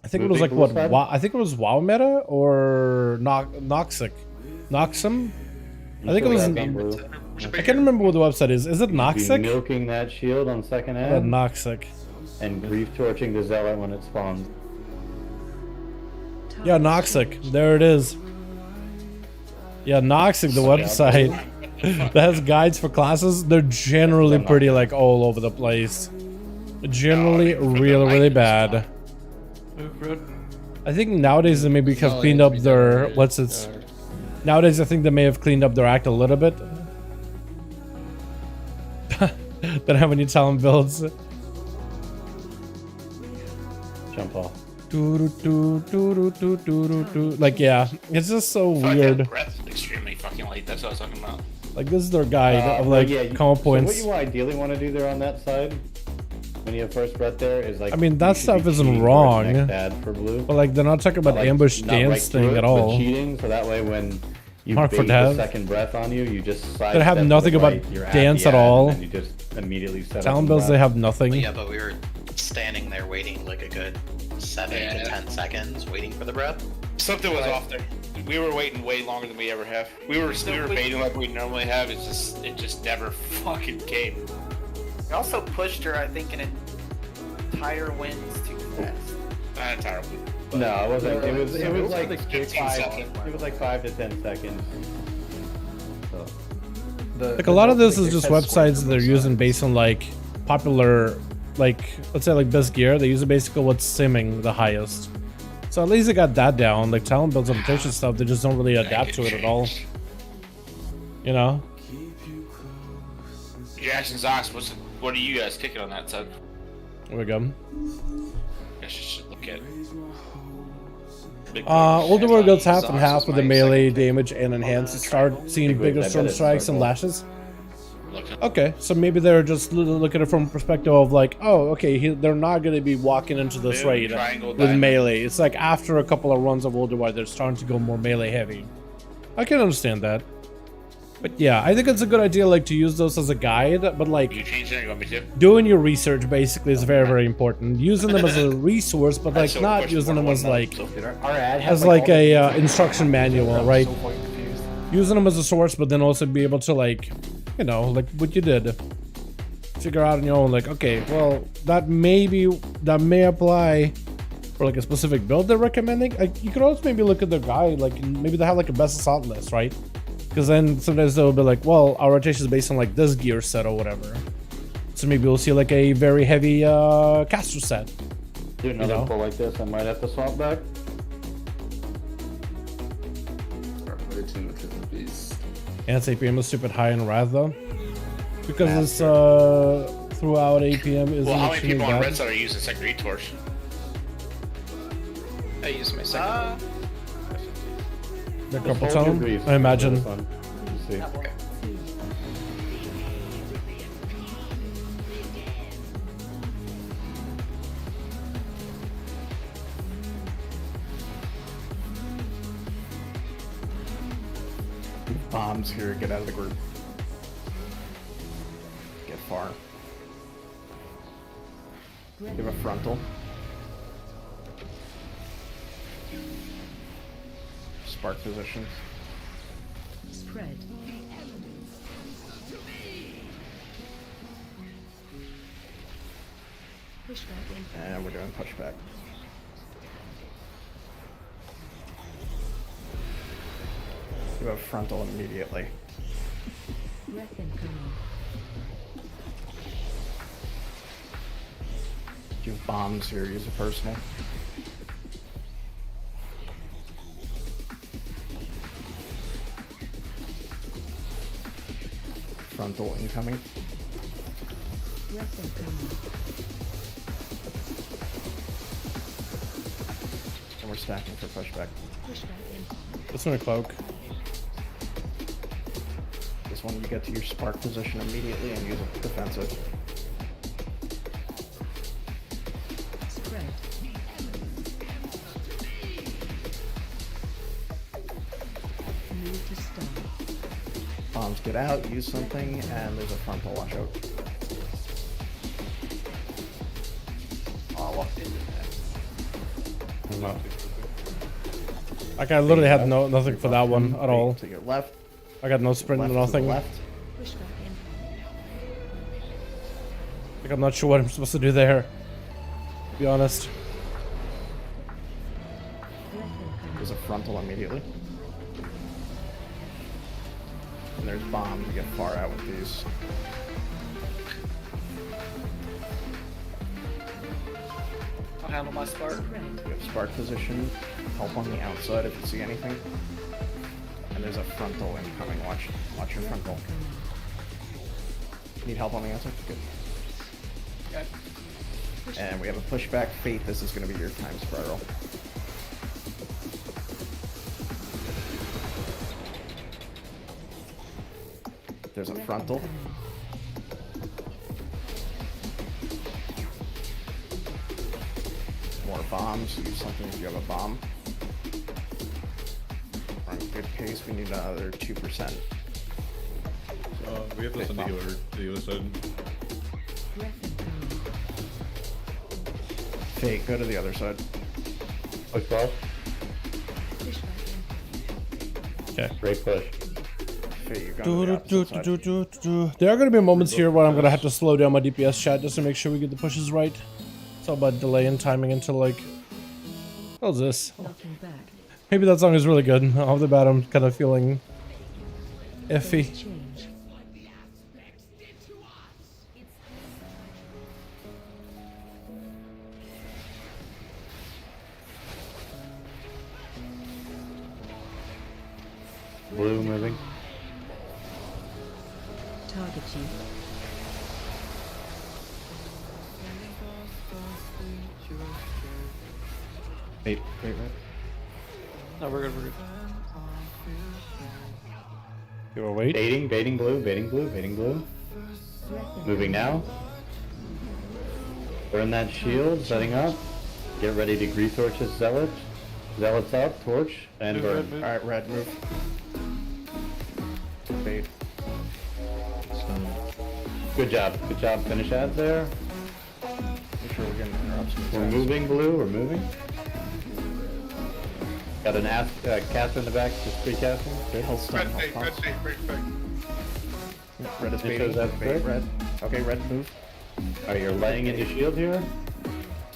think it was like what? Wow, I think it was WoW meta or Noxic, Noxum. I think it was. I can't remember what the website is. Is it Be Noxic? milking that shield on second Or ad Noxic. and grief torching the zealot when it spawns. Yeah, Noxic. There it is. Yeah, Noxic, the website that has guides for classes. They're generally pretty like all over the place. Generally, really bad. I think nowadays they maybe have cleaned up their Nowadays, I think they may have cleaned up their act a little bit. Don't have any talent builds. Jump off. Like, yeah, it's just so weird. Breath is extremely fucking late. That's what I was talking about. Like, this is their guide of like combo So points. what you ideally want to do there on that side, when you have first breath there, is like. I mean, that you should be stuff isn't cheating for wrong. next ad for blue. But like, they're not talking about Like, ambush not right dance through thing it, at but all. cheating, so that way when you Mark bait for the Dev. second breath on you, you just They have sidestep to nothing the about right, you're dance the at ad, all. And then you just immediately set Talent up builds, they have nothing. Yeah, but we were standing there waiting like a good 7 to 10 seconds, waiting for the breath. Something was off there. We were waiting way longer than we ever have. We were baiting like we normally have. It just never fucking came. We also pushed her, I think, in entire winds too fast. Not entirely. No, it wasn't. It was like 15 seconds. It was like 5 to 10 seconds. So. Like a lot of this is just websites that they're using based on like popular, like let's say like best gear. They use it basically what's simming the highest. So at least they got that down. Like talent builds application stuff, they just don't really adapt to it at all. You know? Jackson Zox, what are you guys kicking on that side? There we go. I should look at. Older War goes half and half with the melee damage and enhance. Start seeing bigger storm strikes and lashes. looking. Okay, so maybe they're just looking at it from a perspective of like, oh, okay, they're not going to be walking into this Boom, raid triangle, with diamond. melee. It's like after a couple of runs of World War, they're starting to go more melee heavy. I can understand that. But yeah, I think it's a good idea, like, to use those as a guide, but like, You change it? You want me to? doing your research basically is very, very important. Using them as a resource, but like So not question using them mark as one now, like, so- Our ad has as like all a the- instruction manual, right? So fucking confused. Using them as a source, but then also be able to like, you know, like what you did, figure out on your own, like, okay, well, that may apply for like a specific build they're recommending. Like, you could also maybe look at their guide, like maybe they have like a best assault list, right? Because then sometimes they'll be like, well, our rotation is based on like this gear set or whatever. So maybe we'll see like a very heavy caster set. Do another You know? pull like this, I might have to swap back. And it's APM is stupid high in Wrath though. Because it's throughout APM isn't Well, how many extremely people on bad. Red side are using secondary torch? I use my second one. The couple Hold your time, briefs I imagine. for this one. You see. Okay. Bombs here, get out of the group. Get far. Give a frontal. Spark positions. Spread. Pushback in. And we're doing pushback. Do a frontal immediately. Breath incoming. Do bombs here, use a personal. Frontal incoming. Breath incoming. And we're stacking for pushback. Pushback in. This one a cloak. This one you get to your spark position immediately and use a defensive. Spread. Move to start. Bombs get out, use something, and there's a frontal, watch out. Oh, I walked into that. No. Like I literally had nothing for that one at all. To your left. I got no sprint, Left nothing. to the left. Pushback in. Like I'm not sure what I'm supposed to do there. To be honest. Breath incoming. There's a frontal immediately. And there's bombs, you get far out with these. I'll handle my spark. Spread. You have spark position, help on the outside if you see anything. And there's a frontal incoming, watch your frontal. Need help on the outside? Good. Okay. And we have a pushback. Fate, this is going to be your time spiral. There's a frontal. More bombs. Use something if you have a bomb. On good pace, we need another 2%. We have to send the healer to the other side. Breath incoming. Fate, go to the other side. Push off. Pushback in. Okay. Great push. Fate, you're going to the opposite side. There are going to be moments here where I'm going to have to slow down my DPS chat just to make sure we get the pushes right. It's all about delay and timing until like... What's this? Knocking back. Maybe that song is really good. Off the bat I'm kind of feeling iffy. Change. Blue moving. Target you. Wait, right. No, we're good, we're good. You will wait. Baiting blue, baiting blue, baiting blue. Moving now. Burn that shield, setting up. Get ready to grease torches zealots. Zealots up, torch, and burn. Alright, red, move. Bait. Good job, finish ads there. Make sure we're getting interruptions. We're moving blue, we're moving. Got an caster in the back, just free casting. Good. Red bait, break. Red is Make baiting. sure that's Bait, good. red. Okay, red, move. Alright, you're laying into shield here.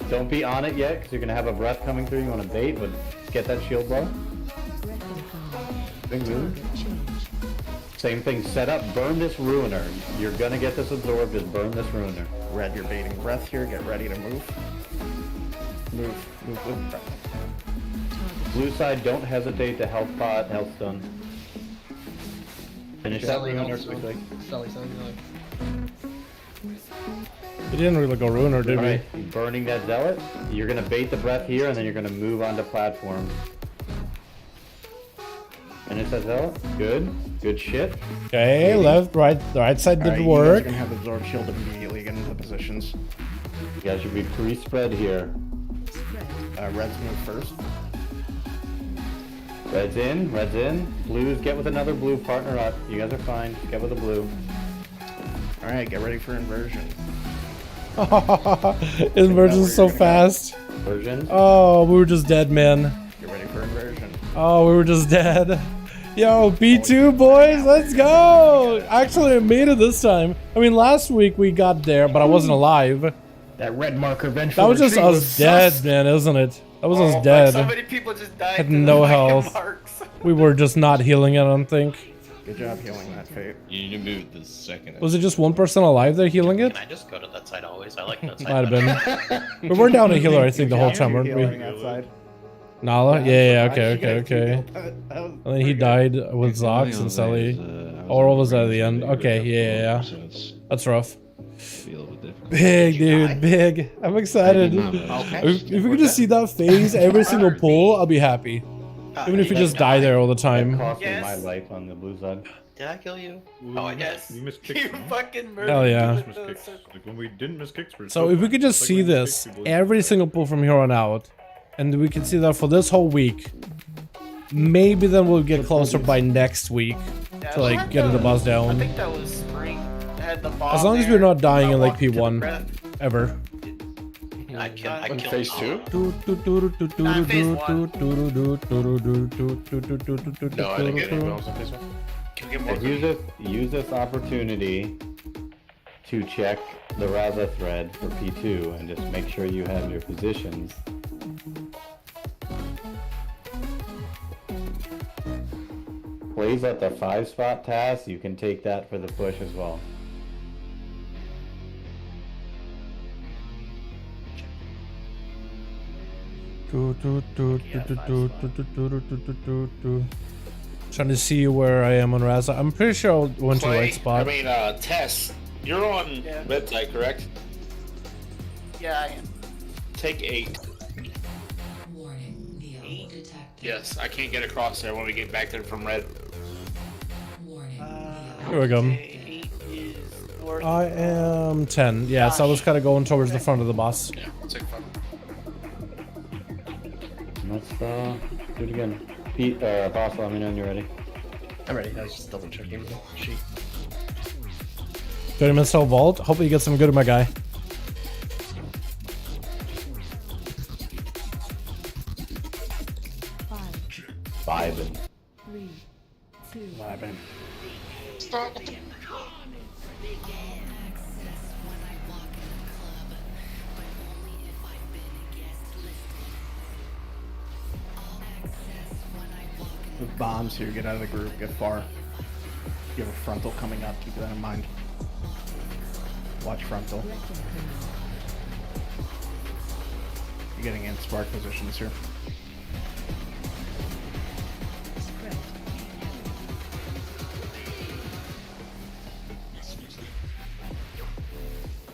Don't be on it yet, because you're going to have a breath coming through. You want to bait, but get that shield low. Big move. Same thing, set up, burn this ruiner. You're going to get this absorbed, just burn this ruiner. Red, you're baiting breath here. Get ready to move. Move with breath. Blue side, don't hesitate to health pot, health stun. Finish that ruiner quickly. Sully. We didn't really go ruiner, did we? Alright, burning that zealot. You're gonna bait the breath here, and then you're gonna move onto platform. Finish that zealot. Good shit. Okay, left, right. The right side did Alright, work. You guys are gonna have absorb shield immediately. Get into positions. You guys should be pre-spread here. Reds move first. Red's in. Blues, get with another blue, partner up. You guys are fine. Get with a blue. Alright, get ready for inversion. Inversion's so fast. Inversion. Oh, we were just dead, man. Get ready for inversion. Oh, we were just dead. Yo, B2 boys, let's go! Actually, I made it this time. I mean, last week we got there, but I wasn't alive. That red marker vengeful. That was just retreat us dead, man, isn't it? That was us dead. So many people just died. Had to the no fucking health. marks. We were just not healing it, I don't think. Good job healing that fate. You need to move the second. Was it just one person alive there healing it? Can I just go to that side always? I like that side. Might have been. We were down a healer, I think, the whole time, weren't we? Nala? Yeah, okay. And then he died with Zox and Sully. Oral was at the end. Okay, yeah. That's rough. Big, dude, big. I'm excited. If we could just see that phase every single pull, I'll be happy. Even if we just die there all the time. Cost me my life on the blue side. Did I kill you? Oh, I guess. You missed kicks. You fucking murdered. Hell yeah. Missed kicks. Like when we didn't miss kicks, we're So if we could just see this every single pull from here on out, and we can see that for this whole week, maybe then we'll get closer by next week to like getting the boss I down. think that was spring. It had the bomb As long as there. we're not dying in like Walked to the P1 breath. ever. I killed phase 2? Oh. No, I didn't get any bones in phase 1. Can we get more? Use this opportunity to check the Raza thread for P2 and just make sure you have your positions. Plays at the 5-spot task, you can take that for the push as well. Trying to see where I am on Raza. I'm pretty sure I went to the right spot. Tess, you're on red side, correct? Yeah, I am. Take 8. Yes, I can't get across there when we get back there from red. Here we go. 8 is worth. I am 10. Yeah, so I was kind of going towards the front of the boss. Yeah, I'll take 5. Let's do it again. Pete, boss, let me know when you're ready. I'm ready. I was just double checking the sheet. 30 minutes till vault. Hopefully you get some good, my guy. Vibing. 3, 2, Vibing. Stop. With bombs here, get out of the group, get far. You have a frontal coming up, keep that in mind. Watch frontal. You're getting in spark positions here.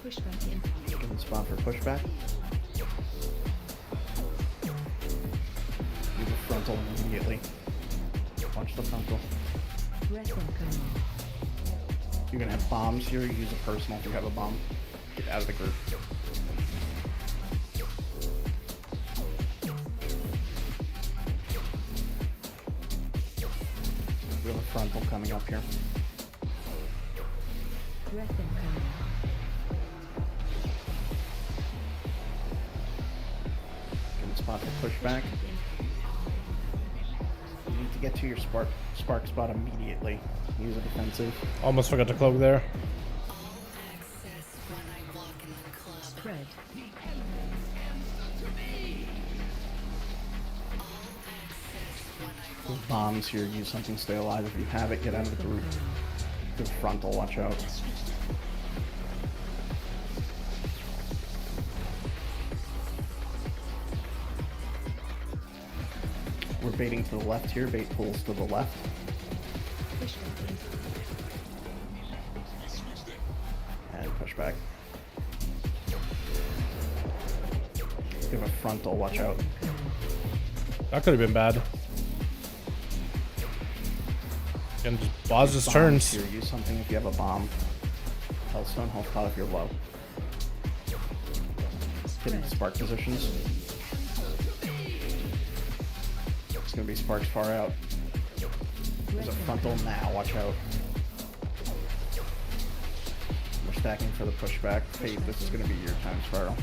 pushback in. Give the spot for pushback. Do the frontal immediately. Watch the frontal. Retro coming. You're gonna have bombs here. Use a personal if you have a bomb. Get out of the group. We have a frontal coming up here. Breath incoming. Good spot to push back. You need to get to your spark spot immediately. Use a defensive. Almost forgot to cloak there. Spread. There's bombs here. Use something. Stay alive. If you have it, get out of the group. Good frontal. Watch out. We're baiting to the left here. Bait pulls to the left. And push back. Give a frontal. Watch out. That could have been bad. And Boz just turns. Here. Use something if you have a bomb. Hellstone, health pot if you're low. Get into spark positions. It's gonna be sparks far out. There's a frontal now, watch out. We're stacking for the pushback. Hey, this is gonna be your time spiral.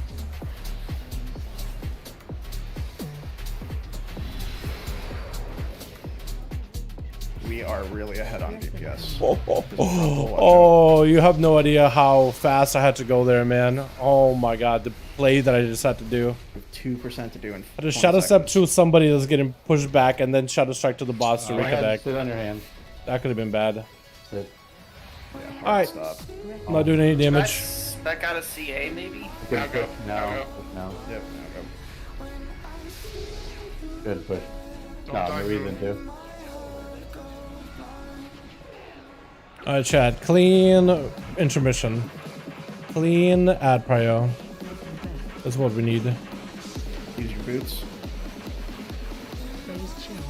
We are really ahead on DPS. Oh, you have no idea how fast I had to go there, man. Oh my god, the play that I just had to do. 2% to do in I just shadow step to somebody that's getting pushed back and then shadow strike to the boss to reconnect. Sit on your hand. That could have been bad. Sit. Yeah, Alright. stop. I'm not doing any damage. That got a CA maybe? Good. Go. No. Yep, now Good push. Don't No, die no reason to. Alright, chat. Clean intermission. Clean ad prio. That's what we need. go. Use your boots. Phase change.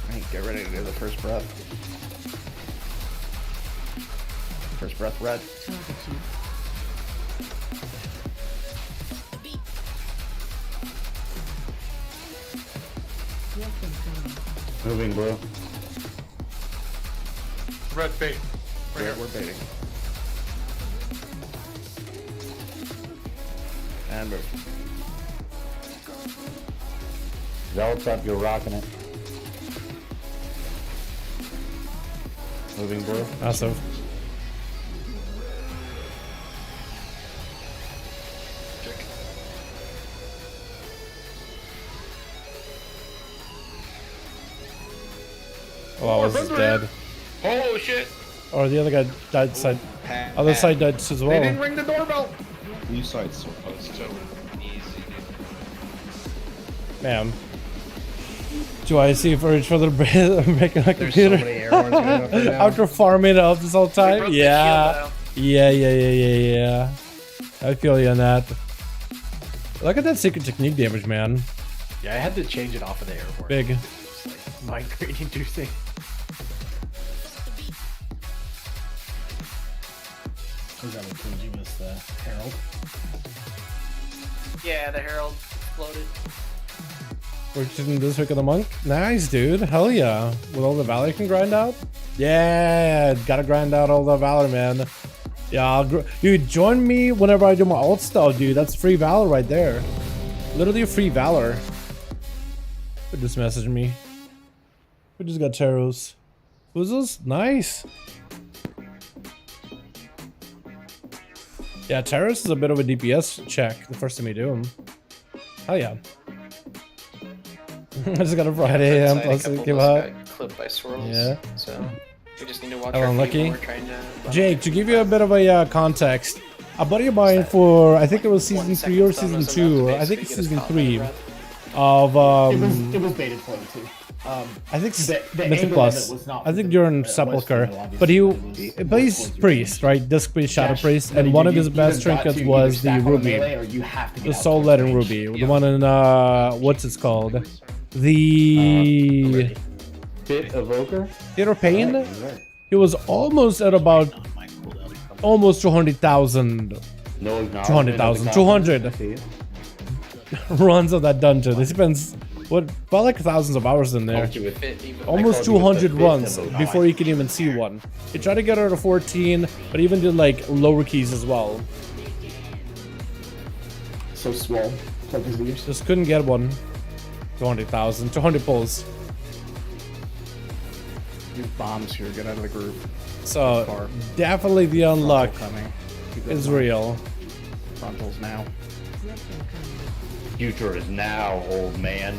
Alright, get ready to do the first breath. First breath red. Target you. Breath incoming. Moving blue. Red bait. Right here. We're baiting. And move. Zealots up, you're rocking it. Moving blue. Massive. Oh, this is dead. Oh shit! Or the other guy died side. Other side died as They well. didn't ring the doorbell. Blue side's supposed to. Easy. Ma'am. Do I see for each other breaking my computer? so many air horns going up right now. After farming it up this whole time? Yeah. Yeah. I feel you on that. Look at that secret technique damage, man. Yeah, I had to change it off of the air horn. Big. It's like migraine inducing. Is that what you missed the Herald? Yeah, the Herald exploded. We're choosing this week of the month. Nice, dude. Hell yeah. With all the Valor you can grind out? Yeah, gotta grind out all the Valor, man. Yeah, dude, join me whenever I do my alt style, dude. That's free Valor right there. Literally free Valor. Who just messaged me? We just got Taros. Who's this? Nice. Yeah, Taros is a bit of a DPS check the first time you do him. Hell yeah. I just got a Friday AM plus it came out. Clipped by swirls. Yeah. So we just need to watch Oh, our feet unlucky. when we're trying to. Jake, to give you a bit of a context, a buddy of mine for, I think it was season 3 or season 2, I think it's season 3, of It was baited play too. I think the Mythic angle Plus. of it was not I think for you're in the Sepulcher, Western, obviously, but it was he's priest, right? Disc priest, shadow Dash, priest, really, and one you- of his you best either got trinkets to was either the stack on a ruby, melee or you have to get the out soul towards letter range. ruby, the one in what's it called? The Bit evoker. Theater Pain. Right. He was almost at about almost 200,000. No acknowledgement. 200,000. 200 runs of that dungeon. He spends what about like thousands of hours in there. Almost 200 runs before you can even see one. He tried to get her to 14, but even did like lower keys as well. So swole. Just couldn't get one. 200,000. 200 pulls. Use bombs here. Get out of the group. So definitely the unluck Coming. is real. Frontals now. Future is now, old man.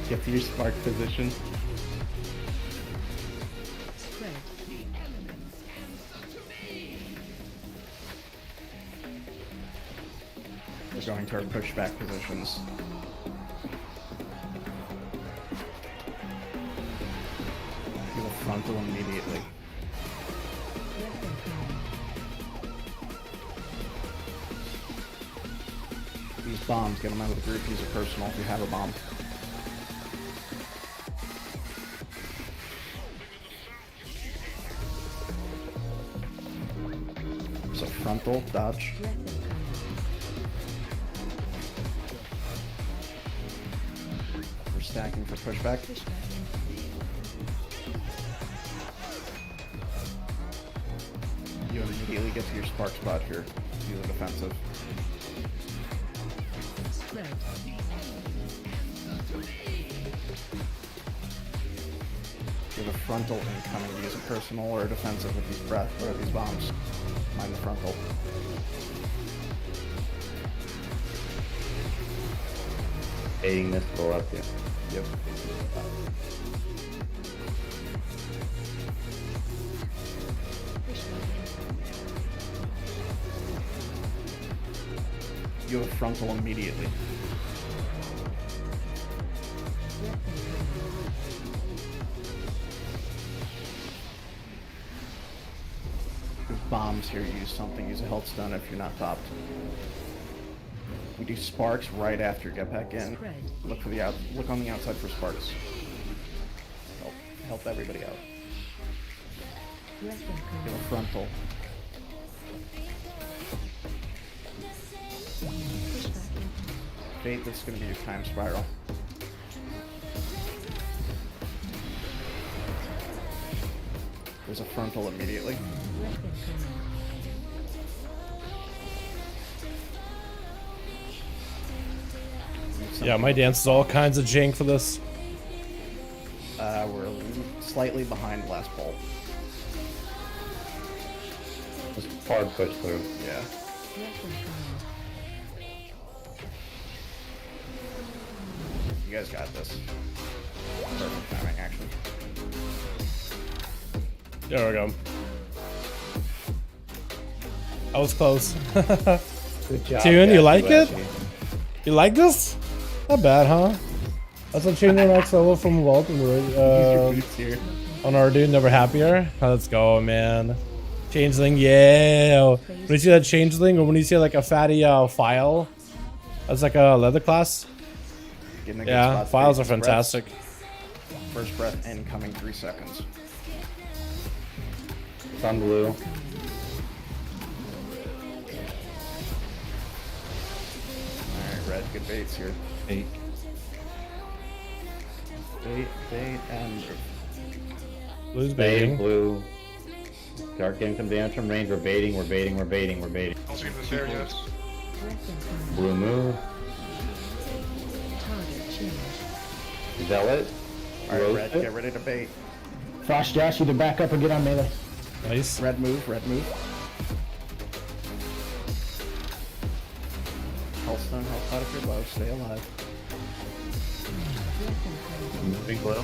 Get to your spark position. We're going to our pushback positions. Do a frontal immediately. Use bombs, get them out of the group, use a personal if you have a bomb. So frontal, dodge. We're stacking for pushback. You immediately get to your spark spot here. Use a defensive. You have a frontal incoming. Use a personal or a defensive with these breath or these bombs. Mind the frontal. Aiding this go up, yeah. Yep. You have a frontal immediately. There's bombs here. Use something. Use a health stun if you're not topped. We do sparks right after you get back in. Look for the look on the outside for sparks. Help everybody out. You have a frontal. Fate, this is going to be your time spiral. There's a frontal immediately. Yeah, my dance is all kinds of jank for this. We're slightly behind last bolt. Just hard push through. Yeah. You guys got this. Perfect timing, actually. There we go. I was close. Good job. Tune, you like it? Jesse. You like this? Not bad, huh? That's what changing max level from Vault on our dude, never happier. Let's go, man. Changeling, yeah. When you see that changeling, or when you see like a fatty file, that's like a leather class. Yeah, files are fantastic. First breath incoming 3 seconds. Sun blue. Alright, red, good baits here. 8. Bait, and Blue's Bait, baiting. blue. Dark game comes damage from range. We're baiting, we're baiting, we're baiting, we're baiting. Also give this area. Blue move. Zealot. alright, red, get ready to bait. Frost Josh, either back up or get on melee. Nice. Red move, red move. Health stun, health out if you're low, stay alive. Big blow.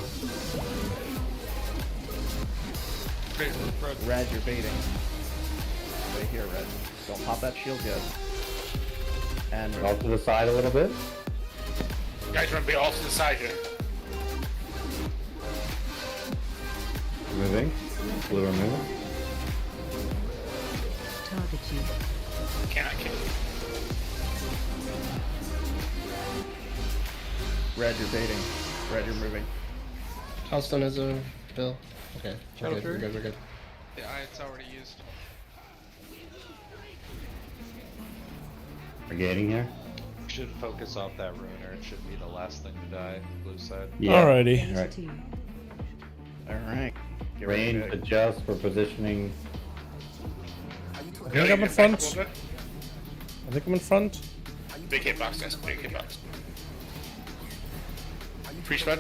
Red, you're baiting. Stay here, red. Don't pop that shield yet. And Off to the side a little bit. Guys, run off to the side here. Moving. Blue are moving. Target you. Cannot kill. Red, you're baiting. Red, you're moving. Healthstone is a bill. Okay. Shadow We're Fury? good, we're good. Yeah, it's already used. We're gating here. Should focus off that ruiner. It should be the last thing to die. Blue side. Yeah. Alrighty. Right. Alright. Get Range ready to adjust for positioning. I think I'm in front. I think I'm in front. Big hitbox, guys. Big hitbox. Priest red.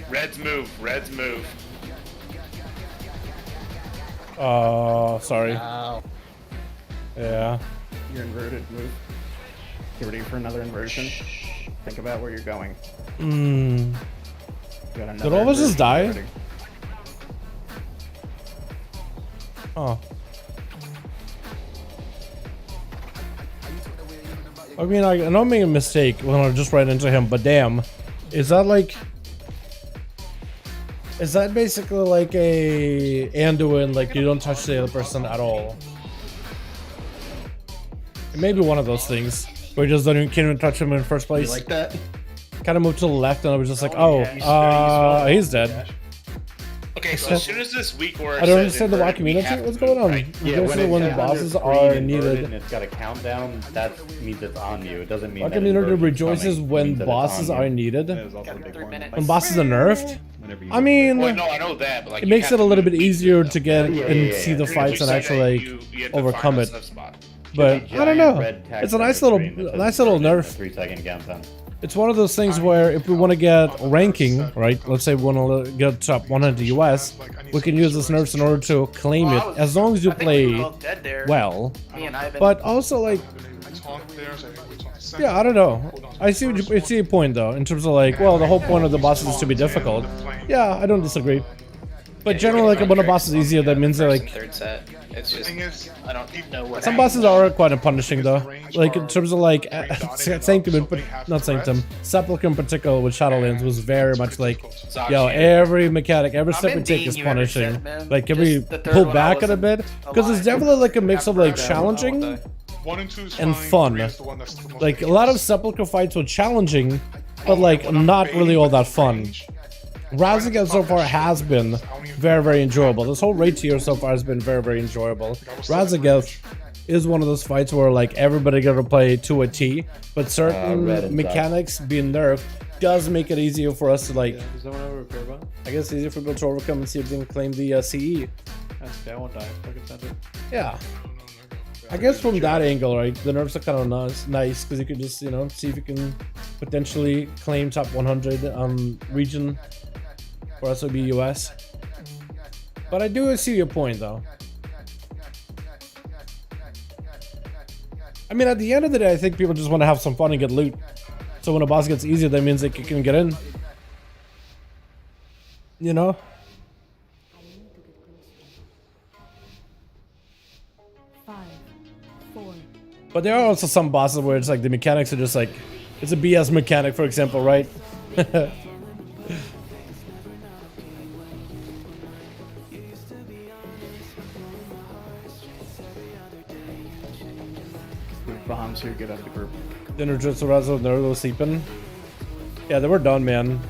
Reds move. Reds move. Sorry. Ow. Yeah. You're inverted, move. Get ready for another inversion. Think about where you're going. Hmm. You got Did all of us just die? inversion Oh. I mean, I know I'm making a mistake when I just ran into him, but damn. Is that like... Is that basically like a Anduin, like you don't touch the other person at all? It may be one of those things where you just don't even, can't even touch him in the first place. You like that? Kind of moved to the left and I was just like, he's dead. Okay, so as soon as this weak word I don't understand the WoW community. What's going on? Yeah, When the bosses are needed. And it's got a countdown, that means it's on you. It doesn't mean WoW that community inversion's rejoices coming. It when means that it's bosses on you. are needed. minutes. When bosses are nerfed. I mean, Well, no, I know that, but like it you makes have it a to little move bit weak easier though. to get Yeah, and yeah, see yeah. the As soon as fights you and say that, actually you have to overcome find a it. safe spot. But Should be I don't giant know. red text It's a on nice your little, screen that says nice little inverted nerf. in a 3-second countdown. It's one of those things where if we want to get ranking, right? Let's say we want to get top 100 US, we can use this nerfs in order to claim it, as long as you play well. But also, like, yeah, I don't know. I see what you see your point though, in terms of like, well, the whole point of the bosses is to be difficult. Yeah, I don't disagree. But generally, like when a boss is easier, that means they're like. Third set. It's just I don't know what. Some bosses are quite punishing though. Like in terms of like Sanctum, but not Sanctum, Sepulchre in particular with Shadowlands was very much like, yo, every mechanic, every step we take is punishing. Like, can we pull back a bit? Because it's definitely like a mix of like challenging and fun. Like a lot of Sepulchre fights were challenging, but like not really all that fun. RASZAGETH so far has been very, very enjoyable. This whole raid tier so far has been very, very enjoyable. RASZAGETH is one of those fights where like everybody got to play to a T, but certain mechanics being nerfed does make it easier for us to like. Is that one over repair button? I guess easier for people to overcome and see if they can claim the CE. That's okay, I won't die. Fucking send it. Yeah. I guess from that angle, right, the nerfs are kind of nice because you can just, you know, see if you can potentially claim top 100 region. For us, it would be US. But I do see your point, though. I mean, at the end of the day, I think people just want to have some fun and get loot. So when a boss gets easier, that means they can get in. You know? But there are also some bosses where it's like the mechanics are just like... It's a BS mechanic, for example, right? bombs here, get out of the group. Dinner just arousal, they're sleeping. Yeah, they were done, man.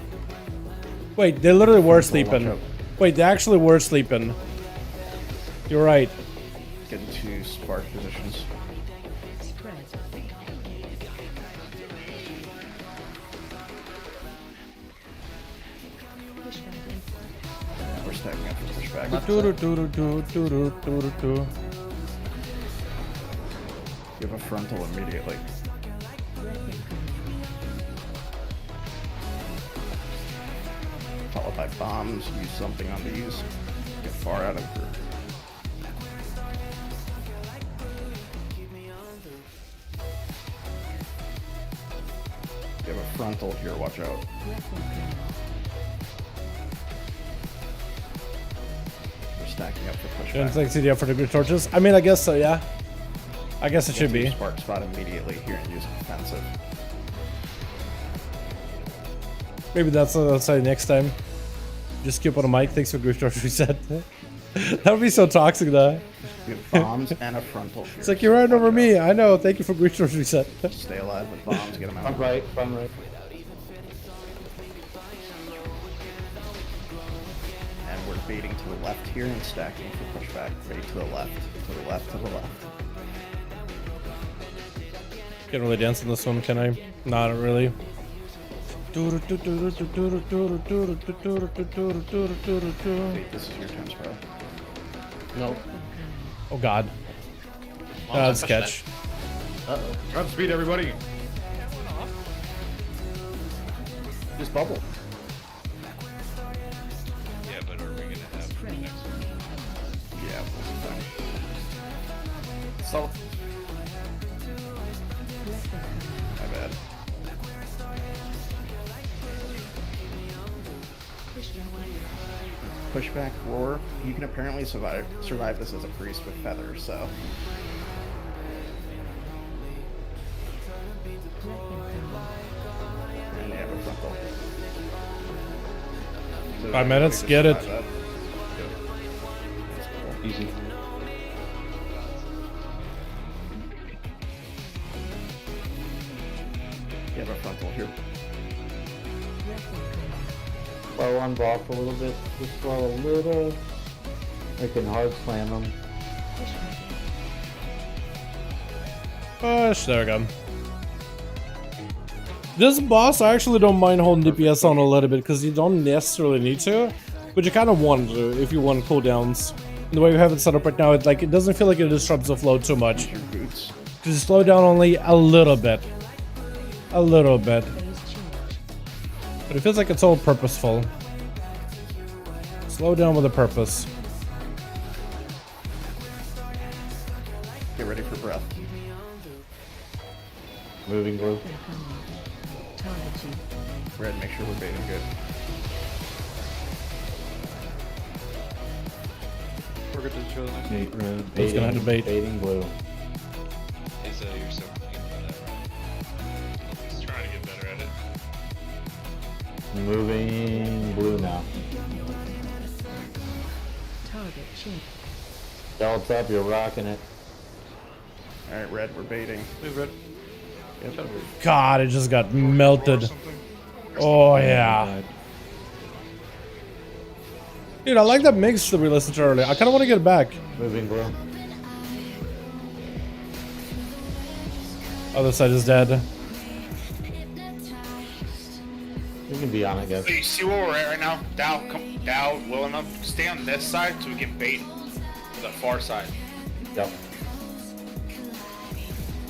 Wait, they literally were sleeping. Wait, they actually were sleeping. You're right. Get into spark positions. We're stacking up for pushback. You have a frontal immediately. Followed by bombs, use something on these. Get far out of the group. You have a frontal here, watch out. We're stacking up for pushback. It's like CDF for the grid torches? I mean, I guess so, yeah. I guess it should be. Spark spot immediately here and use offensive. Maybe that's what I'll say next time. Just skip on a mic. Thanks for Grief George reset. That would be so toxic, though. We have bombs and a frontal. It's like you're right over me. I know. Thank you for Grief George reset. Stay alive with bombs. Get them out. Front right, front right. And we're baiting to the left here and stacking for pushback. Bait to the left, to the left, to the left. Can't really dance on this one, can I? Not really. Wait, this is your turn, bro. Nope. Oh god. That's sketch. Uh-oh. Godspeed, everybody. Just bubble. Yeah, but are we gonna have the next one? Yeah, we'll be fine. So, My bad. Pushback roar. You can apparently survive this as a priest with feathers, so. And you have a frontal. So 5 minutes, get it. survive that. Easy. You have a frontal here. Slow on block a little bit. Just slow a little. We can hard slam them. Push, there we go. This boss, I actually don't mind holding DPS on a little bit because you don't necessarily need to, but you kind of want to if you want cooldowns. The way we have it set up right now, it doesn't feel like it disrupts the flow too much. Because you slow down only a little bit. A little bit. But it feels like it's all purposeful. Slow down with a purpose. Get ready for breath. Moving blue. Red, make sure we're baiting good. we're good to show the next Bait red. Who's Baiting, gonna have to bait? Baiting blue. Is you're so clean for that, right? He's trying to get better at it. Moving blue now. Target check. Delts up, you're rocking it. Alright, red, we're baiting. Move red. Yep. God, it just got melted. Oh, yeah. Dude, I like that mix that we listened to earlier. I kind of want to get it back. Moving blue. Other side is dead. You can be on it, guys. So you see where we're at right now? Dow, well enough. Stay on this side so we can bait to the far side. Yep.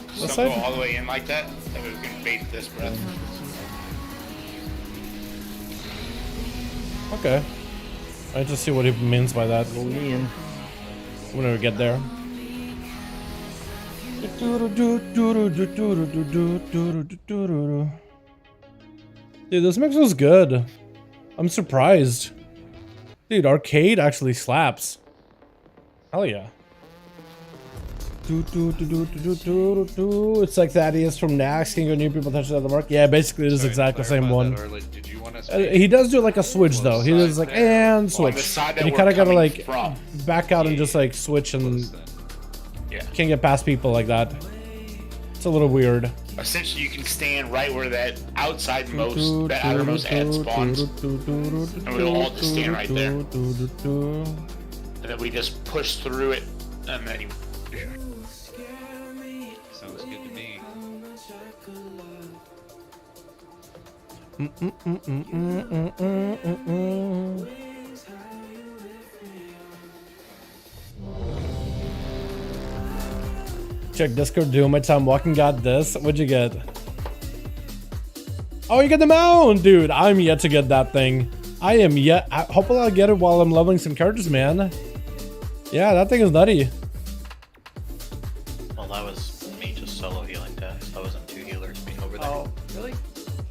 Just What don't go side? all the way in like that, and we can bait this breath. Okay. I just see what he means by that. in. Whenever we get there. Dude, this mix was good. I'm surprised. Dude, arcade actually slaps. Hell yeah. It's like Thaddeus from Nax. Can you go new people touch the other mark? Yeah, basically it is exactly the same one. Did you want He does do like a switch though. He does like and On the switch. side that And you we're kind of gotta coming like from. back out and just like switch and Yeah. can't get past people like that. It's a little weird. Essentially, you can stand right where that that outermost ad spawns, and we'll all just stand right there. And then we just push through it, and then you. Sounds good to me. Check Discord, doing my time walking. Got this. What'd you get? Oh, you get the mount, dude. I'm yet to get that thing. I am yet. Hopefully, I'll get it while I'm leveling some characters, man. Yeah, that thing is nutty. Well, that was me just solo healing test. I wasn't two healers being over there. Oh, really?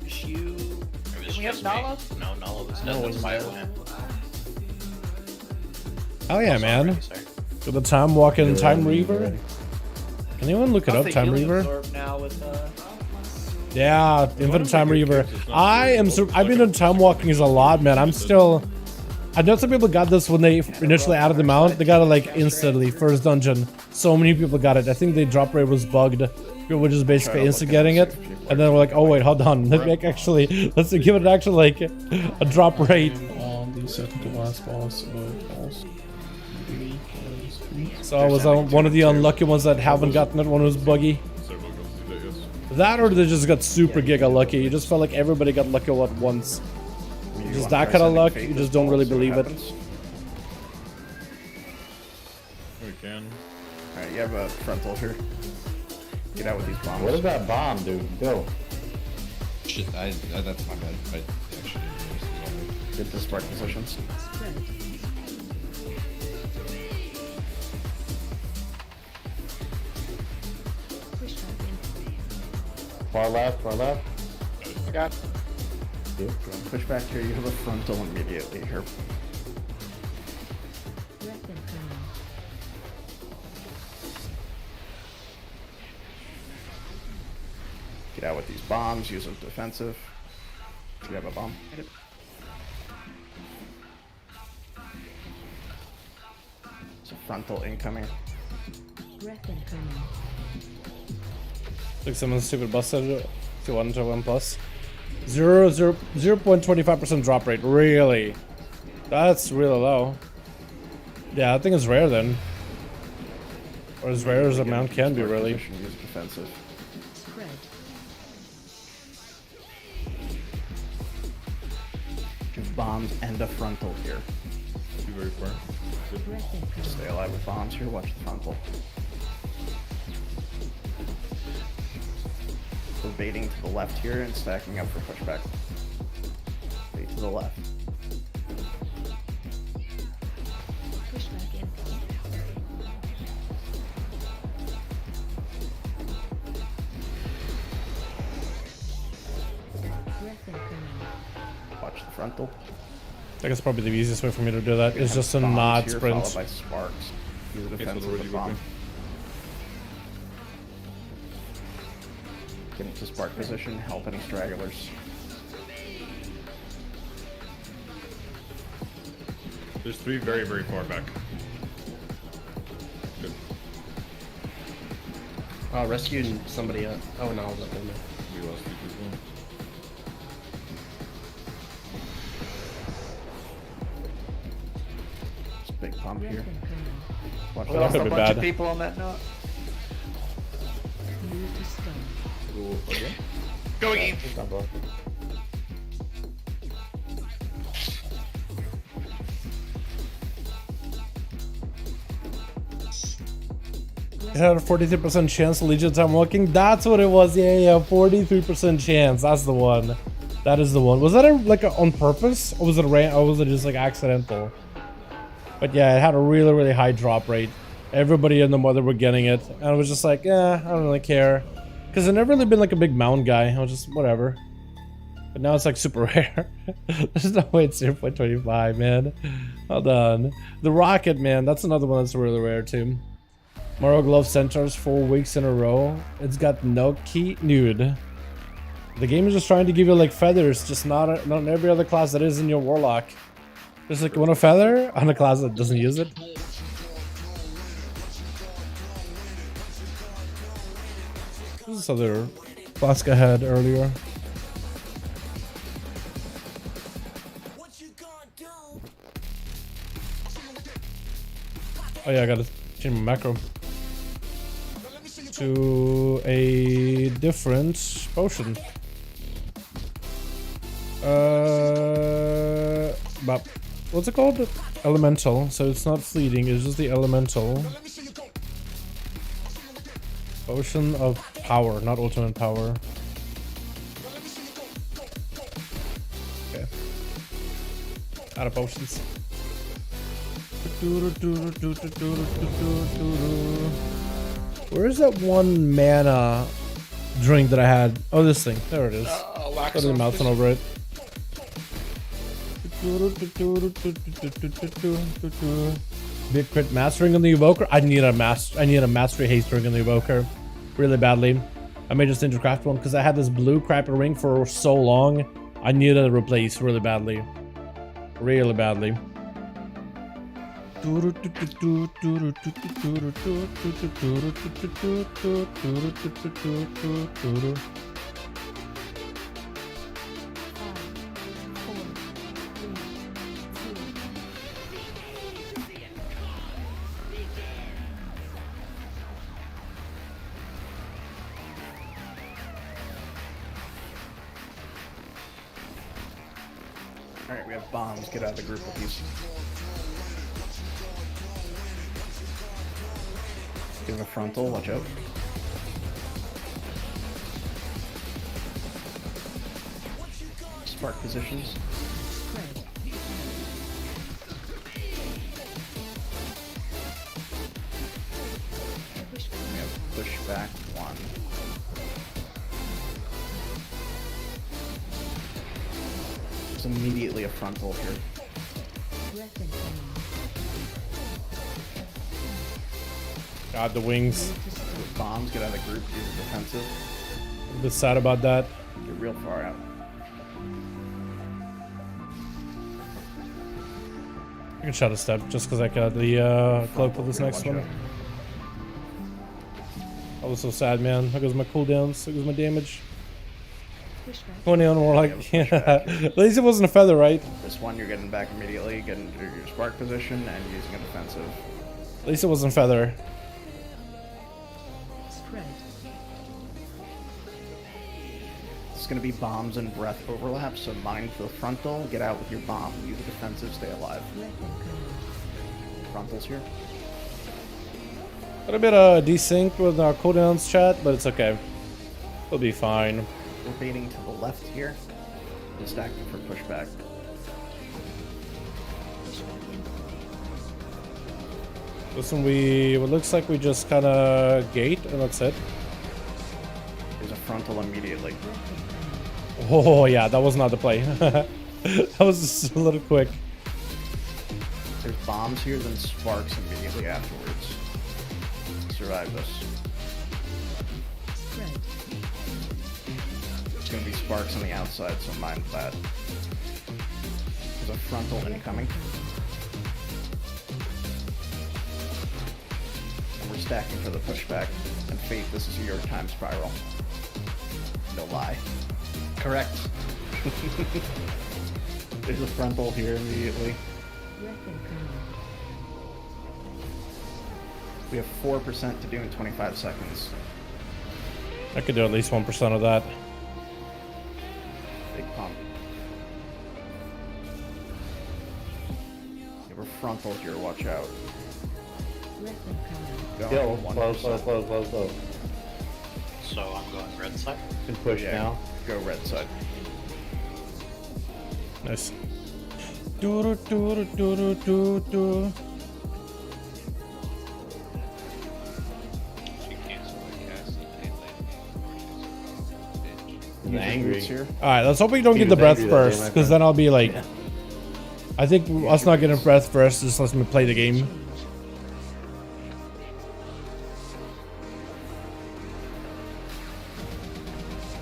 You. It was Did we have just Nala? me. No, Nala was No dead. one That's my was plan. Hell yeah, man. Got the time walking time reaver. Can anyone look it up? Time reaver. Now with, Yeah, infinite time reaver. I've been doing time walking a lot, man. I'm still I know some people got this when they initially added them out. They got it like instantly, first dungeon. So many people got it. I think the drop rate was bugged. People were just basically instant getting it. And then we're like, oh wait, hold on. Let's give it an actual like a drop rate. The second to last boss of boss. So I was one of the unlucky ones that haven't gotten it when it was buggy. That or they just got super giga lucky. You just felt like everybody got lucky all at once. Just that kind of luck, you just don't really believe it. We can. Alright, you have a frontal here. Get out with these bombs. What is that bomb, dude? Go. Shit, that's my bad. I actually didn't Get to spark positions. Far left, far left. I got. Push back here, you have a frontal immediately here. Get out with these bombs, use them defensive. You have a bomb. It's a frontal incoming. Like someone stupid busted to 1 to 1 plus. 0.25% drop rate. Really? That's really low. Yeah, I think it's rare then. Or as rare as a mount can be, really. Use defensive. Give bombs and a frontal here. Too very far. Stay alive with bombs here, watch the frontal. We're baiting to the left here and stacking up for pushback. Bait to the left. Watch the frontal. I guess probably the easiest way for me to do that is just to not sprint. Followed by sparks. Use a defensive with bomb. Get into spark position, help any stragglers. There's 3 very, very far back. Good. Rescued somebody up. Oh no, I was up in there. We lost 2 people. It's a big pump here. Watch We That lost could a be bunch bad. of people on that note. Go again. It had a 43% chance Legion time walking. That's what it was. Yeah, 43% chance. That's the one. That is the one. Was that on purpose, or was it or was it just like accidental? But yeah, it had a really, really high drop rate. Everybody in the mother were getting it, and I was just like, yeah, I don't really care, because I've never really been like a big mound guy. I was just whatever. But now it's like super rare. There's no way it's 0.25, man. Well done. The rocket, man. That's another one that's really rare too. Morrow Glove Centaurs 4 weeks in a row. It's got no key, nude. The game is just trying to give you like feathers, just not in every other class that is in your Warlock. Just like you want a feather on a class that doesn't use it. This is other Flask I had earlier. Oh yeah, I gotta change my macro to a different potion. But what's it called? Elemental. So it's not fleeting, it's just the elemental. Potion of power, not ultimate power. Okay. Out of potions. Where is that one mana drink that I had? Oh, this thing. There it is. Put the mouse on over it. Big crit mastering on the evoker. I need a mastery haste ring on the evoker really badly. I may just intercraft one because I had this blue crappy ring for so long. I need to replace really badly. Really badly. Alright, we have bombs. Get out of the group, please. Give him a frontal, watch out. Spark positions. We have push back 1. There's immediately a frontal here. God, the wings. With bombs, get out of the group, use the defensive. I'm a bit sad about that. Get real far out. I can shot a step just because I got the cloak for this next one. I was so sad, man. There goes my cooldowns. There goes my damage. 20 on Warlock. Yeah. At least it wasn't a feather, right? This one you're getting back immediately, getting into your spark position and using a defensive. At least it wasn't feather. It's going to be bombs and breath overlap, so mind the frontal, get out with your bomb, use the defensive, stay alive. Frontals here. Got a bit desync with our cooldowns chat, but it's okay. We'll be fine. We're baiting to the left here and stacking for pushback. Listen, it looks like we just kind of gate, and that's it. There's a frontal immediately. Oh, yeah, that was not the play. That was just a little quick. There's bombs here, then sparks immediately afterwards. Survive this. There's going to be sparks on the outside, so mind that. There's a frontal incoming. And we're stacking for the pushback. And Fate, this is your time spiral. No lie. Correct. There's a frontal here immediately. We have 4% to do in 25 seconds. I could do at least 1% of that. Big pump. We have a frontal here, watch out. Yo, close. So I'm going red side. Can push now. Go red side. Nice. Angry. Alright, let's hope we don't get the breath first, because then I'll be like... Yeah. I think us not getting breath first just lets me play the game.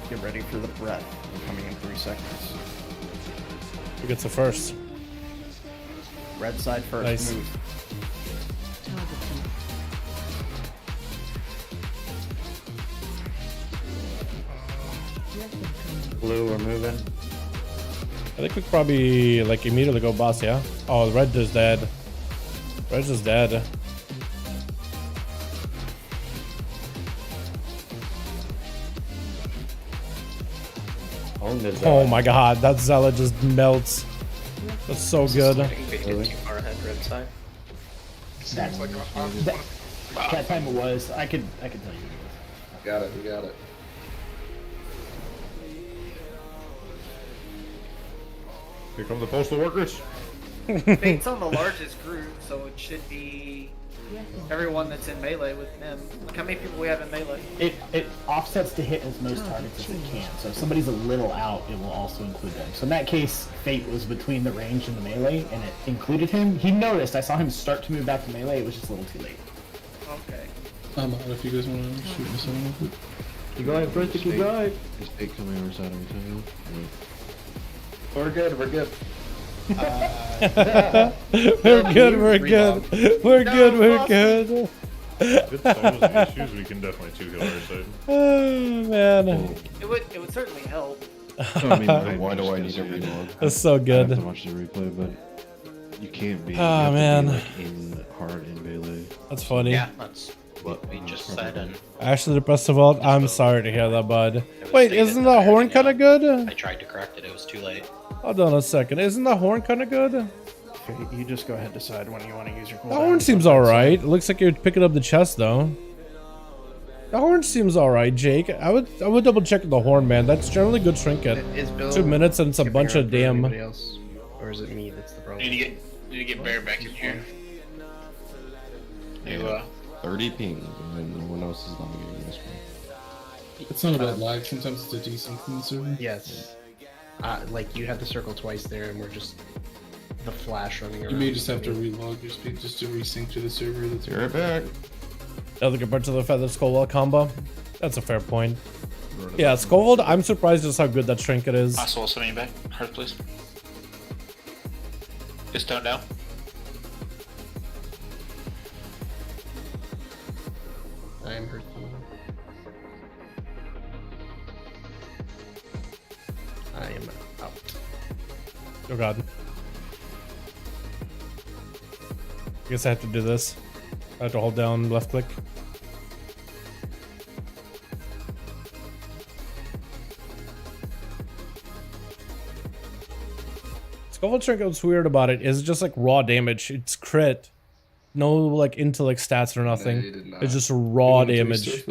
Get ready for the breath. We're coming in 3 seconds. Who gets the first? Red side first. Nice. Move. Blue, we're moving. I think we could probably like immediately go boss, yeah? Oh, red is dead. Red is dead. Oh my god, that Zella just melts. That's so good. Too far ahead, red side. Seems like that time it was. I could tell you. Got it. We got it. Here come the postal workers. Fate's on the largest group, so it should be everyone that's in melee with him. Look how many people we have in melee. It offsets to hit as most targets as it can. So if somebody's a little out, it will also include them. So in that case, Fate was between the range and the melee, and it included him. He noticed. I saw him start to move back to melee. It was just a little too late. Okay. I'm out if you guys want to shoot me someone with it. Keep going, first to keep going. Is Fate coming over side of me too? We're good. We're good, we're good. We're good, we're good. If it's almost issues, we can definitely 2 heal our side. Oh, man. It would certainly help. I mean, why do I need to relog? That's so good. I have to watch the replay, but you can't be. Oh, you have man. To be, like, in hard in melee. That's funny. Yeah, that's what we just said. And Actually, the press the vault. I'm sorry to hear that, bud. Wait, isn't the horn kind of good? I tried to correct it. It was too late. Hold on a second. Isn't the horn kind of good? You just go ahead and decide when you want to use your cooldown. The horn seems alright. It looks like you're picking up the chest, though. The horn seems alright, Jake. I would double check the horn, man. That's generally good trinket. Is Bill 2 minutes and it's a skipping bunch around of for damn. anybody else? Or is it me that's the problem? Need to get Bear back in here. Yeah, 30 ping, and then no one else is logging this one. It's not about lag. Sometimes it's a decent from the server. Yes. Like you had the circle twice there, and we're just the flash running around. You may just have to relog your speed just to resync to the server. That's You're right back. Other compared to the Feather Skullwell combo. That's a fair point. Yeah, Skullwell, I'm surprised just how good that trinket is. Oswald, send me back. Hearth, please. Just tone down. I am hurtful. I am out. Oh god. I guess I have to do this. I have to hold down left click. Skull Trinket, what's weird about it is just like raw damage. It's crit. No like intellect stats or nothing. It's just raw damage.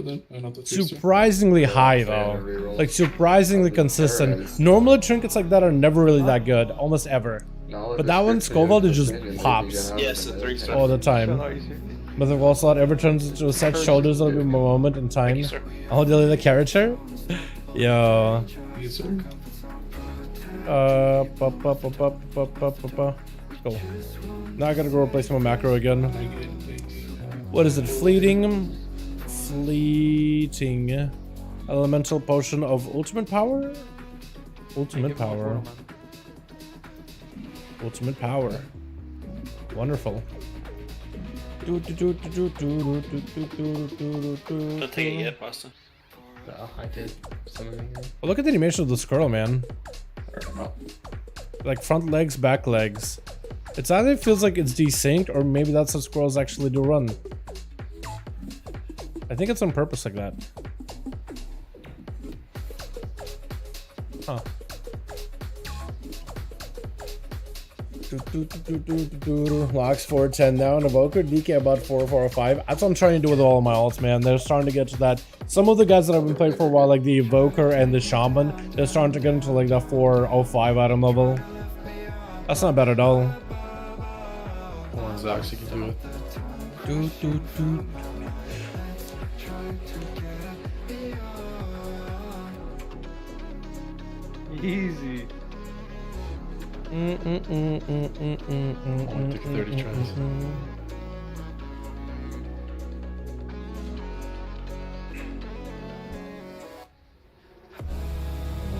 Surprisingly high though. Like surprisingly consistent. Normally trinkets like that are never really that good. Almost ever. But that one, Scoville, it just pops. Yes, a 3-star. All the time. But the wall slot ever turns into a set shoulders at a moment in time. I'll delete the character. Yo. Cool. Now I gotta go replace my macro again. What is it? Fleeting. Elemental potion of ultimate power? Ultimate power. Ultimate power. Wonderful. Don't take it yet, Pasta. No, I did. Oh, look at the animation of the squirrel, man. Like front legs, back legs. It's either feels like it's desynced or maybe that's how squirrels actually do run. I think it's on purpose like that. Huh. Locks 410 now, and Evoker DK about 445. That's what I'm trying to do with all of my alts, man. They're starting to get to that. Some of the guys that I've been playing for a while, like the Evoker and the Shaman, they're starting to get into like the 405 item level. That's not bad at all. One Zax you can do it. Easy. Only took 30 tries.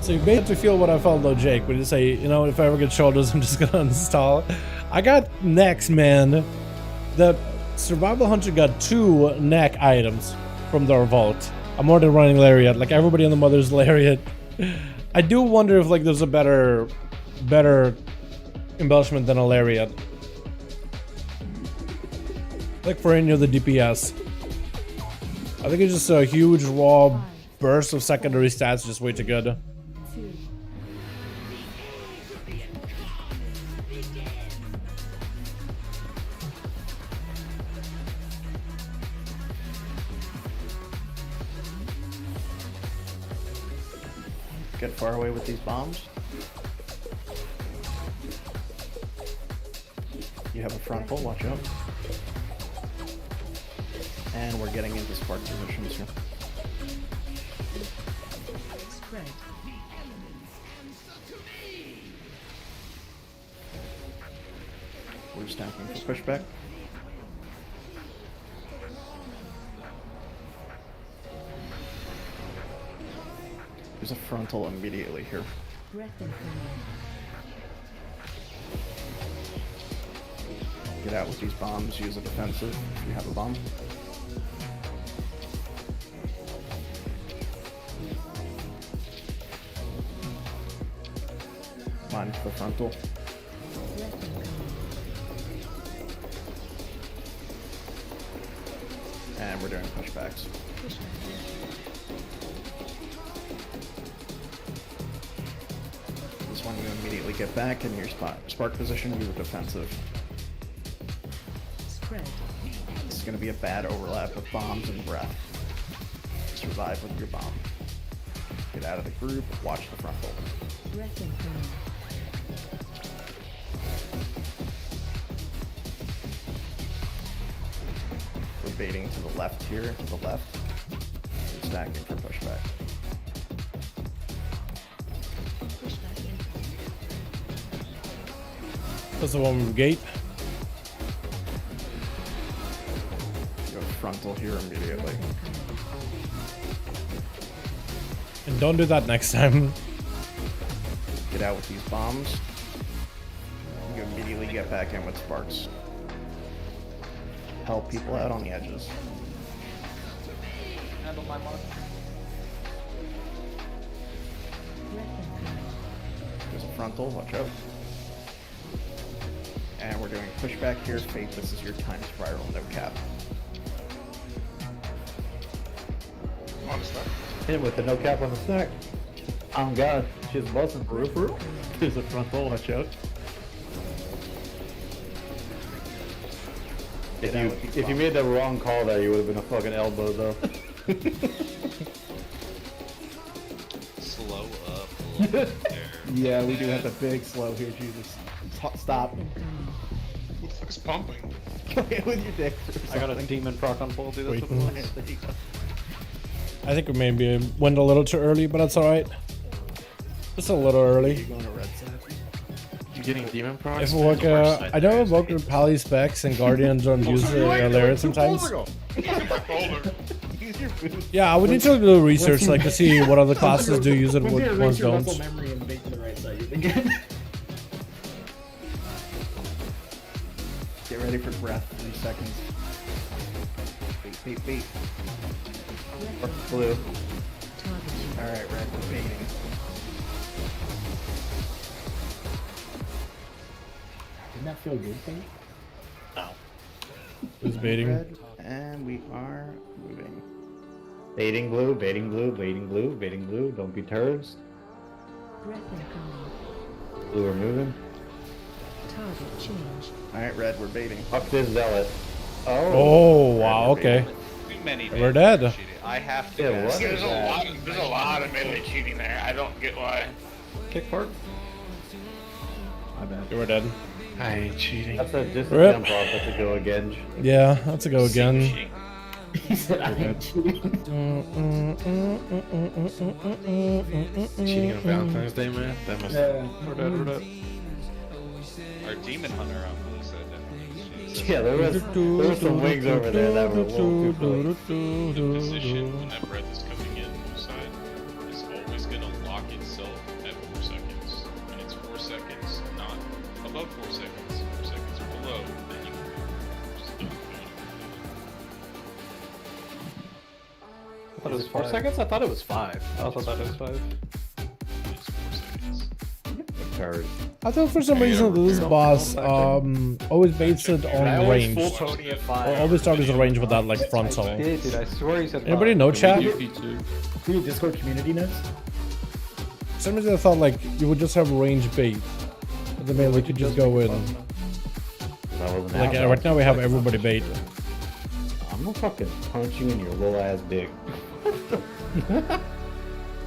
So you basically feel what I felt though, Jake, when you say, you know, if I ever get shoulders, I'm just gonna uninstall. I got necks, man. The Survival Hunter got 2 neck items from their vault. I'm already running Lariat, like everybody in the Mother's Lariat. I do wonder if like there's a better embellishment than a Lariat. Like for any of the DPS. I think it's just a huge raw burst of secondary stats, just way too good. Get far away with these bombs. You have a frontal, watch out. And we're getting into spark positions here. Spread. We're stacking for pushback. There's a frontal immediately here. Breath and fire. Get out with these bombs, use a defensive if you have a bomb. Mine to the frontal. And we're doing pushbacks. This one you immediately get back in your spot. Spark position, use a defensive. This is going to be a bad overlap of bombs and breath. Survive with your bomb. Get out of the group, watch the frontal. We're baiting to the left here, to the left. We're stacking for pushback. That's the one with the gate. Go frontal here immediately. And don't do that next time. Get out with these bombs. You immediately get back in with sparks. Help people out on the edges. Handle my mark. There's a frontal, watch out. And we're doing pushback here. Fate, this is your time spiral, no cap. Hit with the no cap on the stack. Oh god, she's busting for real. There's a frontal, watch out. If you made the wrong call there, you would have been a fucking elbow though. Slow up a little bit there. Yeah, we do have the big slow here, Jesus. Stop. What the fuck is pumping? Go in with your dick. I got a demon proc on full, dude. That's what it was. I think we maybe went a little too early, but that's alright. Just a little early. Going to red side. You getting demon procs? If Evoker, I know Evoker Pally specs and Guardians don't use Laird sometimes. Yeah, I would need to do research like to see what other classes do use it, what ones don't. Get ready for breath, 3 seconds. Beat. Blue. Alright, red, we're baiting. Didn't that feel good for you? No. Who's baiting? Red, and we are moving. Baiting blue, baiting blue, baiting blue, baiting blue. Don't be turds. Blue, we're moving. Target change. Alright, red, we're baiting. Fuck this zealot. Oh, wow, okay. Too many We're dead. I have to Yeah, guess. what? There's a lot of melee cheating there. I don't get why. Kick part? My bad. You were dead. I ain't cheating. That's a just a Rip. jump off. That's a go again. Yeah, that's a go again. He said I ain't cheating. Cheating on Valentine's Day, man? That must We're dead. Our demon hunter on blue said that. Yeah, there was some wings over there that were a little too close. The position when that breath is coming in blue side is always going to lock itself at 4 seconds. And it's 4 seconds, not above 4 seconds, 4 seconds below, then you just don't do anything. I thought it was 4 seconds? I thought it was 5. I also thought it was 5. It's 4 seconds. Turd. I thought for some reason this boss always baits it on range. Or always targets the range with that like frontal. Yeah, dude, I swear he said 5. Anybody know chat? Can you Discord community notes? For some reason I thought like you would just have range bait. But the melee could just go in. Like right now we have everybody bait. I'm gonna fucking punch you in your little ass dick.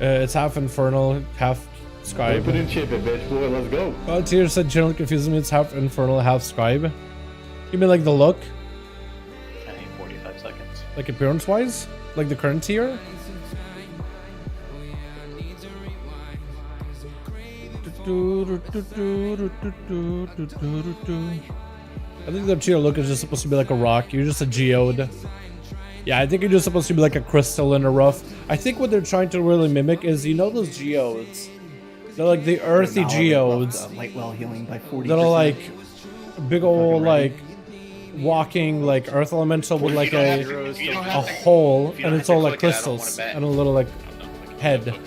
It's half infernal, half scribe. Put in chip it, bitch. Boy, let's go. Tier said generally confusing me. It's half infernal, half scribe. You mean like the look? I think 45 seconds. Like appearance wise? Like the current tier? I think the tier look is just supposed to be like a rock. You're just a geode. Yeah, I think you're just supposed to be like a crystal in a rough. I think what they're trying to really mimic is, you know those geodes? They're like the earthy geodes. Light well healing by 40%. That are like big old like walking like earth elemental with like a hole, and it's all like crystals and a little like head.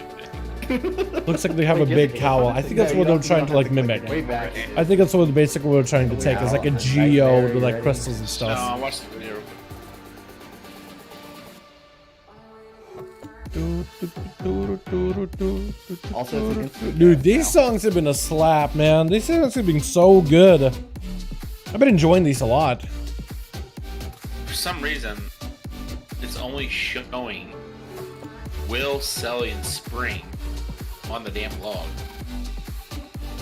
Looks like they have a big cowl. I think that's what they're trying to like mimic. I think that's what the basic we're trying to take is like a geo with like crystals and stuff. No, watch the video. Dude, these songs have been a slap, man. These songs have been so good. I've been enjoying these a lot. For some reason, it's only showing Will, Selly, and Spring on the damn log.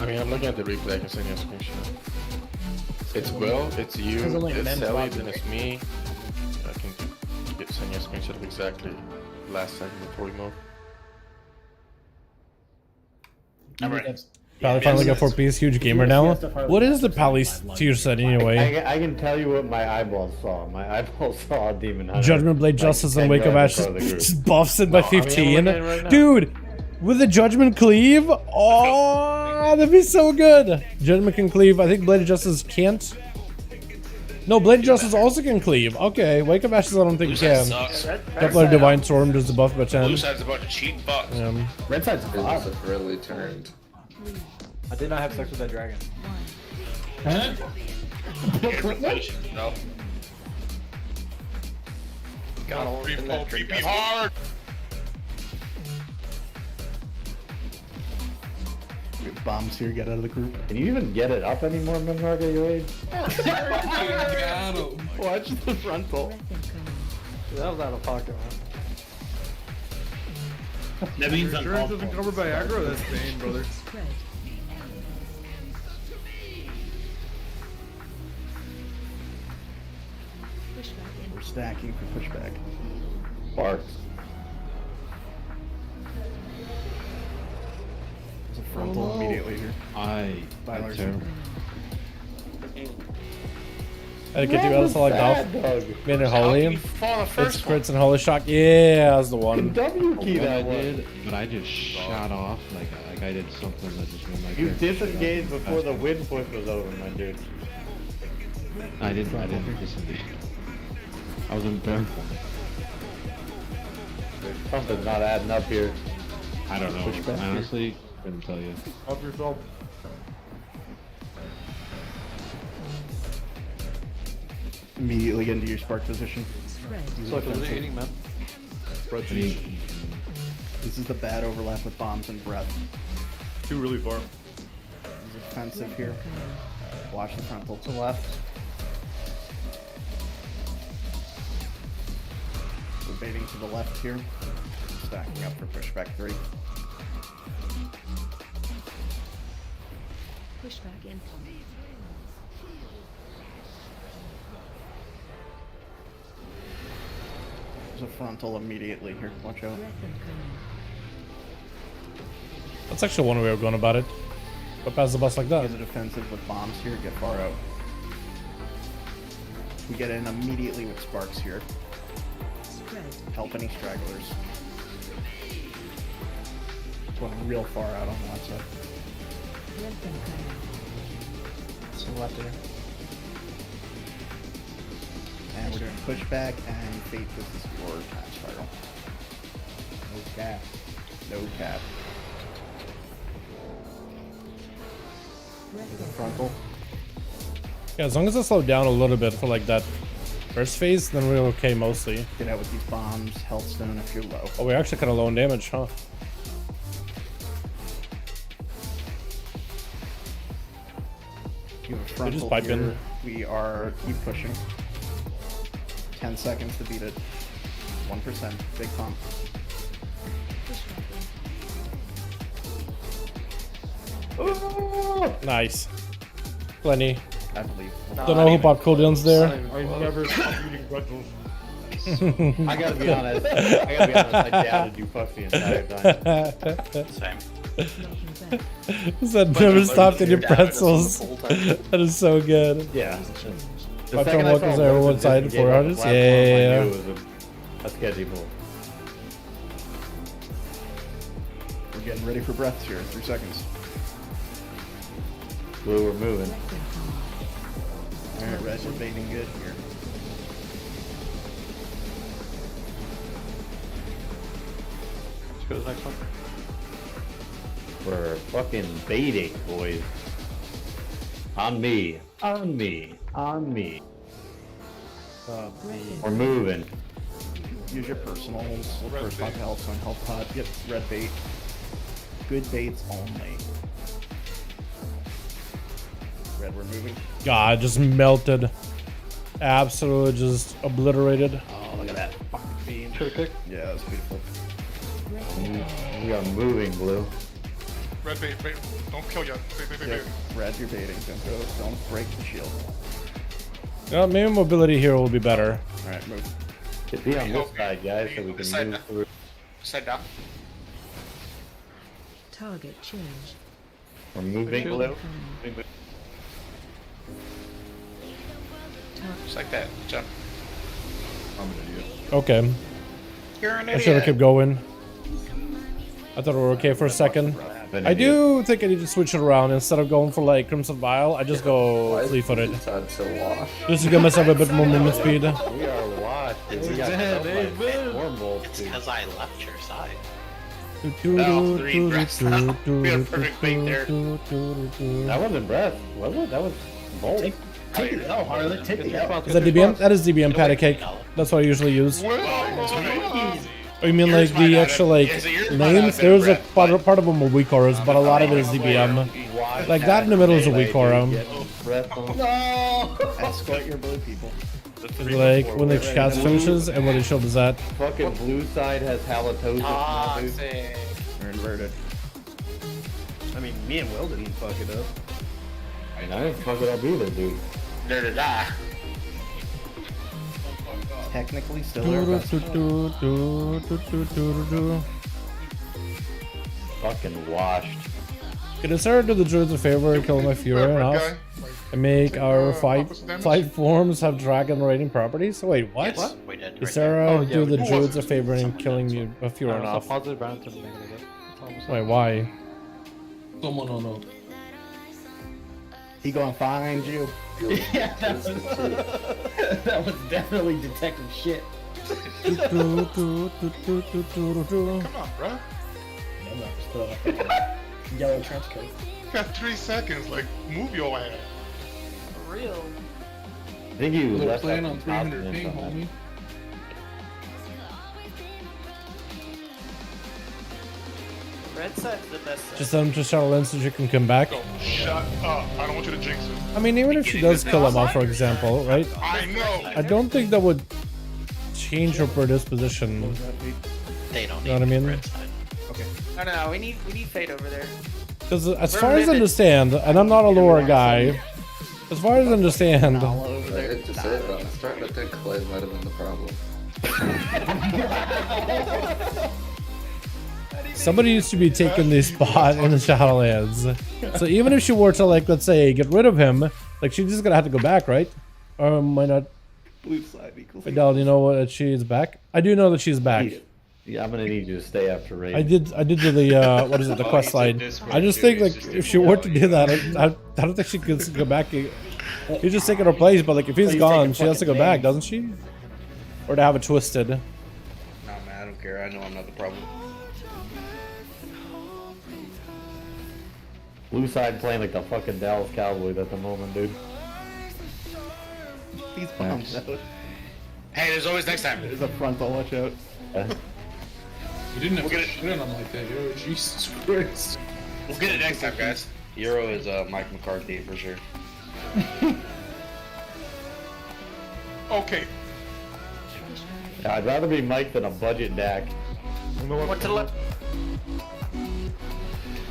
I mean, I'm looking at the replay. I can send you a screenshot. It's Will, it's you, it's Sally, then it's me. I can send you a screenshot of exactly last second before we move. Pally finally got 4 Ps, huge gamer now. What is the Pally's tier set anyway? I can tell you what my eyeballs saw. My eyeballs saw a Demon Hunter. Judgment Blade Justice and Wake of Ashes just buffs it by 15. Dude, with the Judgment Cleave? Oh, that'd be so good. Judgment can cleave. I think Blade of Justice can't. No, Blade of Justice also can cleave. Okay, Wake of Ashes I don't think can. Definitely Divine Storm does the buff by 10. Blue side's a bunch of cheap fucks. Red side's Business has really turned. I did not have sex with that dragon. Huh? No. Got PP hard. We have bombs here. Get out of the group. Can you even get it up anymore, Memhard, at your age? Watch the frontal. That was out of pocket, man. That means Insurance doesn't cover by aggro. That's Bane, brother. We're stacking for pushback. Barks. There's a frontal immediately here. That's terrible. I get you else like that. Man, Holy. It's crits and Holy Shock. Yeah, that's the one. W key that I did, but I just shot off like I did something that just made my You character disengaged before the wind push was over, my dude. I didn't disengage. I was in barrel. Something's not adding up here. I don't know. I honestly couldn't tell you. Help yourself. Immediately get into your spark position. So hitting, man. This is the bad overlap with bombs and breath. Two really far. This is offensive here. Watch the frontal to the left. We're baiting to the left here. Stacking up for pushback 3. Pushback incoming. There's a frontal immediately here. Watch out. That's actually one way of going about it. Go past the bus like that. Is it offensive with bombs here? Get far out. We get in immediately with sparks here. Help any stragglers. Going real far out on that side. Some left there. And we're doing pushback and fate. This is your time spiral. No cap. No cap. There's a frontal. Yeah, as long as I slow down a little bit for like that first phase, then we're okay mostly. Get out with these bombs, health stone if you're low. Oh, we're actually kind of low on damage, huh? You have a just frontal pipe here. in. We are keep pushing. 10 seconds to beat it. 1%. Big pump. Oh! Nice. Plenty. I believe. Don't know who popped cooldowns there. I never stopped eating pretzels. I gotta be honest. I doubted you fucked the entire time. Same. Said never stopped eating pretzels. That is so good. Yeah. Watch on what was there one side 400. Yeah. A sketchy pull. We're getting ready for breaths here. 3 seconds. Blue, we're moving. Alright, Red, we're baiting good here. Let's go to the next one. We're fucking baiting, boys. On me. On me. On me. We're moving. Use your personals. Look for 5 health on health pot. Yep, red bait. Good baits only. Red, we're moving. God, just melted. Absolutely just obliterated. Oh, look at that fucking beam. Yeah, that's beautiful. We are moving, Blue. Red bait, bait. Don't kill yet. Bait. Yep. Red, you're baiting. Don't break the shield. Yeah, maybe mobility here will be better. Alright, move. Get be on this side, guys, so we can move through. Side down. Target changed. We're moving, Blue. Just like that. Jump. I'm an idiot. Okay. You're an I idiot. should have kept going. I thought we were okay for a second. I do think I need to switch it around. Instead of going for like Crimson Vial, I just go fleet-footed. Just to give myself a bit more movement speed. We are washed. It's We got dead, like It's because I left your side. Oh, 3 breaths now. We had a perfect bait there. That wasn't breath, was it? That was bolt. Take the L, Harley. Take the L. Is that DBM? That is DBM patty cake. That's what I usually use. Oh, you mean like the actual like names? There's a part of them are weak auras, but a lot of it is DBM. Like that in the middle is a weak aura. No! Escort your blue people. Like when the cast finishes and when the shield is at. Fucking blue side has halitosis now, dude. We're inverted. I mean, me and Will didn't fuck it up. I didn't fuck it up either, dude. Technically still our best. Fucking washed. Can I start to do the druids a favor and kill my Fury off? And make our fight forms have dragon rating properties? Wait, what? Yes, we did. Is Sarah do the druids a favor in killing you a Fury off? Wait, why? Someone don't know. He gonna find you. Yeah, that was definitely detective shit. Come on, bro. Yellow trench coat. You got 3 seconds. Like, move your ass. For real. I think you left playing that on 300 ping, confidence homie. Red side's the best side. Just let him to shuttle in so she can come back. Shut up. I don't want you to jinx it. I mean, even if she does kill him off, for example, right? I know. I don't think that would change her predisposition. They don't You know what I mean? red side. Okay. No, we need fate over there. Because as far as I understand, and I'm not a lore guy, as far as I understand, I'm starting to think Clay might have been the problem. somebody used to be taking the spot in the Shadowlands. So even if she were to, like, let's say, get rid of him, like, she's just gonna have to go back, right? Or might not. Blue side equals. Fidel, do you know what she's back? I do know that she's back. Yeah, I'm gonna need you to stay after raid. I did do the what is it, the quest line. I just think, like, if she were to do that, I don't think she could go back. He's just taking her place, but like if he's gone, she has to go back, doesn't she? Or to have it twisted. Nah, man, I don't care. I know I'm not the problem. Blue side playing like the fucking Dallas Cowboys at the moment, dude. These bombs out. Hey, there's always next time. There's a frontal, watch out. You didn't have to shit on him like that, yo. Jesus Christ. We'll get it next time, guys. Hero is Mike McCarthy for sure. Okay. Yeah, I'd rather be Mike than a budget DAC. What to the left?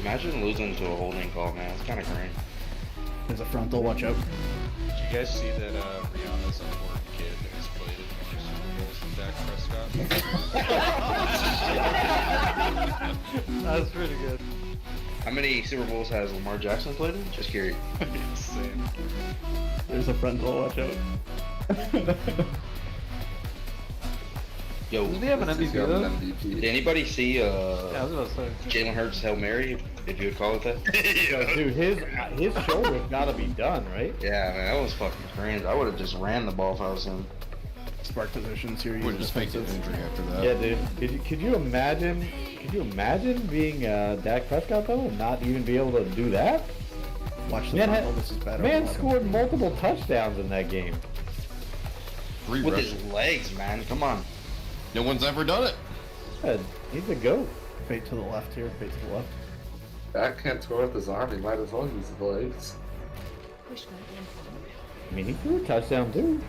Imagine losing to a holding call, man. It's kind of great. There's a frontal, watch out. Did you guys see that Rihanna's unborn kid is played in Dak Prescott? That's pretty good. How many Super Bowls has Lamar Jackson played in? Just curious. Same. There's a frontal, watch out. Yo, Does he have an MVP though? did anybody see Yeah, I was about to say. Jalen Hurts Hail Mary, if you would call it that? Yo, dude, his shoulder's gotta be done, right? Yeah, man, that was fucking cringe. I would have just ran the ball if I was him. Spark positions here. Would use just make it defensive. injury after that. Yeah, dude. Could you imagine? Could you imagine being Dak Prescott though, and not even be able to do that? Watch the Man, frontal, this is better. man scored multiple touchdowns in that game. With his legs, man. Come on. No one's ever done it. Yeah, he's a goat. Fade to the left here. Fade to the left. Dak can't score with his arm. He might as well use his legs. I mean, he threw a touchdown too.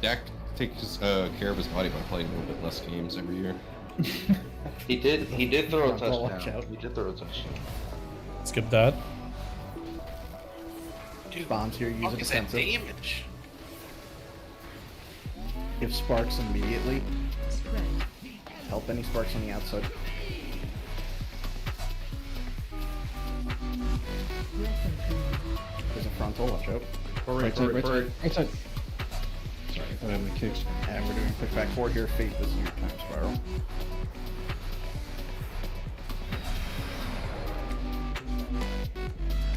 Dak takes care of his body by playing a little bit less games every year. He did throw a Watch touchdown. out. He did throw a touchdown. Skip that. Bombs here. Use a Fuck is that defensive. damage? Give sparks immediately. Spread. Help any sparks on the outside. Weapon command. There's a frontal. Watch out. Right side. Sorry, I thought I had my kicks. And we're doing quick back forward here. Fate. This is your time spiral.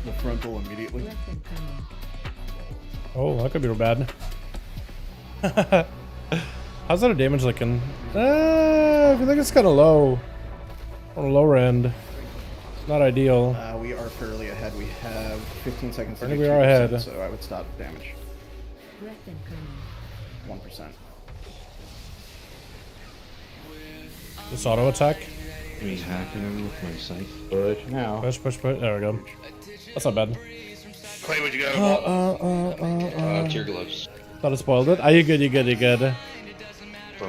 The frontal immediately. Weapon command. Oh, that could be real bad. How's that damage looking? I feel like it's kind of low. On the lower end. Not ideal. We are fairly ahead. We have 15 seconds. I think we are ahead. So I would stop damage. Weapon command. 1%. This auto attack. He's hacking him with my sight. Push now. Push. There we go. That's not bad. Clay, what'd you go? Tear gloves. Thought I spoiled it. You're good.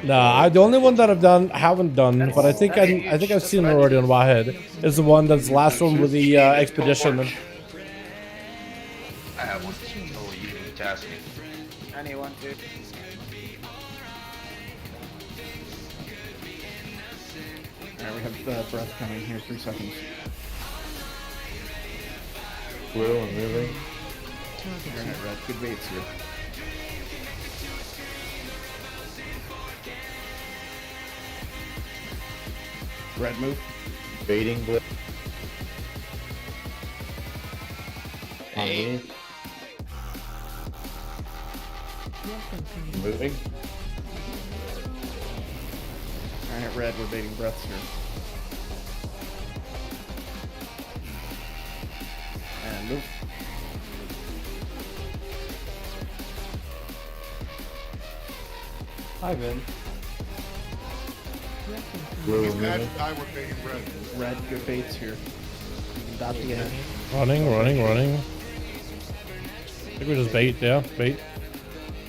Nah, the only one that haven't done, but I think I've seen it already on Wahed, is the one that's the last one with the expedition. I have one. Oh, you need to task me. I need one too. Alright, we have breath coming here. 3 seconds. Blue and moving. Alright, red. Good baits here. Red move. Baiting blue. On me. Weapon command. Moving. Alright, red. We're baiting breaths here. And move. Hi, Vin. Weapon command. Blue These and guys moving. die, we're paying red. Red. Good baits here. Dot the end. Running. I think we just bait, yeah, bait.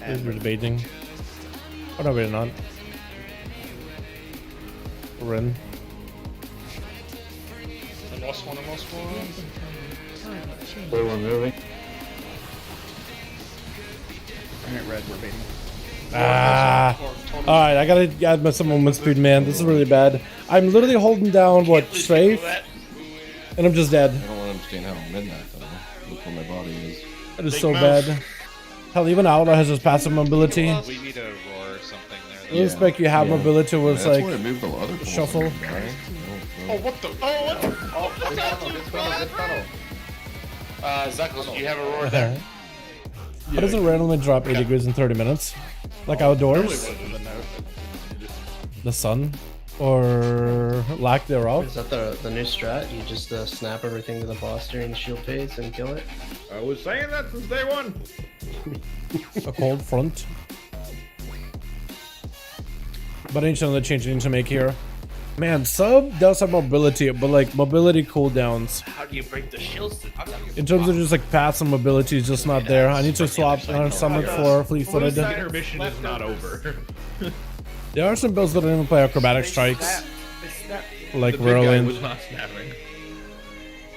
We're just baiting. Oh no, we're not. We're in. I lost one. Weapon command. Target change. Blue and moving. Alright, red. We're baiting. Alright, I gotta add my some movement speed, man. This is really bad. I'm literally holding down, what, strafe? And I'm just dead. I don't understand how I'm in that though. Look where my body is. That is so bad. Hell, even Outlaw has his passive mobility. We need a roar or something there. I respect you have mobility with That's like why I moved the other pools shuffle. in, right? Oh, what the? Oh, what the? Oh, good funnel. Zuckles, do you have a roar there? How does it randomly drop 8 degrees in 30 minutes? Like outdoors? The sun? Or lack thereof? Is that the new strat? You just snap everything to the boss during the shield phase and kill it? I was saying that since day one. A cold front. But ain't another change I need to make here. Man, sub does have mobility, but like mobility cooldowns. How do you break the shields? In terms of just like passive mobility is just not there. I need to swap summon for fleet-footed. Intermission is not over. There are some builds that don't even play acrobatic strikes. Like The big guy whirling. was not snapping.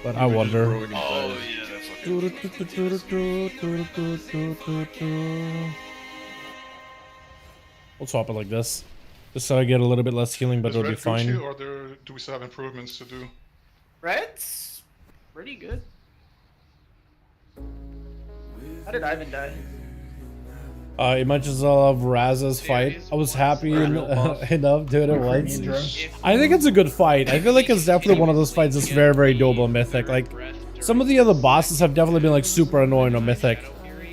But I wonder. Oh, yeah, that's We'll swap it like this. Just so I get a little bit less healing, but Does it'll be red boot you, fine. or do we still have improvements to do? Red's pretty good. How did Ivan die? As much as I love Raz's fight, I was happy enough doing it once. I think it's a good fight. I feel like it's definitely one of those fights that's very, very doable in Mythic. Like, some of the other bosses have definitely been like super annoying on Mythic.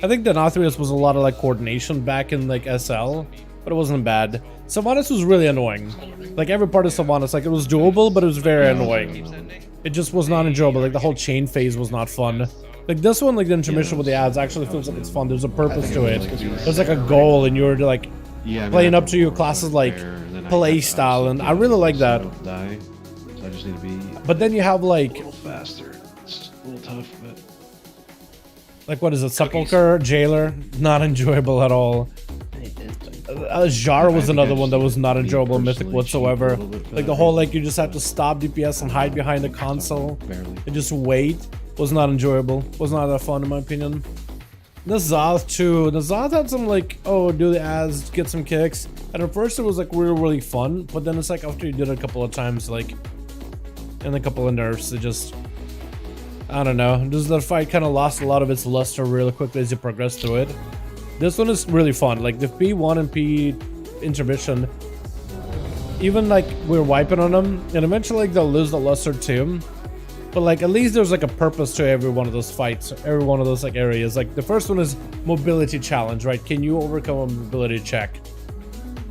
I think Denathrius was a lot of like coordination back in like SL, but it wasn't bad. Sylvanas was really annoying. Like every part of Sylvanas, like it was doable, but it was very annoying. It just was not enjoyable. Like the whole chain phase was not fun. Like this one, like the intermission with the ads actually feels like it's fun. There's a purpose to it. There's like a goal, and you're like playing up to your class's like play style, and I really like that. So I just need to be but then you have like a little faster. It's a little tough, but like what is it? Sepulcher, Jailer, not enjoyable at all. Jar was another one that was not enjoyable in Mythic whatsoever. Like the whole like you just have to stop DPS and hide behind the console and just wait was not enjoyable. Was not that fun in my opinion. Nazath too. Nazath had some like, oh, do the ads, get some kicks. And at first it was like really fun, but then it's like after you did it a couple of times, like and a couple of nerfs, it just, I don't know. Just the fight kind of lost a lot of its luster really quickly as you progress through it. This one is really fun. Like the P1 and P intermission, even like we're wiping on them, and eventually like they'll lose the luster too. But like at least there's like a purpose to every one of those fights, every one of those like areas. Like the first one is mobility challenge, right? Can you overcome a mobility check?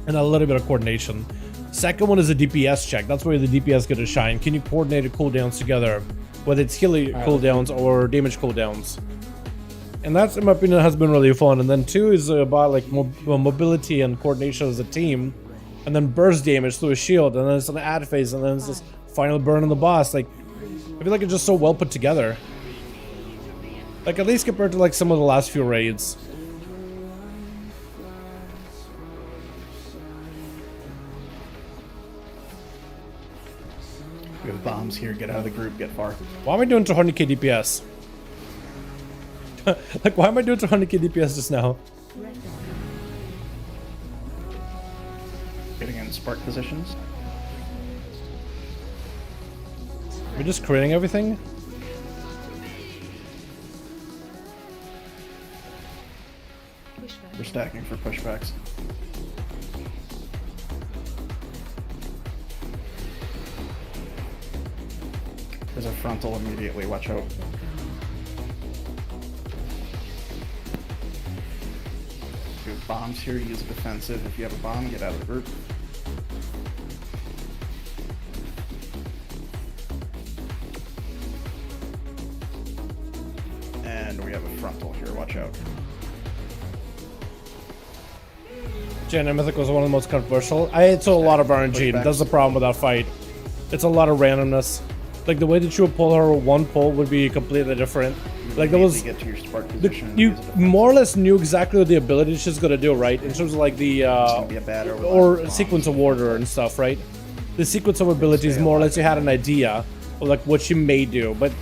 And a little bit of coordination. Second one is a DPS check. That's where the DPS get to shine. Can you coordinate the cooldowns together? Whether it's healing cooldowns or damage cooldowns. And that's, in my opinion, has been really fun. And then 2 is about like mobility and coordination as a team. And then burst damage through a shield. And then it's an ad phase. And then it's this final burn on the boss. Like, I feel like it's just so well put together. Like, at least compared to like some of the last few raids. We have bombs here. Get out of the group. Get far. Why am I doing 200k DPS? Like, why am I doing 200k DPS just now? Getting in spark positions. We're just creating everything? We're stacking for pushbacks. There's a frontal immediately. Watch out. We have bombs here. Use a defensive. If you have a bomb, get out of the group. And we have a frontal here. Watch out. Jaina Mythic was one of the most controversial. I saw a lot of RNG. That's the problem with that fight. It's a lot of randomness. Like the way that you would pull her one pull would be completely different. Like there was, get to your spark position. You more or less knew exactly what the ability she's gonna do, right? In terms of like the or sequence of order and stuff, right? The sequence of abilities, more or less, you had an idea of like what she may do, but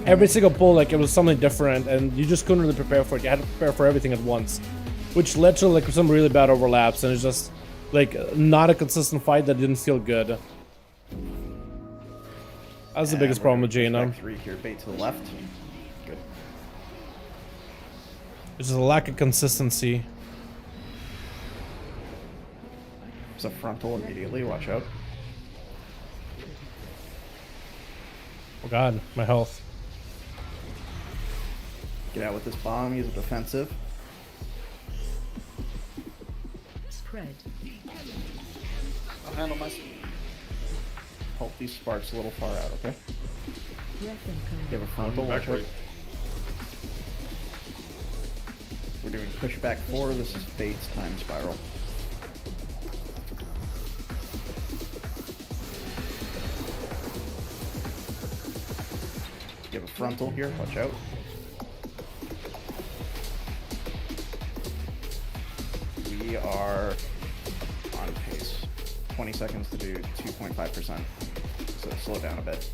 every single pull, like it was something different, and you just couldn't really prepare for it. You had to prepare for everything at once, which led to like some really bad overlaps, and it's just like not a consistent fight that didn't feel good. That's the biggest problem with Jaina. 3 here, bait to the left. Good. It's just a lack of consistency. There's a frontal immediately, watch out. Oh god, my health. Get out with this bomb, use a defensive. Spread. I'll handle my... Hold these sparks a little far out, okay? You have a frontal, watch out. We're doing pushback 4, this is Fate's time spiral. You have a frontal here, watch out. We are on pace. 20 seconds to do 2.5%. So slow down a bit.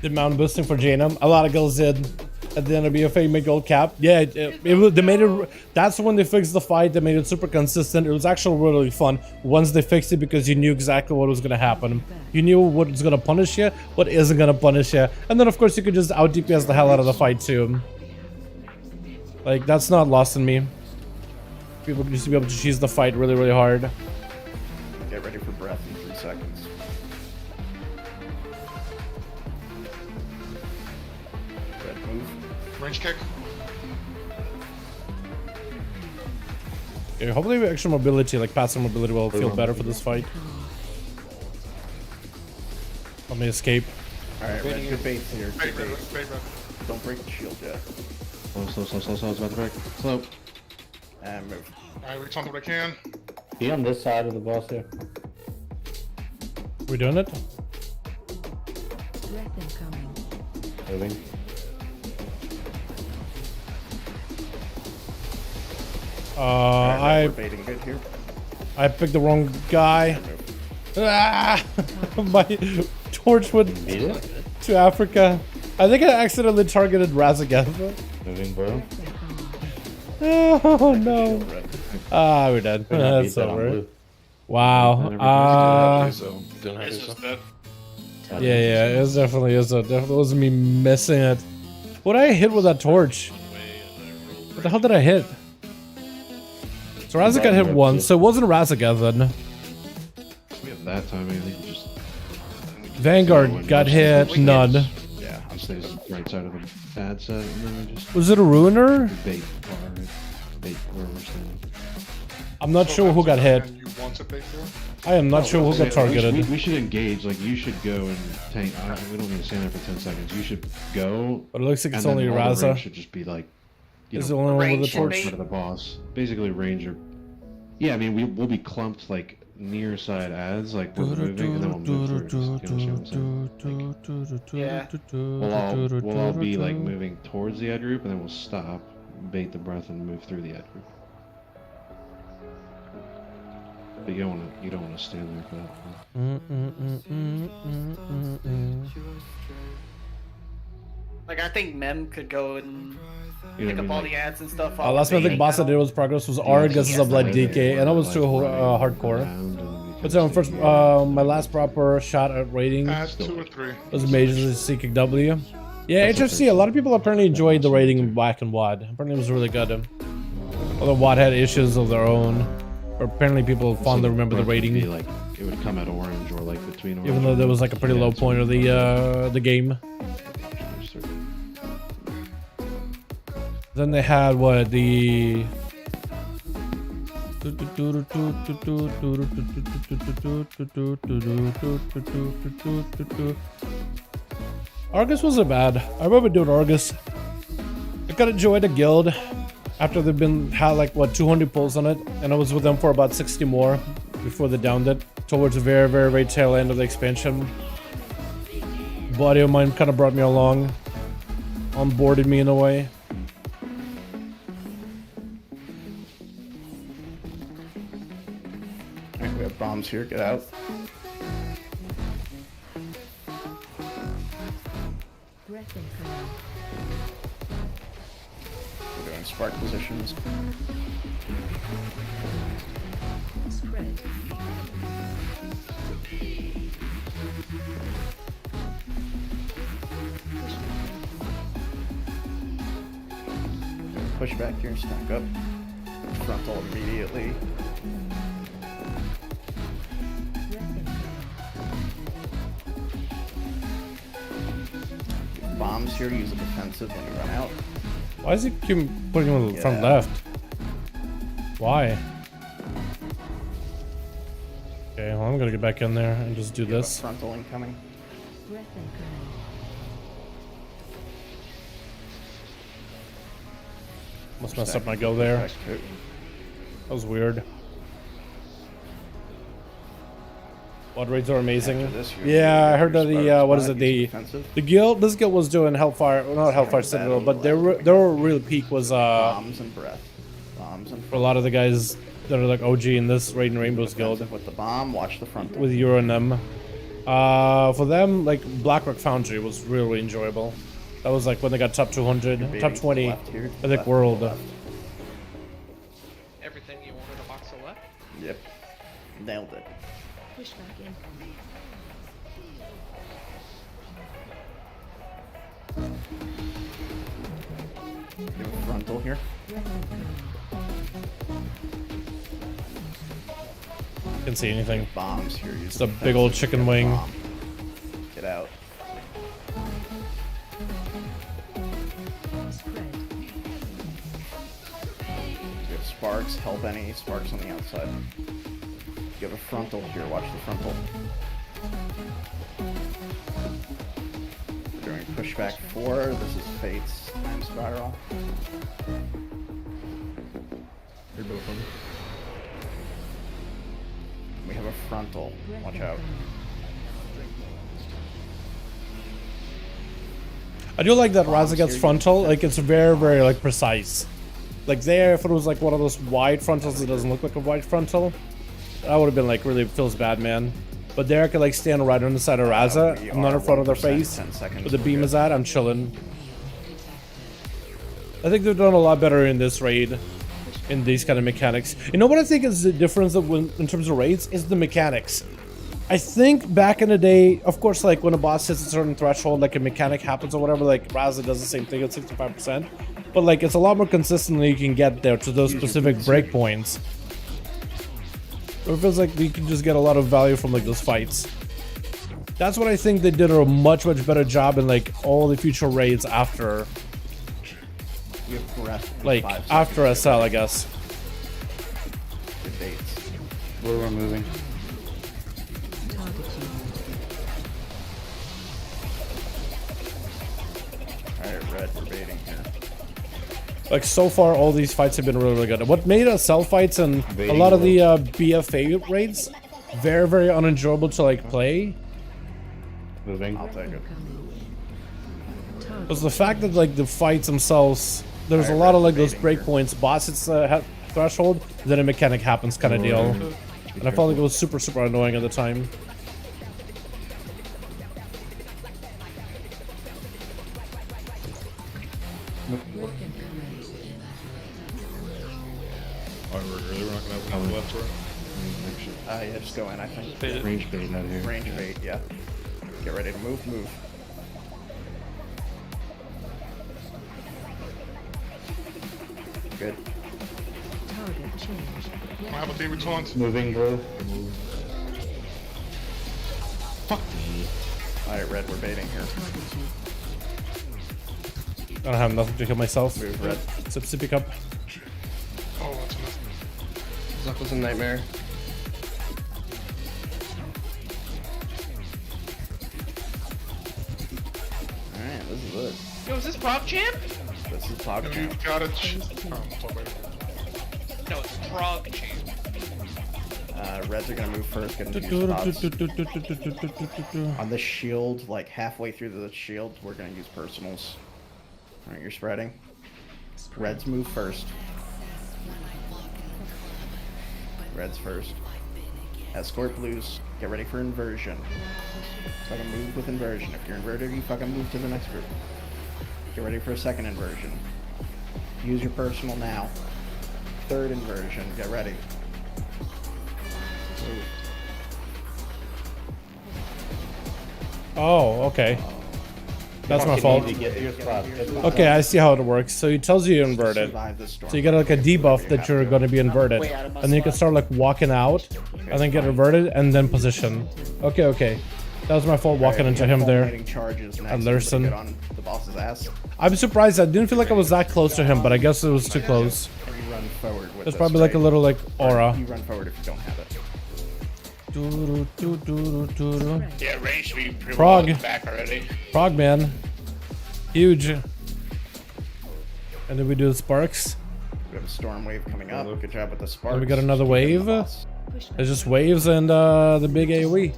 Did mountain boosting for Jaina. A lot of girls did. at the end of BFA make gold cap. Yeah, they made it. That's when they fixed the fight. They made it super consistent. It was actually really fun once they fixed it because you knew exactly what was gonna happen. You knew what was gonna punish you, what isn't gonna punish you, and then of course you could just out DPS the hell out of the fight too. Like that's not lost in me. People used to be able to cheese the fight really, really hard. Get ready for breath in 3 seconds. Red move. Range kick. Okay, hopefully extra mobility, like passive mobility, will feel better for this fight. Let me escape. Alright, red, good baits here. Bait, Good red, baits. bait, red. Don't break the shield yet. Slow, it's about to break. Slow. And move. Alright, reach on what I can. Be on this side of the boss here. We doing it? Breath incoming. Moving. We're baiting good here. I picked the wrong guy. Ah! My torch went to Africa. I think I accidentally targeted RASZAGETH. Moving, bro. Oh no. Ah, we're dead. That's over. Wow. Yeah, it was definitely was me missing it. What did I hit with that torch? What the hell did I hit? So RASZAGETH got hit once, so it wasn't RASZAGETH then. That time, I think you just... Vanguard got hit, none. Yeah, I'm saying right side of the bad set, and then we just... Was it a ruiner? Bait where we're standing. I'm not sure who got hit. You want to bait through? I am not sure who got targeted. We should engage, like you should go and tank. We don't need to stand there for 10 seconds. You should go. But it looks like it's and then only all the Raza. range should just be like, Is the only one with the torch? To the boss. Basically, ranger. Yeah, I mean, we'll be clumped like near side ads, like we're moving, and then we'll move through. Yeah. We'll all be like moving towards the ad group, and then we'll stop, bait the breath, and move through the ad group. But you don't want to stand there for that. Like I think Mem could go and pick up all the ads and stuff. Last mythic boss I did was progress was Argus of Blood DK, and that was too hardcore. But so first, my last proper shot at raiding Add 2 or 3. was majorly seeking W. Yeah, HFC. A lot of people apparently enjoyed the raiding in Black and WAD. Apparently it was really good. Although WAD had issues of their own. But apparently people fondly remember the raiding. Like it would come at orange or like between orange. Even though there was like a pretty low point of the game. Then they had what the Argus wasn't bad. I remember doing Argus. I got enjoyed a guild after they've had like what 200 pulls on it, and I was with them for about 60 more before they downed it towards the very, very, very tail end of the expansion. A buddy of mine kind of brought me along, onboarded me in a way. Alright, we have bombs here, get out. Breath incoming. We're doing spark positions. Spread. Push back here and stack up. Frontal immediately. Bombs here, use a defensive when you run out. Why is he keep putting him on the front left? Why? Okay, well I'm gonna get back in there and just do this. Frontal incoming. Breath incoming. Must mess up my go there. That was weird. What raids are amazing. Yeah, I heard that the what is it, the guild, this guild was doing Hellfire, well, not Hellfire Citadel, but their real peak was bombs and breath. Bombs and for a lot of the guys that are like OG in this Raid and Rainbows guild. With the bomb, watch the front. With Euro and them. For them, like Blackrock Foundry was really enjoyable. That was like when they got top 200, top 20, Left here, I think left, world. left. Everything you wanted a box of left? Yep. Nailed it. Pushback incoming. Give a frontal here. Can't see anything. Bombs here. Use It's a big old chicken wing. bomb. Get out. You have sparks. Help any sparks on the outside. You have a frontal here. Watch the frontal. We're doing pushback 4. This is Fate's time spiral. You're both on. We have a frontal. Watch out. I do like that RASZAGETH's frontal. Like it's very, very like precise. Like there, if it was like one of those wide frontals that doesn't look like a wide frontal, that would have been like really feels bad, man. But there I could like stand right on the side of Razza. I'm not in front of their face. But the beam is at, I'm chilling. I think they've done a lot better in this raid. In these kind of mechanics. You know what I think is the difference of in terms of raids is the mechanics. I think back in the day, of course, like when a boss hits a certain threshold, like a mechanic happens or whatever, like Razza does the same thing at 65%. But like it's a lot more consistently you can get there to those specific breakpoints. Or it feels like you can just get a lot of value from like those fights. That's what I think they did a much better job in like all the future raids after. You have breath in Like 5 after seconds. SL, I guess. Good dates. Where we're moving. Alright, red, we're baiting here. Like so far, all these fights have been really good. What made SL fights and a lot of the BFA raids very unenjoyable to like play Moving. I'll take it. was the fact that like the fights themselves, there's a lot of like those breakpoints, boss hits threshold, then a mechanic happens kind of deal, and I felt like it was super annoying at the time. Alright, we're not gonna have one left for it. Yeah, just go in, I think. Range bait out here. Range bait, yeah. Get ready to move. Good. Target change. I have a baby taunt. Moving, bro. Fuck me. Alright, red, we're baiting here. I don't have nothing to kill myself. Move red. Sippy cup. Oh, that's enough. Zuck was a nightmare. Alright, this is it. Yo, is this Prog Champ? This is Pog No, Champ. you've got it. No, it's Prog Champ. Reds are gonna move first, get into use pods. On the shield, like halfway through the shield, we're gonna use personals. Alright, you're spreading. Reds move first. Reds first. Escort blues, get ready for inversion. Fucking move with inversion. If you're inverted, you fucking move to the next group. Get ready for a second inversion. Use your personal now. Third inversion, get ready. Move. Oh, okay. That's my fault. Okay, I see how it works. So it tells you you're inverted. So you get like a debuff that you're going to be inverted. And then you can start like walking out, and then get inverted, and then position. Okay. That was my fault walking into him there. And Larson. The boss's ass. I'm surprised. I didn't feel like I was that close to him, but I guess it was too close. You run forward with There's this, probably like a right? little like aura. You run forward if you don't have it. Yeah, range should be pretty Frog. well back already. Frog man. Huge. And then we do the sparks. We have a storm wave coming up. Good job with the sparks. Then we got another wave. It's just waves and the big AoE.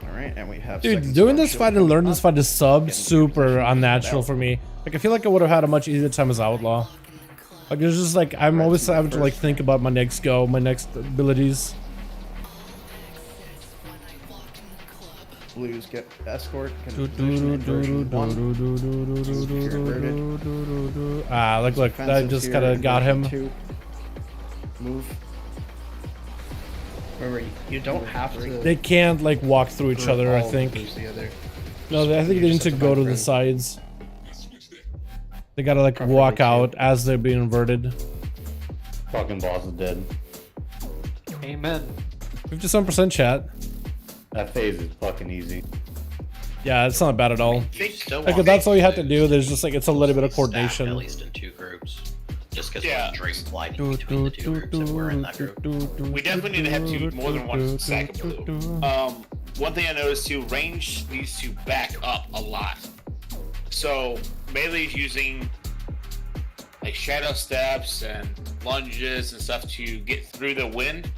Alright, and we have Dude, doing this fight and learning this fight is super unnatural for me. Like I feel like I would have had a much easier time as Outlaw. Like it's just like I'm always having to like think about my next go, my next abilities. Blues get escort. Version 1. Ah, look, that Defensive just here kind of in got version him. 2. Move. Remember, you don't have to. They can't like walk through each other, I think. No, I think they need to go to the sides. They gotta like walk out as they're being inverted. Fucking boss is dead. Amen. 57% chat. That phase is fucking easy. Yeah, it's not bad at all. Still Like, want that's all you have to do. There's just like, it's a little bit of at coordination. least in 2 groups. Just because we're Dragonflight between the 2 groups and we're in that group. We definitely need to have more than one stack of blue. One thing I noticed too, range needs to back up a lot. So melee's using like shadow steps and lunges and stuff to get through the wind.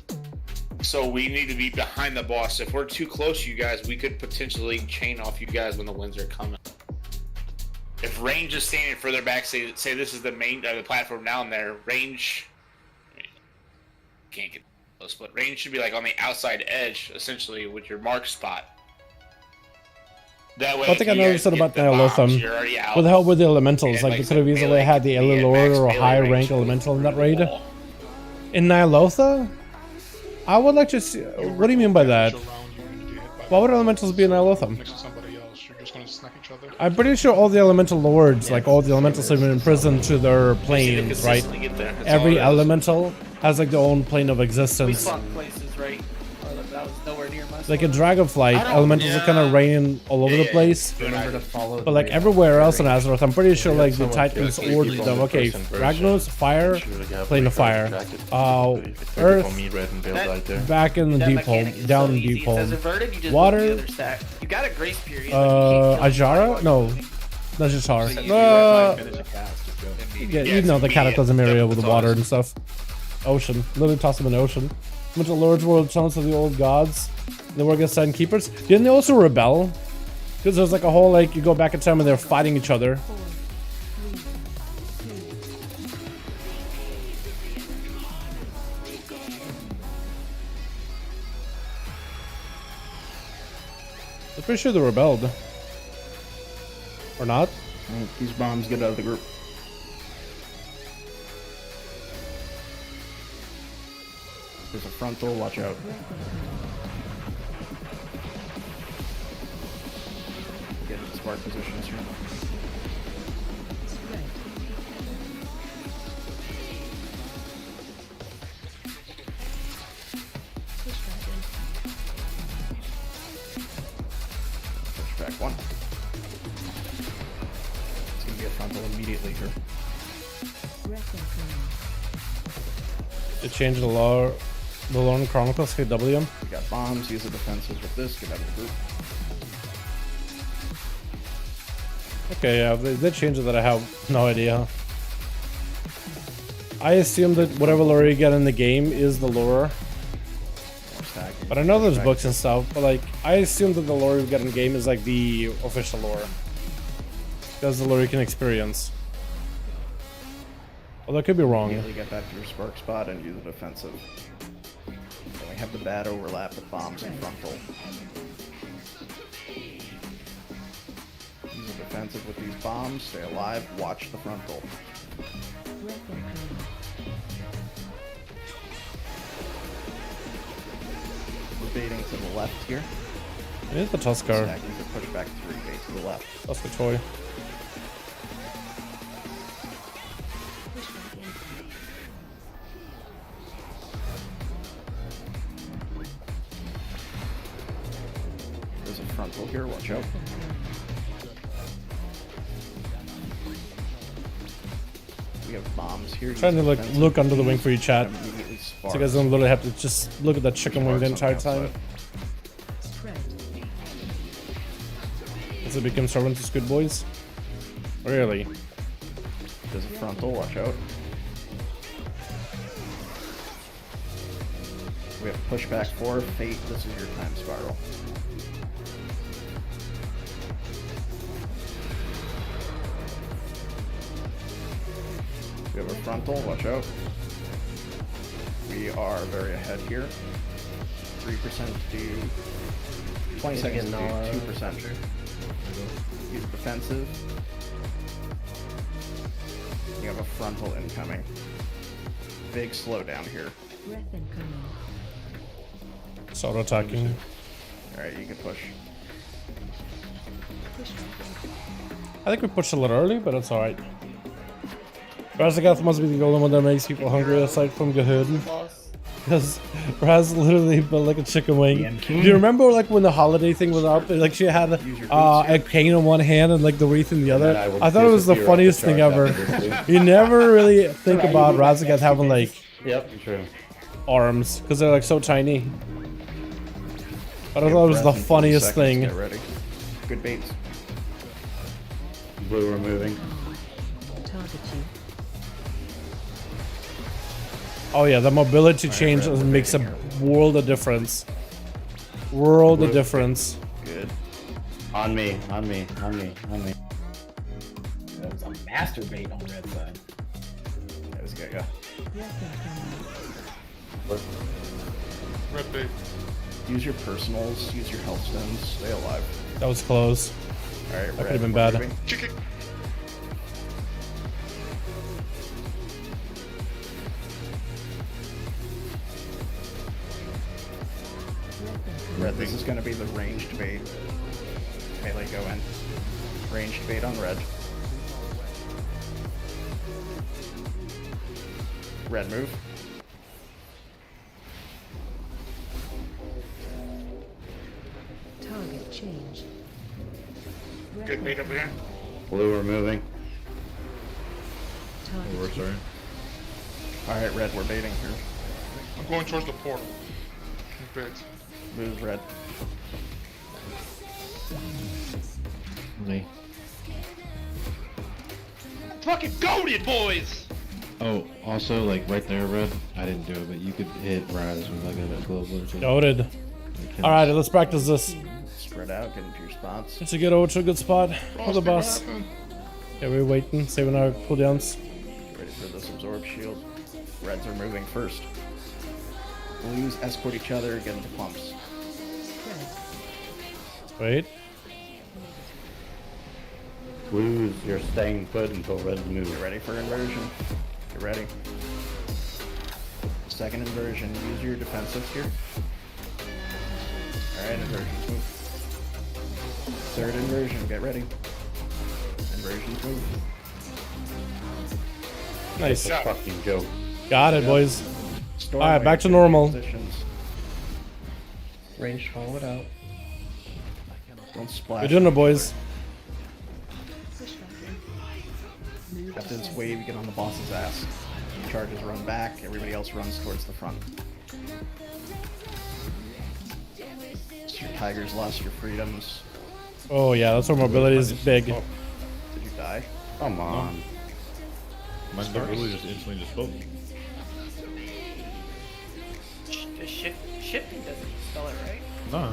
So we need to be behind the boss. If we're too close to you guys, we could potentially chain off you guys when the winds are coming. If range is standing further back, say this is the main the platform down there, range can't get close, but range should be like on the outside edge, essentially, with your mark spot. That way, I think I noticed it about Nyalotham. With the help with the elementals, like they could have easily had the Elilord or a higher rank elemental in that raid. In Nyalotha? I would like to see. What do you mean by that? Why would elementals be in Nyalotham? I'm pretty sure all the elemental lords, like all the elementals, have been imprisoned to their planes, right? Every elemental has like their own plane of We existence. swapped places, right? That was nowhere near my Like in Dragonflight, elementals are kind of reigning all over the place. Remember to follow. But like everywhere else in Azeroth, I'm pretty sure like the Titans ordered them. Okay, Ragnos, fire, plane of fire. Earth, back in the deep hole, down in the deep hole. Water, You got a grace period. Ajara? No, that's just hard. Yeah, you know the cataclysm area with the water and stuff. Ocean, literally toss them in the ocean. A bunch of lords were sons of the old gods. They were against Sun Keepers. Didn't they also rebel? Because there's like a whole like you go back in time and they're fighting each other. I'm pretty sure they rebelled. Or not? These bombs get out of the group. There's a frontal, watch out. Get into smart positions here. Push back 1. It's gonna be a frontal immediately here. It changed the law. The Lone Chronicles KW. We got bombs, use the defenses with this, get out of the group. Okay, yeah, they changed it that I have no idea. I assume that whatever lore you get in the game is the lore. But I know there's books and stuff, but like, I assume that the lore you get in the game is like the official lore. That's the lore you can experience. Although I could be wrong. Immediately get back to your spark spot and use the defensive. Then we have the bad overlap with bombs and frontal. Use the defensive with these bombs, stay alive, watch the frontal. We're baiting to the left here. It is the Tuskar. Stacking to push back 3, bait to the left. Tuskar toy. There's a frontal here, watch out. We have bombs here. Trying to like look under the wing for you, chat. Immediately So you guys don't literally have to just look at that chicken wing the entire time. Does it become servants as good boys? Really? There's a frontal, watch out. We have pushback 4, fate, this is your time spiral. We have a frontal, watch out. We are very ahead here. 3% to do 20 seconds to do 2%. Use defensive. You have a frontal incoming. Big slowdown here. Breath incoming. It's auto attacking. Alright, you can push. I think we pushed a little early, but it's alright. RASZAGETH must be the only one that makes people hungry aside from Gahud. Because Raz literally built like a chicken wing. Do you remember like when the holiday thing was up? Like she had a cane in one hand and like the wreath in the other. I thought it was the funniest thing ever. You never really think about RASZAGETH having like arms because they're like so tiny. But I thought it was the funniest thing. Get ready. Good baits. Blue removing. Target you. Oh yeah, the mobility change makes a world of difference. World of difference. Good. On me, on me, on me, on me. That was a masturbate on red side. That was good, yeah. Red bait. Use your personals, use your health stones, stay alive. That was close. Alright, that could have been bad. Chicken. Red, this is going to be the ranged bait. Melee go in. Ranged bait on red. Red move. Target change. Good bait up here. Blue removing. Target We're sorry. Alright, red, we're baiting here. I'm going towards the portal. Bait. Move red. Me. Fucking goated, boys! Oh, also, like, right there, Red. I didn't do it, but you could hit Raz with, like, a global or something. Goated. Alright, let's practice this. Spread out, get into your spots. It's a good over to a good spot for the boss. Yeah, we're waiting, saving our cooldowns. Ready for this absorb shield. Reds are moving first. Blues escort each other, get into pumps. Wait. Blues, you're staying put until red moves. Get ready for inversion. Get ready. Second inversion, use your defensives here. Alright, inversions move. Third inversion, get ready. Inversions move. Nice. Fucking joke. Got it, boys. Alright, back to normal. Range, follow it out. Don't splash. We're doing it, boys. After this wave, you get on the boss's ass. Charges run back, everybody else runs towards the front. It's your tigers lost your freedoms. Oh yeah, that's where mobility is big. Did you die? Come on. Mine's really just instantly just spoke. Shifting doesn't spell it right. Nah.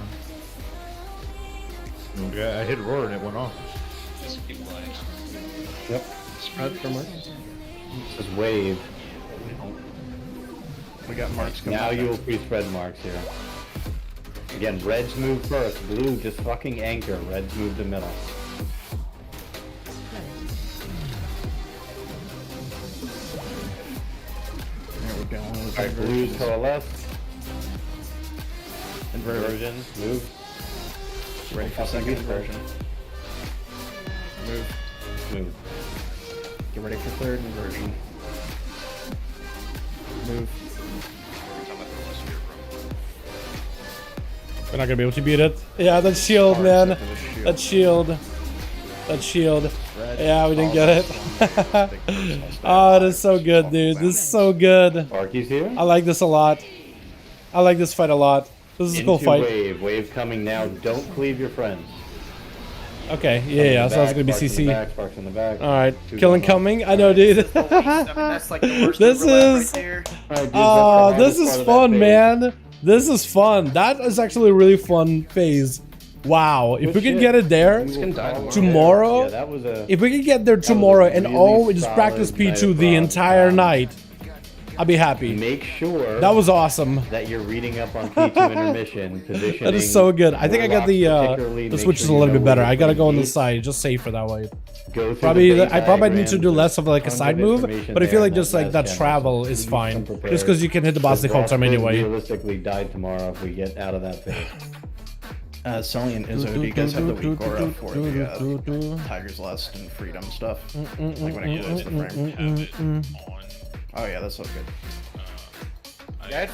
Okay, I hit roar and it went off. Just keep lying. Yep. Spread from us. This is wave. We got marks coming Now up you will next. pre-spread marks here. Again, reds move first. Blue, just fucking anchor. Reds move to middle. There we go. Alright, blues coalesce. Inversion. Move. Ready for second inversion. Move. Move. Get ready for third inversion. Move. We're not gonna be able to beat it. Yeah, that shield, man. That shield. That shield. Yeah, we didn't get it. Oh, it is so good, dude. This is so good. Arky's here. I like this a lot. I like this fight a lot. This is a cool fight. Wave. Wave coming now. Don't cleave your friends. Okay, yeah, so that's gonna be Sparks CC. in the back, sparks in the back. Alright, Two killing going coming. I know, dude. That's like the worst This overlap is. right there. Oh, this is fun, man. This is fun. That is actually a really fun phase. Wow, if we could get it there tomorrow, Yeah, that was a, if we could get there tomorrow and really all we just solid practice night P2 of the rock. entire night, I'll be happy. Make sure That was awesome. that you're reading up on P2 intermission positioning. That is so good. I think I got the particularly switch make is sure a little you bit know better. where I gotta your go on the needs. side, just safer that way. Go through Probably the I probably need to do diagrams. less of like a Tons side of move, information but I feel there like on just like that channel, travel so is you fine. come prepared. Just because you can hit the boss the whole time could anyway. realistically die tomorrow if we get out of that phase. Sully and Izzo, do you guys have the weak aura for the Tiger's Lust and Freedom stuff? Like when it clears the frame? Oh yeah, that's so good.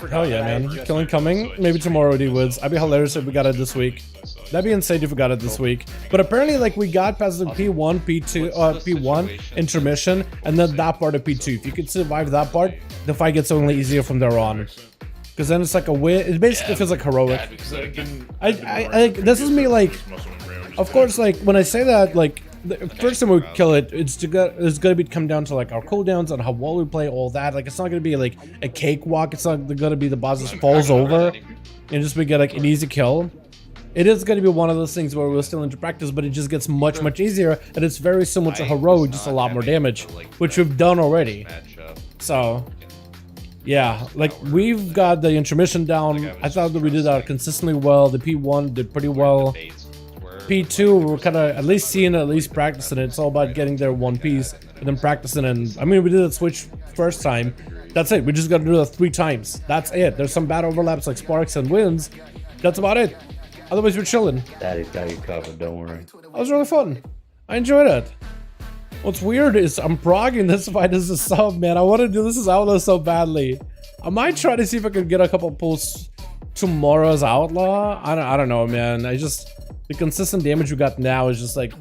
Hell yeah, man. Killing coming. Maybe tomorrow, D-Woods. I'd be hilarious if we got it this week. That'd be insane if we got it this week. But apparently, like, we got past the P1, P2, P1 intermission, and then that part of P2. If you could survive that part, the fight gets only easier from there on. Because then it's like a win. It basically feels like heroic. This is me, like, of course, like, when I say that, like, the first time we kill it, it's gonna be come down to like our cooldowns and how well we play, all that. Like, it's not gonna be like a cakewalk. It's not gonna be the boss just falls over and just we get like an easy kill. It is gonna be one of those things where we're still into practice, but it just gets much easier, and it's very similar to heroic, just a lot more damage, which we've done already. So yeah, like we've got the intermission down. I thought that we did that consistently well. The P1 did pretty well. P2, we're kind of at least seeing it, at least practicing it. It's all about getting there one piece and then practicing. And I mean, we did the switch first time. That's it. We just got to do it 3 times. That's it. There's some bad overlaps like sparks and winds. That's about it. Otherwise, we're chilling. Daddy's got you covered. Don't worry. That was really fun. I enjoyed it. What's weird is I'm progging this fight as a sub, man. I want to do this as Outlaw so badly. I might try to see if I can get a couple pulls tomorrow as Outlaw. I don't know, man. The consistent damage we got now is just like,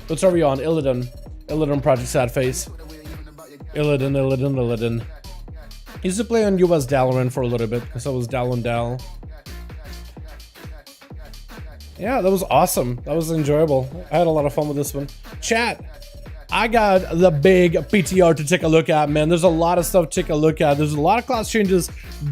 what's are we on? Illidan Project Sad Face. Illidan. Used to play on US Dalaran for a little bit because I was Dal. Yeah, that was awesome. That was enjoyable. I had a lot of fun with this one. Chat, I got the big PTR to take a look at, man. There's a lot of stuff to take a look at. There's a lot of class changes,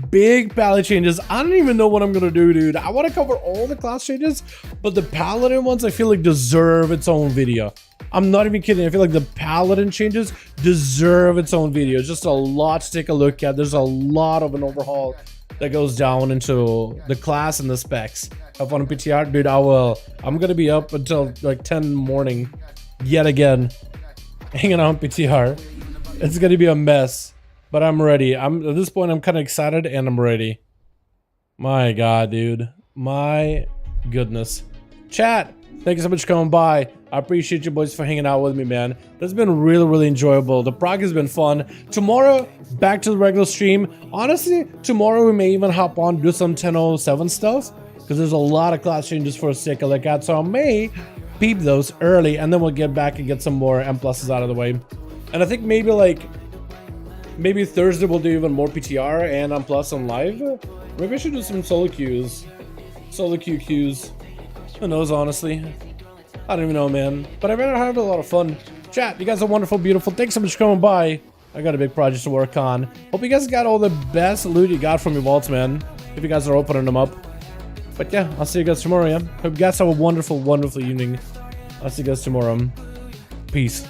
big palette changes. I don't even know what I'm gonna do, dude. I want to cover all the class changes, but the paladin ones I feel like deserve its own video. I'm not even kidding. I feel like the paladin changes deserve its own video. It's just a lot to take a look at. There's a lot of an overhaul that goes down into the class and the specs. Have fun in PTR, dude. I will. I'm gonna be up until like 10 in the morning, yet again, hanging out on PTR. It's gonna be a mess, but I'm ready. At this point, I'm kind of excited and I'm ready. My God, dude. My goodness. Chat, thank you so much for coming by. I appreciate you boys for hanging out with me, man. That's been really enjoyable. The prog has been fun. Tomorrow, back to the regular stream. Honestly, tomorrow we may even hop on, do some 10:07 stuff, because there's a lot of class changes for us to take a look at. So I may peep those early, and then we'll get back and get some more M pluses out of the way. And I think maybe Thursday we'll do even more PTR and M plus on live. Maybe I should do some solo queues. Solo queues. Who knows, honestly. I don't even know, man. But I've been having a lot of fun. Chat, you guys are wonderful, beautiful. Thanks so much for coming by. I got a big project to work on. Hope you guys got all the best loot you got from your vaults, man. If you guys are opening them up. But yeah, I'll see you guys tomorrow, yeah? Hope you guys have a wonderful evening. I'll see you guys tomorrow. Peace.